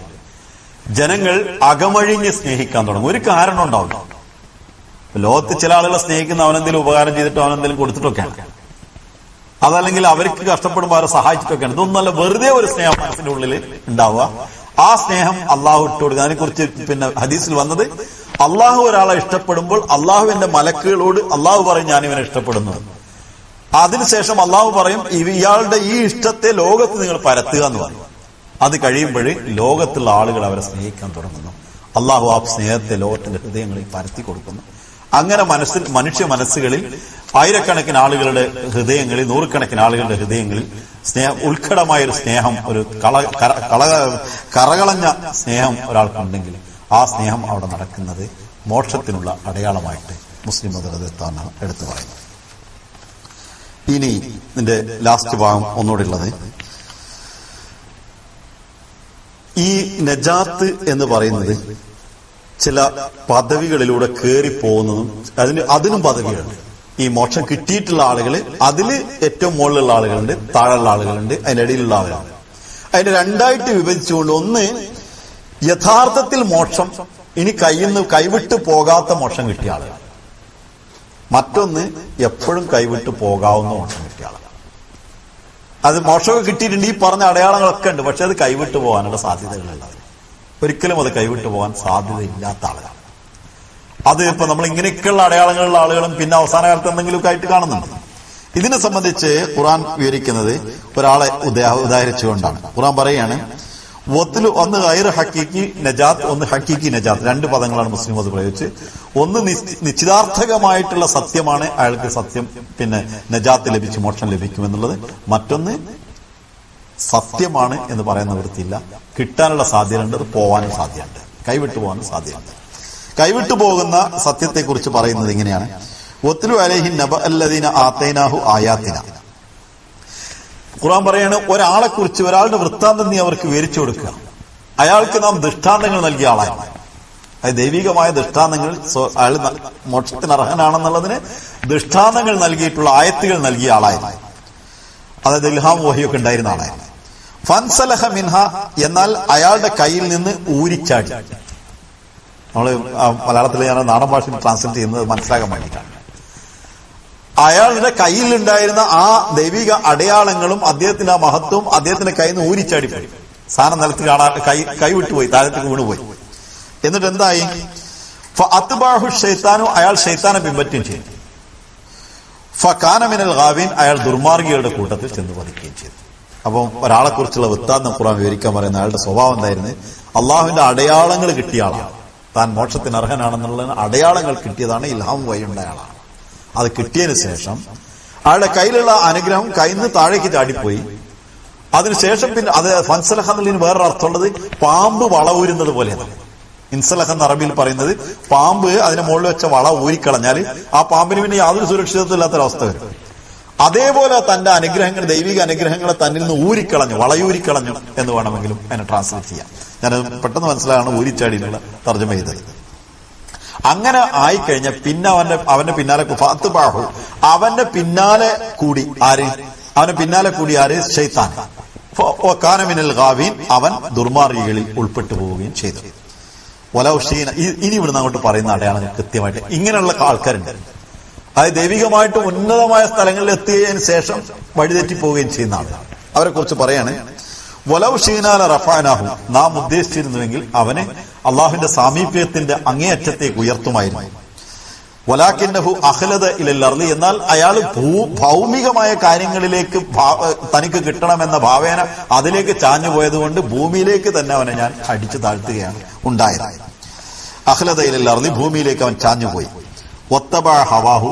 ജനങ്ങൾ അകമഴിഞ്ഞ് സ്നേഹിക്കാൻ തുടങ്ങും. ഒരു കാരണം ഉണ്ടാവില്ല. ലോകത്ത് ചില ആളുകളെ സ്നേഹിക്കുന്ന അവനെന്തെങ്കിലും ഉപകാരം ചെയ്തിട്ടോ അവനെന്തെങ്കിലും കൊടുത്തിട്ടൊക്കെയാണ്, അതല്ലെങ്കിൽ അവർക്ക് കഷ്ടപ്പെടുമ്പോൾ അവരെ സഹായിച്ചിട്ടൊക്കെയാണ്. ഇതൊന്നല്ല, വെറുതെ ഒരു സ്നേഹം മനസ്സിന്റെ ഉള്ളിൽ ഉണ്ടാവുക. ആ സ്നേഹം അള്ളാഹു ഇട്ടുകൊടുക്കുക. അതിനെക്കുറിച്ച് പിന്നെ ഹദീസിൽ വന്നത്, അള്ളാഹു ഒരാളെ ഇഷ്ടപ്പെടുമ്പോൾ അള്ളാഹുവിന്റെ മലക്കുകളോട് അള്ളാഹു പറയും ഞാൻ ഇവനെ ഇഷ്ടപ്പെടുന്നത്. അതിനുശേഷം അള്ളാഹു പറയും ഇയാളുടെ ഈ ഇഷ്ടത്തെ ലോകത്ത് നിങ്ങൾ പരത്തുക എന്ന് പറയും. അത് കഴിയുമ്പോൾ ലോകത്തുള്ള ആളുകൾ അവരെ സ്നേഹിക്കാൻ തുടങ്ങുന്നു. അള്ളാഹു ആ സ്നേഹത്തെ ലോകത്തിന്റെ ഹൃദയങ്ങളിൽ പരത്തി കൊടുക്കുന്നു. അങ്ങനെ മനുഷ്യ മനസ്സുകളിൽ ആയിരക്കണക്കിന് ആളുകളുടെ ഹൃദയങ്ങളിൽ, നൂറുകണക്കിന് ആളുകളുടെ ഹൃദയങ്ങളിൽ ഉത്കടമായൊരു സ്നേഹം, ഒരു കറകളഞ്ഞ സ്നേഹം ഒരാൾക്കുണ്ടെങ്കിൽ ആ സ്നേഹം അവിടെ നടക്കുന്നത് മോക്ഷത്തിനുള്ള അടയാളമായിട്ട് മുസ്ലിം മതത്താണ് എടുത്തു പറയുന്നത്. ഇനി ഇതിന്റെ ലാസ്റ്റ് ഭാഗം ഒന്നുകൂടെ ഉള്ളത്, ഈ നജാത്ത് എന്ന് പറയുന്നത് ചില പദവികളിലൂടെ കയറിപ്പോകുന്നതും അതിനും പദവികളുണ്ട്. ഈ മോക്ഷം കിട്ടിയിട്ടുള്ള ആളുകൾ, അതില് ഏറ്റവും മുകളിലുള്ള ആളുകളുണ്ട്, താഴെയുള്ള ആളുകളുണ്ട്, അതിന്റെ ഇടയിലുള്ള ആളുകളുണ്ട്. അതിന് രണ്ടായിട്ട് വിഭജിച്ചുകൊണ്ട്, ഒന്ന് യഥാർത്ഥത്തിൽ മോക്ഷം ഇനി കൈവിട്ട് പോകാത്ത മോക്ഷം കിട്ടിയ ആളുകൾ, മറ്റൊന്ന് എപ്പോഴും കൈവിട്ട് പോകാവുന്ന മോക്ഷം കിട്ടിയ ആളുകൾ. അത് മോക്ഷമൊക്കെ കിട്ടിയിട്ടുണ്ട്, ഈ പറഞ്ഞ അടയാളങ്ങളൊക്കെ ഉണ്ട്, പക്ഷെ അത് കൈവിട്ട് പോകാനുള്ള സാധ്യതകളുള്ളത്. ഒരിക്കലും അത് കൈവിട്ട് പോകാൻ സാധ്യതയില്ലാത്ത ആളുകൾ. അത് ഇപ്പൊ നമ്മൾ ഇങ്ങനെയൊക്കെയുള്ള അടയാളങ്ങളുള്ള ആളുകളും പിന്നെ അവസാന കാലത്ത് എന്തെങ്കിലുമൊക്കെ ആയിട്ട് കാണുന്നുണ്ട്. ഇതിനെ സംബന്ധിച്ച് ഖുർആൻ വിവരിക്കുന്നത് ഒരാളെ ഉദാഹരിച്ചുകൊണ്ടാണ്. ഖുർആൻ പറയാണ്, ഒന്ന് ഗൈർ ഹക്കീക്കി നജാത്ത്, ഒന്ന് ഹക്കീക്കി നജാത്ത്. രണ്ട് പദങ്ങളാണ് മുസ്ലിം അത് പ്രയോഗിച്ച്. ഒന്ന് നിശ്ചിതാർത്ഥകമായിട്ടുള്ള സത്യമാണ്, അയാൾക്ക് സത്യം പിന്നെ നജാത്ത് ലഭിച്ചു മോക്ഷം ലഭിക്കുമെന്നുള്ളത്. മറ്റൊന്ന് സത്യമാണ് എന്ന് പറയുന്ന വൃത്തിയില്ല, കിട്ടാനുള്ള സാധ്യതയുണ്ട്, അത് പോവാനും സാധ്യതയുണ്ട്, കൈവിട്ടു പോകാനും സാധ്യതയുണ്ട്. കൈവിട്ടു പോകുന്ന സത്യത്തെക്കുറിച്ച് പറയുന്നത് ഇങ്ങനെയാണ്, വത്ലു അലൈഹിം നബഅ അല്ലദീന ആതൈനാഹു ആയാതിന. ഖുർആൻ പറയാണ്, ഒരാളെ കുറിച്ച്, ഒരാളുടെ വൃത്താന്തം നീ അവർക്ക് വിവരിച്ചു കൊടുക്കുക. അയാൾക്ക് നാം ദൃഷ്ടാന്തങ്ങൾ നൽകിയ ആളാണ്. അത് ദൈവികമായ ദൃഷ്ടാന്തങ്ങൾ, അയാൾ മോക്ഷത്തിന് അർഹനാണെന്നുള്ളതിന് ദൃഷ്ടാന്തങ്ങൾ നൽകിയിട്ടുള്ള ആയത്തുകൾ നൽകിയ ആളായിരുന്നു. അതായത് ഇൽഹാം വഹിയൊക്കെ ഉണ്ടായിരുന്ന ആളായിരുന്നു. ഫൻസലഹ മിൻഹ, എന്നാൽ അയാളുടെ കയ്യിൽ നിന്ന് ഊരിച്ചാടി. നമ്മള് മലയാളത്തിൽ ഞാൻ നാടൻ ഭാഷയിൽ ട്രാൻസ്ലേറ്റ് ചെയ്യുന്നത് മനസ്സിലാക്കാൻ വേണ്ടിയിട്ടാണ്. അയാളുടെ കയ്യിലുണ്ടായിരുന്ന ആ ദൈവിക അടയാളങ്ങളും അദ്ദേഹത്തിന്റെ ആ മഹത്വവും അദ്ദേഹത്തിന്റെ കയ്യിൽ നിന്ന് ഊരിച്ചാടിപ്പോയി. സാധനം നിലത്ത് കൈ വിട്ടുപോയി, താഴത്തേക്ക് വീണുപോയി. എന്നിട്ട് എന്തായി? ഫഅത്ബഅഹു ശൈത്താനു, അയാൾ ശൈത്താനെ പിൻപറ്റുകയും ചെയ്തു. ഫകാന മിനൽ ഗാവിൻ, അയാൾ ദുർമാർഗികളുടെ കൂട്ടത്തിൽ ചെന്ന് പതിക്കുകയും ചെയ്തു. അപ്പം ഒരാളെ കുറിച്ചുള്ള വൃത്താന്തം ഖുർആൻ വിവരിക്കാൻ പറയുന്ന അയാളുടെ സ്വഭാവം എന്തായിരുന്നു? അള്ളാഹുവിന്റെ അടയാളങ്ങൾ കിട്ടിയ ആളാണ്. താൻ മോക്ഷത്തിന് അർഹനാണെന്നുള്ള അടയാളങ്ങൾ കിട്ടിയതാണ്, ഇൽഹാം വഴിയുണ്ടായ ആളാണ്. അത് കിട്ടിയതിന് ശേഷം അയാളുടെ കയ്യിലുള്ള അനുഗ്രഹം കയ്യിൽ നിന്ന് താഴേക്ക് ചാടിപ്പോയി. അതിനുശേഷം പിന്നെ അത് ഫൻസലഹ എന്നുള്ളതിന് വേറൊരു അർത്ഥമുള്ളത് പാമ്പ് വള ഊരുന്നത് പോലെയാണ്. ഇൻസലഹ എന്ന് അറബിയിൽ പറയുന്നത് പാമ്പ് അതിന് മുകളിൽ വെച്ച വള ഊരിക്കളഞ്ഞാൽ ആ പാമ്പിന് പിന്നെ യാതൊരു സുരക്ഷിതത്വം ഇല്ലാത്തൊരവസ്ഥ വരും. അതേപോലെ തന്റെ അനുഗ്രഹങ്ങൾ, ദൈവിക അനുഗ്രഹങ്ങളെ തന്നിൽ നിന്ന് ഊരിക്കളഞ്ഞു, വളയൂരിക്കളഞ്ഞു എന്ന് വേണമെങ്കിലും അതിനെ ട്രാൻസ്ലേറ്റ് ചെയ്യാം. ഞാനത് പെട്ടെന്ന് മനസ്സിലാകാണ് ഊരിച്ചാടിയിലുള്ള തർജ്ജമ ചെയ്തത്. അങ്ങനെ ആയിക്കഴിഞ്ഞ പിന്നെ അവന്റെ പിന്നാലെ ഫഅത്ബഅഹു, അവന്റെ പിന്നാലെ കൂടി ആര്? അവന്റെ പിന്നാലെ കൂടി ആര്? ശൈത്താൻ. വകാന മിനൽ ഗാവീൻ, അവൻ ദുർമാർഗികളിൽ ഉൾപ്പെട്ടു പോവുകയും ചെയ്തു. വലൗ ഷീന, ഇനി ഇവിടുന്ന് അങ്ങോട്ട് പറയുന്ന അടയാളങ്ങൾ കൃത്യമായിട്ട് ഇങ്ങനെയുള്ള ആൾക്കാരുണ്ട്. അതായത് ദൈവികമായിട്ട് ഉന്നതമായ സ്ഥലങ്ങളിൽ എത്തിയതിനു ശേഷം വഴിതെറ്റി പോവുകയും ചെയ്യുന്ന ആളുകൾ. അവരെ കുറിച്ച് പറയാണ്, വലൗ ഷീനാല റഫഅനാഹു, നാം ഉദ്ദേശിച്ചിരുന്നുവെങ്കിൽ അവനെ അള്ളാഹുവിന്റെ സാമീപ്യത്തിന്റെ അങ്ങേയറ്റത്തേക്ക് ഉയർത്തുമായിരുന്നു. വലാകിന്നഹു അഖ്ലദ ഇലൽ അർളി, എന്നാൽ അയാൾ ഭൗമികമായ കാര്യങ്ങളിലേക്ക് തനിക്ക് കിട്ടണമെന്ന ഭാവേന അതിലേക്ക് ചാഞ്ഞു പോയതുകൊണ്ട് ഭൂമിയിലേക്ക് തന്നെ അവനെ ഞാൻ അടിച്ചു താഴ്ത്തുകയാണ് ഉണ്ടായത്. അഖ്ലദ ഇലൽ അർളി, ഭൂമിയിലേക്ക് അവൻ ചാഞ്ഞുപോയി. വത്തബഅ ഹവാഹു,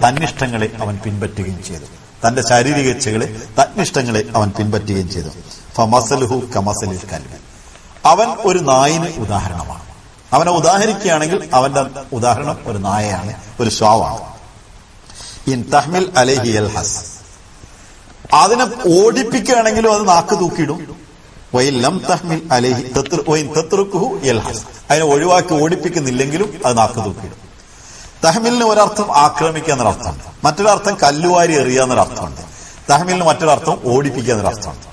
തന്നിഷ്ടങ്ങളെ അവൻ പിൻപറ്റുകയും ചെയ്തു. തന്റെ ശാരീരിക ഇച്ഛകളെ, തന്നിഷ്ടങ്ങളെ അവൻ പിൻപറ്റുകയും ചെയ്തു. ഫമസലുഹു കമസലിൽ കൽബി, അവൻ ഒരു നായിന് ഉദാഹരണമാണ്. അവനെ ഉദാഹരിക്കുകയാണെങ്കിൽ അവന്റെ ഉദാഹരണം ഒരു നായയാണ്, ഒരു ശ്വാവാണ്. ഇൻ തഹ്മിൽ അലൈഹി യൽഹസ്, അതിനെ ഓടിപ്പിക്കുകയാണെങ്കിലും അത് നാക്ക് തൂക്കിയിടും. വഇൻ ലം തഹ്മിൽ അലൈഹി വഇൻ തത്റുകുഹു യൽഹസ്, അതിനെ ഒഴിവാക്കി ഓടിപ്പിക്കുന്നില്ലെങ്കിലും അത് നാക്ക് തൂക്കിയിടും. തഹ്മിലിന് ഒരർത്ഥം ആക്രമിക്കുക എന്നൊരർത്ഥമുണ്ട്, മറ്റൊരർത്ഥം കല്ലുവാരി എറിയുക എന്നൊരർത്ഥമുണ്ട്. തഹ്മിലിന് മറ്റൊരർത്ഥം ഓടിപ്പിക്കുക എന്നൊരർത്ഥമുണ്ട്.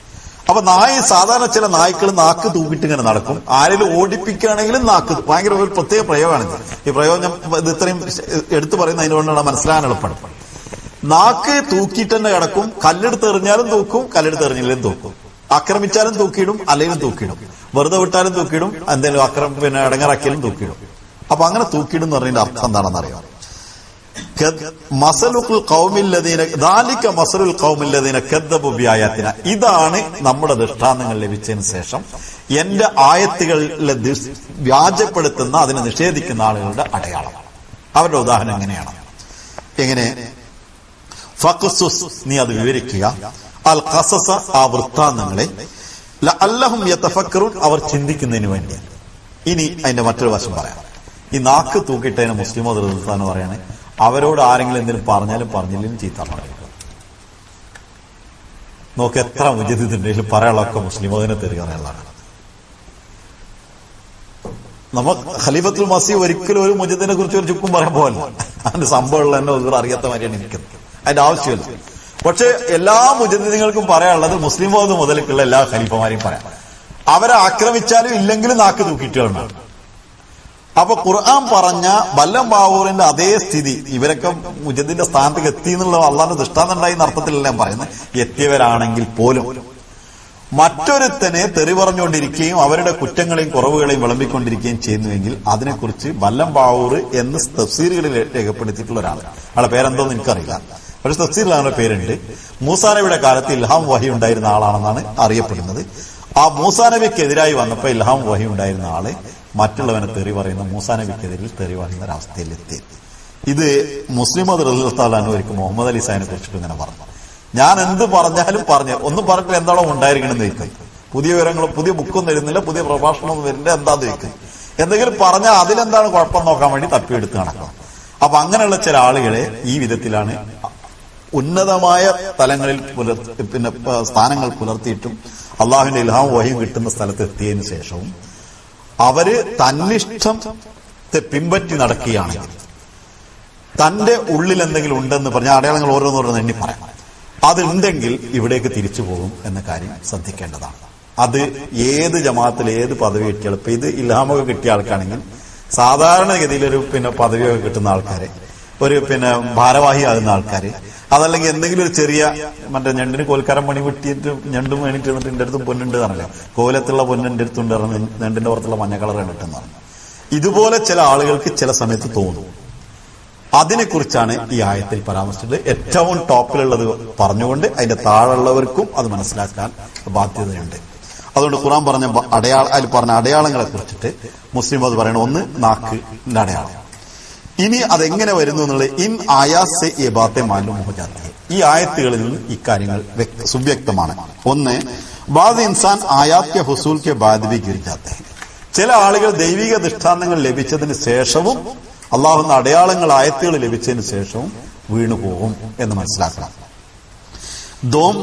അപ്പൊ നായ, സാധാരണ ചില നായ്ക്കൾ നാക്ക് തൂക്കിയിട്ട് ഇങ്ങനെ നടക്കും. ആരെങ്കിലും ഓടിപ്പിക്കുകയാണെങ്കിലും നാക്ക്, ഭയങ്കര ഒരു പ്രത്യേക പ്രയോഗമാണിത്. ഈ പ്രയോഗം ഇത് ഇത്രയും എടുത്തു പറയുന്നത് അതിനുകൊണ്ടാണ് മനസ്സിലാകാൻ എളുപ്പം. നാക്ക് തൂക്കിയിട്ട് തന്നെ കിടക്കും. കല്ലെടുത്ത് എറിഞ്ഞാലും തൂക്കും, കല്ലെടുത്ത് എറിഞ്ഞാലും തൂക്കും. ആക്രമിച്ചാലും തൂക്കിയിടും, അല്ലെങ്കിൽ തൂക്കിയിടും. വെറുതെ വിട്ടാലും തൂക്കിയിടും, എന്തെങ്കിലും പിന്നെ ഇടങ്ങറാക്കിയാലും തൂക്കിയിടും. അപ്പൊ അങ്ങനെ തൂക്കിയിടും എന്ന് പറഞ്ഞതിന്റെ അർത്ഥം എന്താണെന്ന് അറിയാം. ഇതാണ് നമ്മുടെ ദൃഷ്ടാന്തങ്ങൾ ലഭിച്ചതിന് ശേഷം എന്റെ ആയത്തുകളിലെ വ്യാജപ്പെടുത്തുന്ന, അതിനെ നിഷേധിക്കുന്ന ആളുകളുടെ അടയാളം. അവരുടെ ഉദാഹരണം എങ്ങനെയാണ്? എങ്ങനെ? ഫഖ്സുസ്, നീ അത് വിവരിക്കുക. അൽ ഖസസ, ആ വൃത്താന്തങ്ങളെ. ലഅല്ലഹും യതഫക്കറൂൻ, അവർ ചിന്തിക്കുന്നതിന് വേണ്ടി. ഇനി അതിന്റെ മറ്റൊരു വശം പറയാം. ഈ നാക്ക് തൂക്കിയിട്ടതിന് മുസ്ലിമോ എന്ന് പറയാണ്, അവരോട് ആരെങ്കിലും എന്തെങ്കിലും പറഞ്ഞാലും പറഞ്ഞില്ലെങ്കിലും ചീത്ത പറയും. നോക്ക് എത്ര മുജദ്ദിദുണ്ടെങ്കിലും പറയാനുള്ളതൊക്കെ മുസ്ലിമോദിനെ തെറിയാനുള്ളതാണ്. നമ്മൾ ഖലീഫത്തുൽ മസീഹ് ഒരിക്കലും ഒരു മുജദ്ദിദിനെ കുറിച്ച് ഒരു ചുക്കും പറയാൻ പോകല്ല. അതിന്റെ സംഭവമുള്ള എന്നെ ഒന്നും അറിയാത്ത മാതിരിയാണ് ഇരിക്കുന്നത്. അതിന്റെ ആവശ്യമില്ല. പക്ഷെ എല്ലാ മുജദ്ദിദുകൾക്കും പറയാനുള്ളത് മുസ്ലിമോദ് മുതലേക്കുള്ള എല്ലാ ഖലീഫമാരെയും പറയാം. അവരെ ആക്രമിച്ചാലും ഇല്ലെങ്കിലും നാക്ക് തൂക്കിയിട്ടുണ്ടാണ്. അപ്പൊ ഖുർആൻ പറഞ്ഞ ബല്ലം ബാവൂറിന്റെ അതേ സ്ഥിതി ഇവരൊക്കെ മുജദ്ദിന്റെ സ്ഥാനത്തേക്ക് എത്തി എന്നുള്ള അള്ളാന്റെ ദൃഷ്ടാന്തം ഉണ്ടായി അർത്ഥത്തിലെല്ലാം പറയുന്നത്. എത്തിയവരാണെങ്കിൽ പോലും മറ്റൊരുത്തനെ തെറി പറഞ്ഞുകൊണ്ടിരിക്കുകയും അവരുടെ കുറ്റങ്ങളെയും കുറവുകളെയും വിളമ്പിക്കൊണ്ടിരിക്കുകയും ചെയ്യുന്നുവെങ്കിൽ അതിനെക്കുറിച്ച് ബല്ലം ബാവൂർ എന്ന് തഫ്സീറുകളിൽ രേഖപ്പെടുത്തിയിട്ടുള്ള ഒരാൾ, ആളുടെ പേരെന്തോന്ന് എനിക്കറിയില്ല, പക്ഷെ തഫ്സീറിൽ അവരുടെ പേരുണ്ട്. മൂസാ നബിയുടെ കാലത്ത് ഇൽഹാം വഹി ഉണ്ടായിരുന്ന ആളാണെന്നാണ് അറിയപ്പെടുന്നത്. ആ മൂസാ നബിക്കെതിരായി വന്നപ്പോൾ ഇൽഹാം വഹി ഉണ്ടായിരുന്ന ആള് മറ്റുള്ളവനെ തെറി പറയുന്ന മൂസാ നബിക്കെതിരിൽ തെറി പറയുന്ന ഒരവസ്ഥയിലെത്തി. ഇത് മുസ്ലിം റളിയല്ലാഹു ഒരിക്കൽ മുഹമ്മദ് അലി സാഹിനെ കുറിച്ചിട്ട് ഇങ്ങനെ പറഞ്ഞു, ഞാൻ എന്ത് പറഞ്ഞാലും ഒന്നും പറഞ്ഞിട്ട് എന്താണോ ഉണ്ടായിരിക്കണമെന്ന് ചോദിക്കും. പുതിയ വിവരങ്ങളും പുതിയ ബുക്കൊന്നും എഴുതുന്നില്ല, പുതിയ പ്രഭാഷണമൊന്നും വരുന്നില്ല, എന്താന്ന് ചോദിക്കും. എന്തെങ്കിലും പറഞ്ഞാൽ അതിലെന്താണ് കുഴപ്പം നോക്കാൻ വേണ്ടി തപ്പിയെടുത്ത് നടക്കണം. അപ്പൊ അങ്ങനെയുള്ള ചില ആളുകളെ ഈ വിധത്തിലാണ് ഉന്നതമായ തലങ്ങളിൽ പിന്നെ സ്ഥാനങ്ങൾ പുലർത്തിയിട്ടും അള്ളാഹുവിന്റെ ഇൽഹാം വഹിയും കിട്ടുന്ന സ്ഥലത്ത് എത്തിയതിനു ശേഷവും അവര് തന്നിഷ്ടത്തെ പിൻപറ്റി നടക്കുകയാണെങ്കിൽ തന്റെ ഉള്ളിൽ എന്തെങ്കിലും ഉണ്ടെന്ന് പറഞ്ഞ അടയാളങ്ങൾ ഓരോന്നോരോന്ന് എണ്ണി പറയാം. അതുണ്ടെങ്കിൽ ഇവിടേക്ക് തിരിച്ചു പോകും എന്ന കാര്യം ശ്രദ്ധിക്കേണ്ടതാണ്. അത് ഏത് ജമാഅത്തിൽ ഏത് പദവി കിട്ടിയാലും, ഇപ്പൊ ഇത് ഇൽഹാമൊക്കെ കിട്ടിയ ആൾക്കാണെങ്കിൽ സാധാരണഗതിയിലൊരു പിന്നെ പദവിയൊക്കെ കിട്ടുന്ന ആൾക്കാരെ ഒരു ഭാരവാഹിയാകുന്ന ആൾക്കാര്, അതല്ലെങ്കിൽ എന്തെങ്കിലും ഒരു ചെറിയ മറ്റേ ഞണ്ടിന് കോൽക്കാരൻ പണി വെട്ടിയിട്ട് ഞണ്ടും വേണിട്ട് വന്നിട്ട് എന്റെ അടുത്തും പൊന്നുണ്ട് പറഞ്ഞില്ല, കോലത്തുള്ള പൊന്ന് എന്റെ അടുത്തുണ്ട് പറഞ്ഞ് ഞണ്ടിന്റെ പുറത്തുള്ള മഞ്ഞ കളർ കണ്ടിട്ടെന്ന് പറഞ്ഞു. ഇതുപോലെ ചില ആളുകൾക്ക് ചില സമയത്ത് തോന്നും. അതിനെക്കുറിച്ചാണ് ഈ ആയത്തിൽ പരാമർശിച്ചത്. ഏറ്റവും ടോപ്പിലുള്ളത് പറഞ്ഞുകൊണ്ട് അതിന്റെ താഴെയുള്ളവർക്കും അത് മനസ്സിലാക്കാൻ ബാധ്യതയുണ്ട്. അതുകൊണ്ട് ഖുർആൻ പറഞ്ഞ അതിൽ പറഞ്ഞ അടയാളങ്ങളെ കുറിച്ചിട്ട് മുസ്ലിം അത് പറയണം. ഒന്ന്, നാക്കിന്റെ അടയാളം. ഇനി അതെങ്ങനെ വരുന്നു എന്നുള്ളത് ഇൻ ആയാസെ ഏബാത്തെ മാലും മുഹജാത്തെ, ഈ ആയത്തുകളിൽ നിന്ന് ഇക്കാര്യങ്ങൾ സുവ്യക്തമാണ്. ഒന്ന്, ബാദ് ഇൻസാൻ ആയാത്യ ഹുസൂൽ കെ ബാദ് ബി ഗിർജാത്തെ, ചില ആളുകൾ ദൈവിക ദൃഷ്ടാന്തങ്ങൾ ലഭിച്ചതിന് ശേഷവും അള്ളാഹുന്ന അടയാളങ്ങൾ ആയത്തുകൾ ലഭിച്ചതിന് ശേഷവും വീണുപോകും എന്ന് മനസ്സിലാക്കണം. ദോം,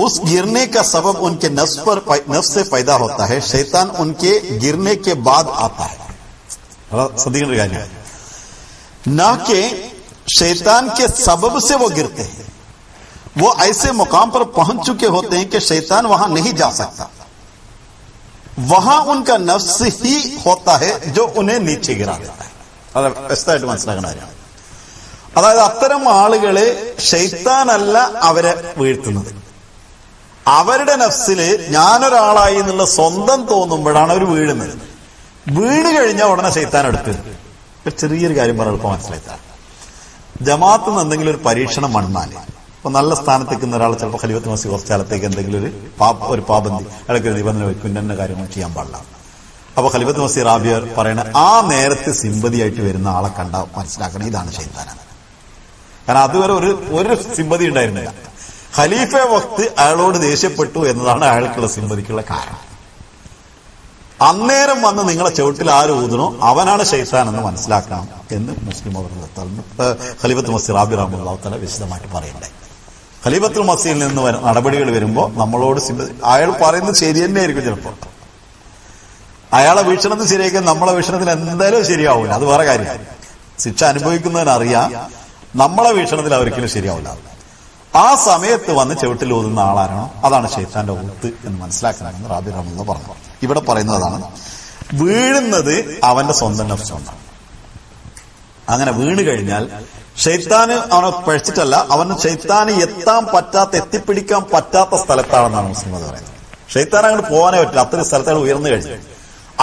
ഉസ് ഗിർനെ കാ സബബ് ഉൻകെ നഫ്സ് സെ പൈദാ ഹോത്താ ഹൈ, ശൈത്താൻ ഉൻകെ ഗിർനെ കെ ബാദ് ആത്താ ഹൈ. ശ്രദ്ധിക്കേണ്ട ഒരു കാര്യം, ना के शैतान के सबब से वो गिरते हैं, वो ऐसे मुकाम पर पहुंच चुके होते हैं कि शैतान वहां नहीं जा सकता, वहां उनका नफ्स ही होता है जो उन्हें नीचे गिरा देता है. അത് വ്യക്തമായിട്ട് മനസ്സിലാക്കുന്ന കാര്യമാണ്. അതായത് അത്തരം ആളുകളെ ഷൈത്താനല്ല അവരെ വീഴ്ത്തുന്നത്, അവരുടെ നഫ്സില് ഞാനൊരാളായി എന്നുള്ള സ്വന്തം തോന്നുമ്പോഴാണ് അവർ വീഴുന്നത്. വീണ് കഴിഞ്ഞാൽ ഉടനെ ഷൈത്താൻ എടുത്ത് ചെറിയൊരു കാര്യം പറഞ്ഞ എളുപ്പം മനസ്സിലാക്കാം. ജമാഅത്ത് നിന്ന് എന്തെങ്കിലും ഒരു പരീക്ഷണം വന്നാൽ, ഇപ്പൊ നല്ല സ്ഥാനത്ത് നിൽക്കുന്ന ഒരാൾ ചിലപ്പോൾ ഖലീഫത്ത് മസീഹ് കുറച്ച് കാലത്തേക്ക് എന്തെങ്കിലും ഒരു പാബന്തി അയാൾക്ക് നിബന്ധന വെക്കും, ഇന്ന കാര്യങ്ങൾ ചെയ്യാൻ പാടില്ല. അപ്പൊ ഖലീഫത്ത് മസീഹ് റാബിയർ പറയണ ആ നേരത്തെ സിമ്പതിയായിട്ട് വരുന്ന ആളെ കണ്ട മനസ്സിലാക്കണം ഇതാണ് ശൈത്താനാണ്. കാരണം അതുവരെ ഒരു സിമ്പതി ഉണ്ടായിരുന്നില്ല. ഖലീഫ വക്ത് അയാളോട് ദേഷ്യപ്പെട്ടു എന്നതാണ് അയാൾക്കുള്ള സിമ്പതിക്കുള്ള കാരണം. അന്നേരം വന്ന് നിങ്ങളെ ചുവട്ടിൽ ആര് ഊതണോ അവനാണ് ശൈത്താൻ എന്ന് മനസ്സിലാക്കണം എന്ന് മുസ്ലിം ഖലീഫത്തുൽ മസീഹ് റാബി റഹ്മത്തുള്ളാഹി തആല വിശദമായിട്ട് പറയണ്ടേ. ഖലീഫത്തുൽ മസീഹിൽ നിന്ന് നടപടികൾ വരുമ്പോൾ നമ്മളോട് അയാൾ പറയുന്നത് ശരി തന്നെയായിരിക്കും. ചിലപ്പോൾ അയാളെ വീക്ഷണത്തിൽ ശരിയാക്കാൻ നമ്മളെ വീക്ഷണത്തിൽ എന്തായാലും ശരിയാവില്ല, അത് വേറെ കാര്യമാണ്. ശിക്ഷ അനുഭവിക്കുന്നതിനറിയാം, നമ്മളെ വീക്ഷണത്തിൽ അവർക്കും ശരിയാവില്ല. ആ സമയത്ത് വന്ന് ചുവട്ടിൽ ഊതുന്ന ആളാരാണോ അതാണ് ശൈത്താന്റെ ഊത്ത് എന്ന് മനസ്സിലാക്കണമെന്ന് റാബി റഹ്മത്തുള്ളാഹി പറഞ്ഞു. ഇവിടെ പറയുന്നതാണ് വീഴുന്നത് അവന്റെ സ്വന്തം നഫ്സുകൊണ്ടാണ്. അങ്ങനെ വീണ് കഴിഞ്ഞാൽ ഷൈത്താന് അവനെ പഴിച്ചിട്ടല്ല, അവന് ഷൈത്താന് എത്തിപ്പിടിക്കാൻ പറ്റാത്ത സ്ഥലത്താണെന്നാണ് മുസ്ലിം അത് പറയുന്നത്. ഷൈത്താൻ അങ്ങോട്ട് പോകാനേ പറ്റില്ല, അത്രയും സ്ഥലത്താണ് ഉയർന്നു കഴിഞ്ഞു.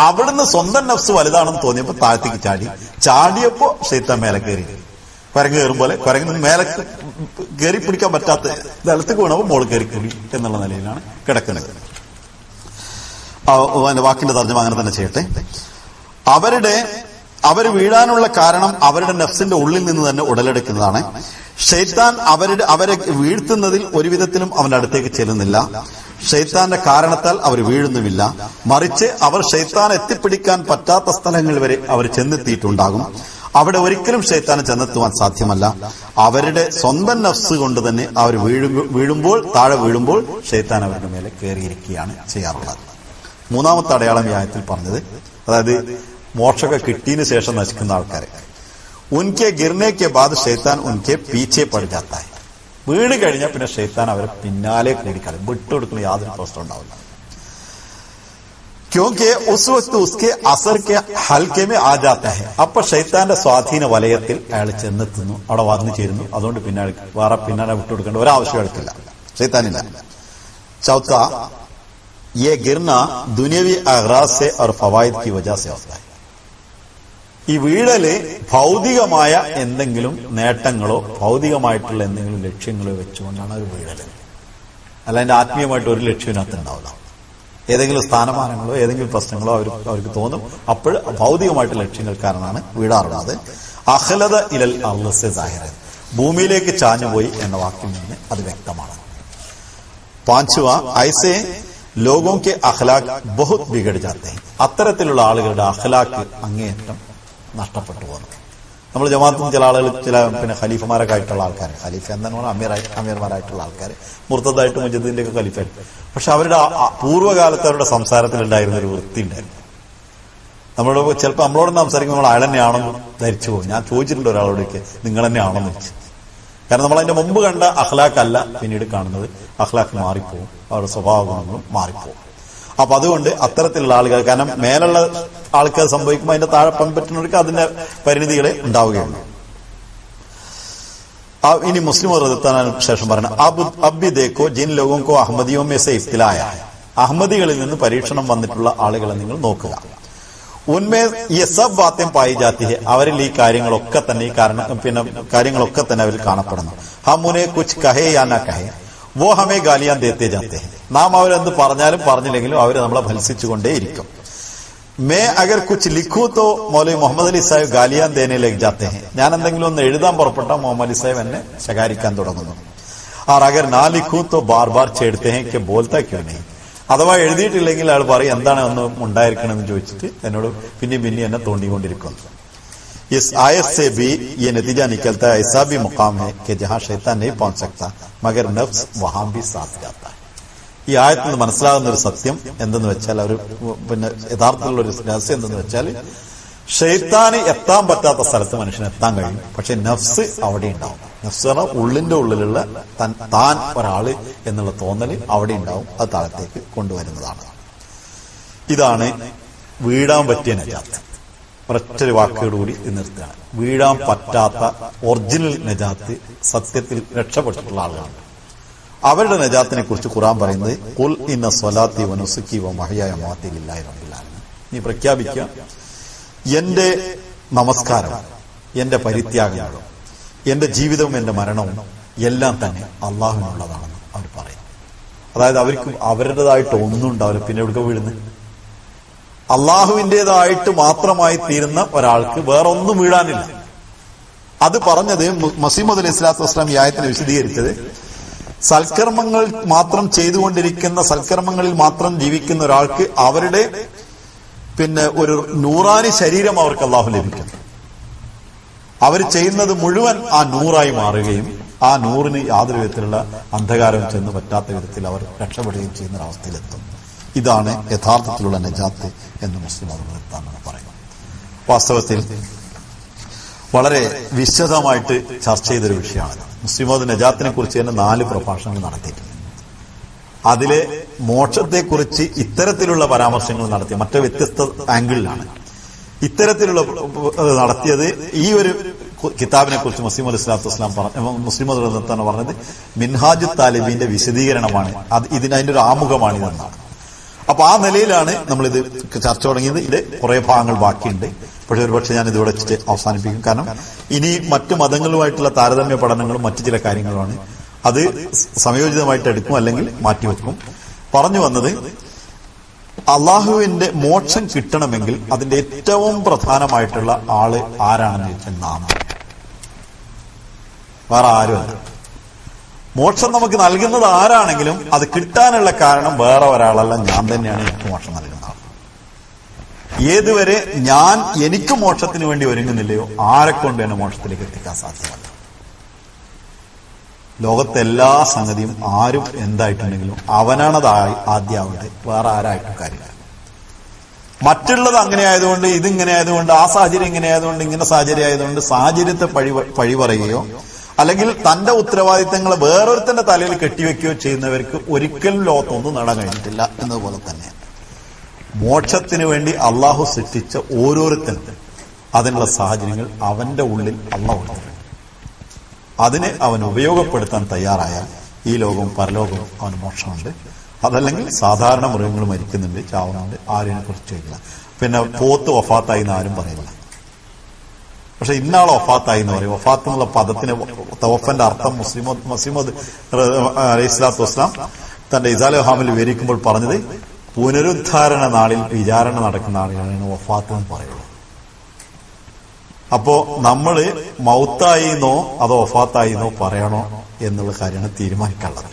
അവിടുന്ന് സ്വന്തം നഫ്സ് വലുതാണെന്ന് തോന്നിയപ്പോ താഴത്തേക്ക് ചാടിയപ്പോ ഷൈത്താൻ മേലെ കയറി, കുരങ്ങ് കയറും പോലെ കുരങ്ങിന് മേലെ കയറി പിടിക്കാൻ പറ്റാത്ത സ്ഥലത്തേക്ക് വീണപ്പോൾ മോള് കയറി കൂടി എന്നുള്ള നിലയിലാണ് കിടക്കുന്നത്. വാക്കിന്റെ തർജ്ജമ അങ്ങനെ തന്നെ ചെയ്യട്ടെ. അവർ വീഴാനുള്ള കാരണം അവരുടെ നഫ്സിന്റെ ഉള്ളിൽ നിന്ന് തന്നെ ഉടലെടുക്കുന്നതാണ്. ഷൈത്താൻ അവരെ വീഴ്ത്തുന്നതിൽ ഒരു വിധത്തിലും അവന്റെ അടുത്തേക്ക് ചെല്ലുന്നില്ല. ഷൈത്താന്റെ കാരണത്താൽ അവർ വീഴുന്നുമില്ല, മറിച്ച് അവർ ഷൈത്താൻ എത്തിപ്പിടിക്കാൻ പറ്റാത്ത സ്ഥലങ്ങൾ വരെ അവർ ചെന്നെത്തിയിട്ടുണ്ടാകും. അവിടെ ഒരിക്കലും ഷൈത്താന് ചെന്നെത്തുവാൻ സാധ്യമല്ല. അവരുടെ സ്വന്തം നഫ്സ് കൊണ്ട് തന്നെ അവർ താഴെ വീഴുമ്പോൾ ഷൈത്താൻ അവരുടെ മേലെ കയറിയിരിക്കുകയാണ് ചെയ്യാറുള്ളത്. മൂന്നാമത്തെ അടയാളം ഈ ആയത്തിൽ പറഞ്ഞത്, അതായത് മോക്ഷമൊക്കെ കിട്ടിയതിന് ശേഷം നശിക്കുന്ന ആൾക്കാരെ, ഉൻകെ ഗിർനെ കെ ബാദ് ഷൈത്താൻ ഉൻകെ പീച്ചെ പട് ജാത്താ ഹൈ, വീണ് കഴിഞ്ഞാൽ പിന്നെ ഷൈത്താൻ അവരെ പിന്നാലെ കൂടിക്കളയും, വിട്ടുകൊടുക്കുന്ന യാതൊരു പ്രശ്നം ഉണ്ടാവില്ല. ക്യോങ്കി ഉസ് വക്ത് ഉസ്കെ അസർ കെ ഹൽക്കെ മേ ആ ജാത്താ ഹൈ, അപ്പൊ ഷൈത്താന്റെ സ്വാധീന വലയത്തിൽ അയാൾ ചെന്നെത്തുന്നു, അവിടെ വന്നു ചേരുന്നു. അതുകൊണ്ട് പിന്നാലെ വിട്ടുകൊടുക്കേണ്ട ഒരാവശ്യം എടുക്കില്ല, ഷൈത്താനില്ല. ചൗത്ത, ये गिरना दुनियावी अगराज से और फवाइद की वजह से होता है. ഈ വീഴല് ഭൗതികമായ എന്തെങ്കിലും നേട്ടങ്ങളോ ഭൗതികമായിട്ടുള്ള എന്തെങ്കിലും ലക്ഷ്യങ്ങളോ വെച്ചുകൊണ്ടാണ് ഒരു വീഴല്. അല്ല അതിന്റെ ആത്മീയമായിട്ട് ഒരു ലക്ഷ്യത്തിനകത്ത് ഉണ്ടാവില്ല. ഏതെങ്കിലും സ്ഥാനമാനങ്ങളോ ഏതെങ്കിലും പ്രശ്നങ്ങളോ അവർക്ക് തോന്നും, അപ്പോൾ ഭൗതികമായിട്ട് ലക്ഷ്യങ്ങൾ കാരണമാണ് വീഴാറുള്ളത്. അഖ്ലദ ഇലൽ അർളി സാഹിറ, ഭൂമിയിലേക്ക് ചാഞ്ഞുപോയി എന്ന വാക്കിൽ നിന്ന് അത് വ്യക്തമാണ്. പാഞ്ചുവ ഐസെ ലോകോം കെ അഖ്ലാഖ് ബഹുത് ബിഗड़ जाते हैं, അത്തരത്തിലുള്ള ആളുകളുടെ അഖ്ലാഖ് അങ്ങേയറ്റം നഷ്ടപ്പെട്ടു പോകുന്നു. നമ്മൾ ജമാഅത്തും ചില ആളുകൾ ഖലീഫമാരൊക്കെ ആയിട്ടുള്ള ആൾക്കാർ, ഖലീഫ എന്താണ് അമീർമാരായിട്ടുള്ള ആൾക്കാർ, മുർത്തദായിട്ട് മുജദ്ദിന്റെ ഒക്കെ ഖലീഫായിട്ട്, പക്ഷെ അവരുടെ പൂർവ്വകാലത്ത് അവരുടെ സംസാരത്തിലുണ്ടായിരുന്ന ഒരു വൃത്തി ഉണ്ടായിരുന്നു. ചിലപ്പോൾ നമ്മളോട് സംസാരിക്കുമ്പോൾ നമ്മൾ അയാൾ തന്നെയാണെന്ന് ധരിച്ചു പോകും. ഞാൻ ചോദിച്ചിട്ടുണ്ട് ഒരാളോടൊക്കെ നിങ്ങൾ തന്നെയാണെന്ന് വെച്ച്. കാരണം നമ്മൾ അതിന്റെ മുമ്പ് കണ്ട അഖ്ലാഖ് അല്ല പിന്നീട് കാണുന്നത്, അഖ്ലാഖ് മാറിപ്പോവും, അവരുടെ സ്വഭാവങ്ങളും മാറിപ്പോവും. അപ്പൊ അതുകൊണ്ട് അത്തരത്തിലുള്ള ആളുകൾ, കാരണം മേലുള്ള ആൾക്കാർ സംഭവിക്കുമ്പോൾ അതിന്റെ താഴെ പറ്റുന്നവർക്ക് അതിന്റെ പരിണിതികളെ ഉണ്ടാവുകയുള്ളൂ. ഇനി മുസ്ലിം ശേഷം പറഞ്ഞ അബ്ബി ദേക്കോ ജിൻ ലോഗോं को अहमदियों में से इब्तिला आया है, അഹമ്മദികളിൽ നിന്ന് പരീക്ഷണം വന്നിട്ടുള്ള ആളുകളെ നിങ്ങൾ നോക്കുക. ഉന്മേ ഈ സബ് ബാത്തേം പായി ജാത്തി ഹെ, അവരിൽ ഈ കാര്യങ്ങളൊക്കെ തന്നെ കാര്യങ്ങളൊക്കെ തന്നെ അവരിൽ കാണപ്പെടുന്നു. ഹം ഉനെ കുച്ച് കഹേ യാ ന കഹേ വോ ഹമേ ഗാലിയാൻ ദേത്തെ ജാത്തെ ഹെ, നാം അവരെന്ത് പറഞ്ഞാലും പറഞ്ഞില്ലെങ്കിലും അവർ നമ്മളെ ഭത്സിച്ചുകൊണ്ടേയിരിക്കും. മേ അഗർ കുച്ച് ലിഖൂ തോ മൗലവി മുഹമ്മദ് അലി സാഹിബ് ഗാലിയാൻ ദേനെ ലേക്ക് ജാത്തെ ഹെ, ഞാൻ എന്തെങ്കിലും ഒന്ന് എഴുതാൻ പുറപ്പെട്ട മുഹമ്മദ് അലി സാഹിബ് എന്നെ ശകാരിക്കാൻ തുടങ്ങുന്നു. और अगर ना लिखूं तो बार बार छेड़ते हैं कि बोलता क्यों नहीं, അഥവാ എഴുതിയിട്ടില്ലെങ്കിൽ അയാൾ പറയും എന്താണ് ഒന്ന് ഉണ്ടായിരിക്കണമെന്ന് ചോദിച്ചിട്ട് എന്നോട് പിന്നെ എന്നെ തോണ്ടിക്കൊണ്ടിരിക്കുന്നു. इस आयत से भी ये नतीजा निकलता है ऐसा भी मुकाम है कि जहां शैतान नहीं पहुंच सकता मगर नफ्स वहां भी साथ जाता है. ഈ ആയത്തിൽ നിന്ന് മനസ്സിലാകുന്ന ഒരു സത്യം എന്തെന്ന് വെച്ചാൽ യഥാർത്ഥത്തിലുള്ള ഒരു രഹസ്യം എന്തെന്ന് വെച്ചാൽ ഷെയ്ത്താന് എത്താൻ പറ്റാത്ത സ്ഥലത്ത് മനുഷ്യന് എത്താൻ കഴിയും, പക്ഷെ നഫ്സ് അവിടെ ഉണ്ടാവും. നഫ്സ് പറഞ്ഞാൽ ഉള്ളിന്റെ ഉള്ളിലുള്ള താൻ ഒരാള് എന്നുള്ള തോന്നല് അവിടെ ഉണ്ടാവും, അത് താഴത്തേക്ക് കൊണ്ടുവരുന്നതാണ്. ഇതാണ് വീഴാൻ പറ്റിയ നജാത്ത്. ഒരൊറ്റൊരു വാക്കോടുകൂടി നിർത്തുകയാണ്. വീഴാൻ പറ്റാത്ത ഒറിജിനൽ നജാത്ത് സത്യത്തിൽ രക്ഷപ്പെട്ടിട്ടുള്ള ആളുകളാണ്. അവരുടെ നജാത്തിനെ കുറിച്ച് ഖുർആൻ പറയുന്നത് ഖുൽ ഇന്ന സ്വലാത്തി വനുസുക്കി വമഹ്യായ വമമാതി ലില്ലാഹി റബ്ബിൽ ആലമീൻ, നീ പ്രഖ്യാപിക്കുക എന്റെ നമസ്കാരം, എന്റെ പരിത്യാഗങ്ങളും, എന്റെ ജീവിതവും എന്റെ മരണവും എല്ലാം തന്നെ അള്ളാഹുവിനുള്ളതാണെന്ന് അവർ പറയും. അതായത് അവർക്ക് അവരുടേതായിട്ട് ഒന്നും ഉണ്ടാവില്ല. പിന്നെ എവിടെ വീഴുന്നത്? അള്ളാഹുവിന്റേതായിട്ട് മാത്രമായി തീരുന്ന ഒരാൾക്ക് വേറെ ഒന്നും വീഴാനില്ല. അത് പറഞ്ഞത് മസീഹ് അലൈഹി സ്വലാത്തു വസ്സലാം ഈ ആയത്തിനെ വിശദീകരിച്ചത് സൽക്കർമ്മങ്ങൾ മാത്രം ചെയ്തുകൊണ്ടിരിക്കുന്ന, സൽക്കർമ്മങ്ങളിൽ മാത്രം ജീവിക്കുന്ന ഒരാൾക്ക് അവരുടെ ഒരു നൂറാനി ശരീരം അവർക്ക് അള്ളാഹു ലഭിക്കും. അവർ ചെയ്യുന്നത് മുഴുവൻ ആ നൂറായി മാറുകയും ആ നൂറിന് യാതൊരു വിധത്തിലുള്ള അന്ധകാരവും ചെന്ന് പറ്റാത്ത വിധത്തിൽ അവർ രക്ഷപ്പെടുകയും ചെയ്യുന്ന ഒരവസ്ഥയിലെത്തും. ഇതാണ് യഥാർത്ഥത്തിലുള്ള നജാത്ത് എന്ന് മുസ്ലിം മതമെത്താമെന്ന് പറയുന്നത്. വാസ്തവത്തിൽ വളരെ വിശദമായിട്ട് ചർച്ച ചെയ്തൊരു വിഷയമാണ്. മുസ്ലിം മത നജാത്തിനെ കുറിച്ച് തന്നെ 4 പ്രഭാഷണങ്ങൾ നടത്തിയിട്ടുണ്ട്. അതിലെ മോക്ഷത്തെക്കുറിച്ച് ഇത്തരത്തിലുള്ള പരാമർശങ്ങൾ നടത്തിയ മറ്റു വ്യത്യസ്ത ആംഗിളിലാണ് ഇത്തരത്തിലുള്ള നടത്തിയത്. ഈ ഒരു കിതാബിനെ കുറിച്ച് മുസ്ലിം അലൈഹി സ്വലാത്തു വസ്സലാം മുസ്ലിം മതം പറഞ്ഞത് മിൻഹാജ് താലിബിന്റെ വിശദീകരണമാണ്, അതിന്റെ ഒരു ആമുഖമാണ് ഇതെന്നാണ്. അപ്പൊ ആ നിലയിലാണ് നമ്മളിത് ചർച്ച തുടങ്ങിയത്. ഇത് കുറെ ഭാഗങ്ങൾ ബാക്കിയുണ്ട്, പക്ഷെ ഒരുപക്ഷെ ഞാൻ ഇത് വെച്ചിട്ട് അവസാനിപ്പിക്കും. കാരണം ഇനി മറ്റു മതങ്ങളുമായിട്ടുള്ള താരതമ്യ പഠനങ്ങളും മറ്റു ചില കാര്യങ്ങളുമാണ്. അത് സമയോചിതമായിട്ട് എടുക്കും, അല്ലെങ്കിൽ മാറ്റിവെക്കും. പറഞ്ഞു വന്നത് അള്ളാഹുവിന്റെ മോക്ഷം കിട്ടണമെങ്കിൽ അതിന്റെ ഏറ്റവും പ്രധാനമായിട്ടുള്ള ആള് ആരാണെന്ന് ചോദിച്ചാൽ നാം, വേറെ ആരുമല്ല. മോക്ഷം നമുക്ക് നൽകുന്നത് ആരാണെങ്കിലും അത് കിട്ടാനുള്ള കാരണം വേറെ ഒരാളല്ല, ഞാൻ തന്നെയാണ് എനിക്ക് മോക്ഷം നൽകുന്ന ആൾ. ഏതുവരെ ഞാൻ എനിക്ക് മോക്ഷത്തിന് വേണ്ടി ഒരുങ്ങുന്നില്ലയോ ആരെക്കൊണ്ട് എന്നെ മോക്ഷത്തിലേക്ക് എത്തിക്കാൻ സാധ്യമല്ല. ലോകത്തെ എല്ലാ സംഗതിയും ആരും എന്തായിട്ടുണ്ടെങ്കിലും അവനാണത് ആദ്യമാവട്ടെ, വേറെ ആരായിട്ടും കാര്യമില്ല. മറ്റുള്ളത് അങ്ങനെ ആയതുകൊണ്ട്, ഇതിങ്ങനെ ആയതുകൊണ്ട്, ആ സാഹചര്യം ഇങ്ങനെ ആയതുകൊണ്ട്, ഇങ്ങനെ സാഹചര്യം ആയതുകൊണ്ട് സാഹചര്യത്തെ പഴി പറയുകയോ അല്ലെങ്കിൽ തന്റെ ഉത്തരവാദിത്തങ്ങളെ വേറൊരുത്തന്റെ തലയിൽ കെട്ടിവെക്കുകയോ ചെയ്യുന്നവർക്ക് ഒരിക്കലും ലോകത്തൊന്നും നേടാൻ കഴിഞ്ഞിട്ടില്ല. എന്നതുപോലെ തന്നെ മോക്ഷത്തിന് വേണ്ടി അള്ളാഹു സൃഷ്ടിച്ച ഓരോരുത്തരും അതിനുള്ള സാഹചര്യങ്ങൾ അവന്റെ ഉള്ളിൽ അള്ളാഹു കൊടുത്തിട്ടുണ്ട്. അതിനെ അവൻ ഉപയോഗപ്പെടുത്താൻ തയ്യാറായാൽ ഈ ലോകവും പരലോകവും അവന് മോക്ഷമുണ്ട്. അതല്ലെങ്കിൽ സാധാരണ മൃഗങ്ങൾ മരിക്കുന്നുണ്ട്, ചാവുന്നുണ്ട്, ആരെയും കുറിച്ച് ചോദിക്കില്ല. പിന്നെ പോത്ത് വഫാത്തായി എന്ന് ആരും പറയില്ല. പക്ഷെ ഇന്നാളെ വഫാത്തായി എന്ന് പറയും. വഫാത്ത് എന്നുള്ള പദത്തിന് തവഫന്റെ അർത്ഥം മസീഹ് അലൈഹി സ്വലാത്തു വസ്സലാം തന്റെ ഇസാലെ ഹാമിൽ വിവരിക്കുമ്പോൾ പറഞ്ഞത് പുനരുദ്ധാരണ നാളിൽ വിചാരണ നടക്കുന്ന ആളുകളാണ് വഫാത്ത് എന്ന് പറയുള്ളൂ. അപ്പോ നമ്മള് മൗത്തായിന്നോ അതോ വഫാത്തായിന്നോ പറയണോ എന്നുള്ള കാര്യമാണ് തീരുമാനിക്കാനുള്ളത്.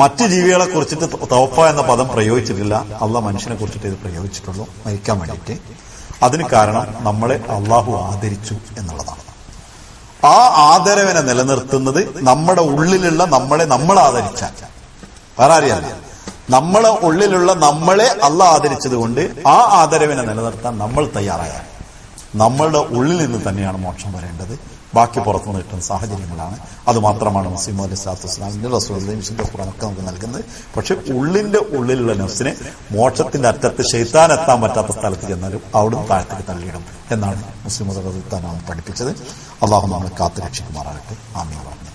മറ്റു ജീവികളെ കുറിച്ചിട്ട് തവഫ എന്ന പദം പ്രയോഗിച്ചിട്ടില്ല. അള്ളാഹ് മനുഷ്യനെ കുറിച്ചിട്ട് ഇത് പ്രയോഗിച്ചിട്ടുള്ളൂ, മരിക്കാൻ വേണ്ടിയിട്ട്. അതിന് കാരണം നമ്മളെ അള്ളാഹു ആദരിച്ചു എന്നുള്ളതാണ്. ആ ആദരവിനെ നിലനിർത്തുന്നത് നമ്മുടെ ഉള്ളിലുള്ള നമ്മൾ ആദരിച്ചാൽ, വേറെ അറിയാല്ല, നമ്മളെ ഉള്ളിലുള്ള നമ്മളെ അള്ളാഹ് ആദരിച്ചത് കൊണ്ട് ആ ആദരവിനെ നിലനിർത്താൻ നമ്മൾ തയ്യാറായാൽ നമ്മളുടെ ഉള്ളിൽ നിന്ന് തന്നെയാണ് മോക്ഷം വരേണ്ടത്. ബാക്കി പുറത്തുനിന്ന് കിട്ടുന്ന സാഹചര്യങ്ങളാണ്. അതുമാത്രമാണ് മസീഹ് അലൈഹി സ്വലാത്തു വസ്സലാമിന്റെ റസൂലുള്ളാഹിയും വിശുദ്ധ ഖുർആനൊക്കെ നമുക്ക് നൽകുന്നത്. പക്ഷെ ഉള്ളിന്റെ ഉള്ളിലുള്ള നഫ്സിനെ മോക്ഷത്തിന്റെ അറ്റത്ത് ശൈത്താൻ എത്താൻ പറ്റാത്ത സ്ഥലത്ത് ചെന്നാലും അവിടുന്ന് താഴത്തേക്ക് തള്ളിയിടും എന്നാണ് മുസ്ലിം മതം പഠിപ്പിച്ചത്. അള്ളാഹു നമ്മളെ കാത്തു രക്ഷിക്കുമാറാകട്ടെ. ആമീൻ.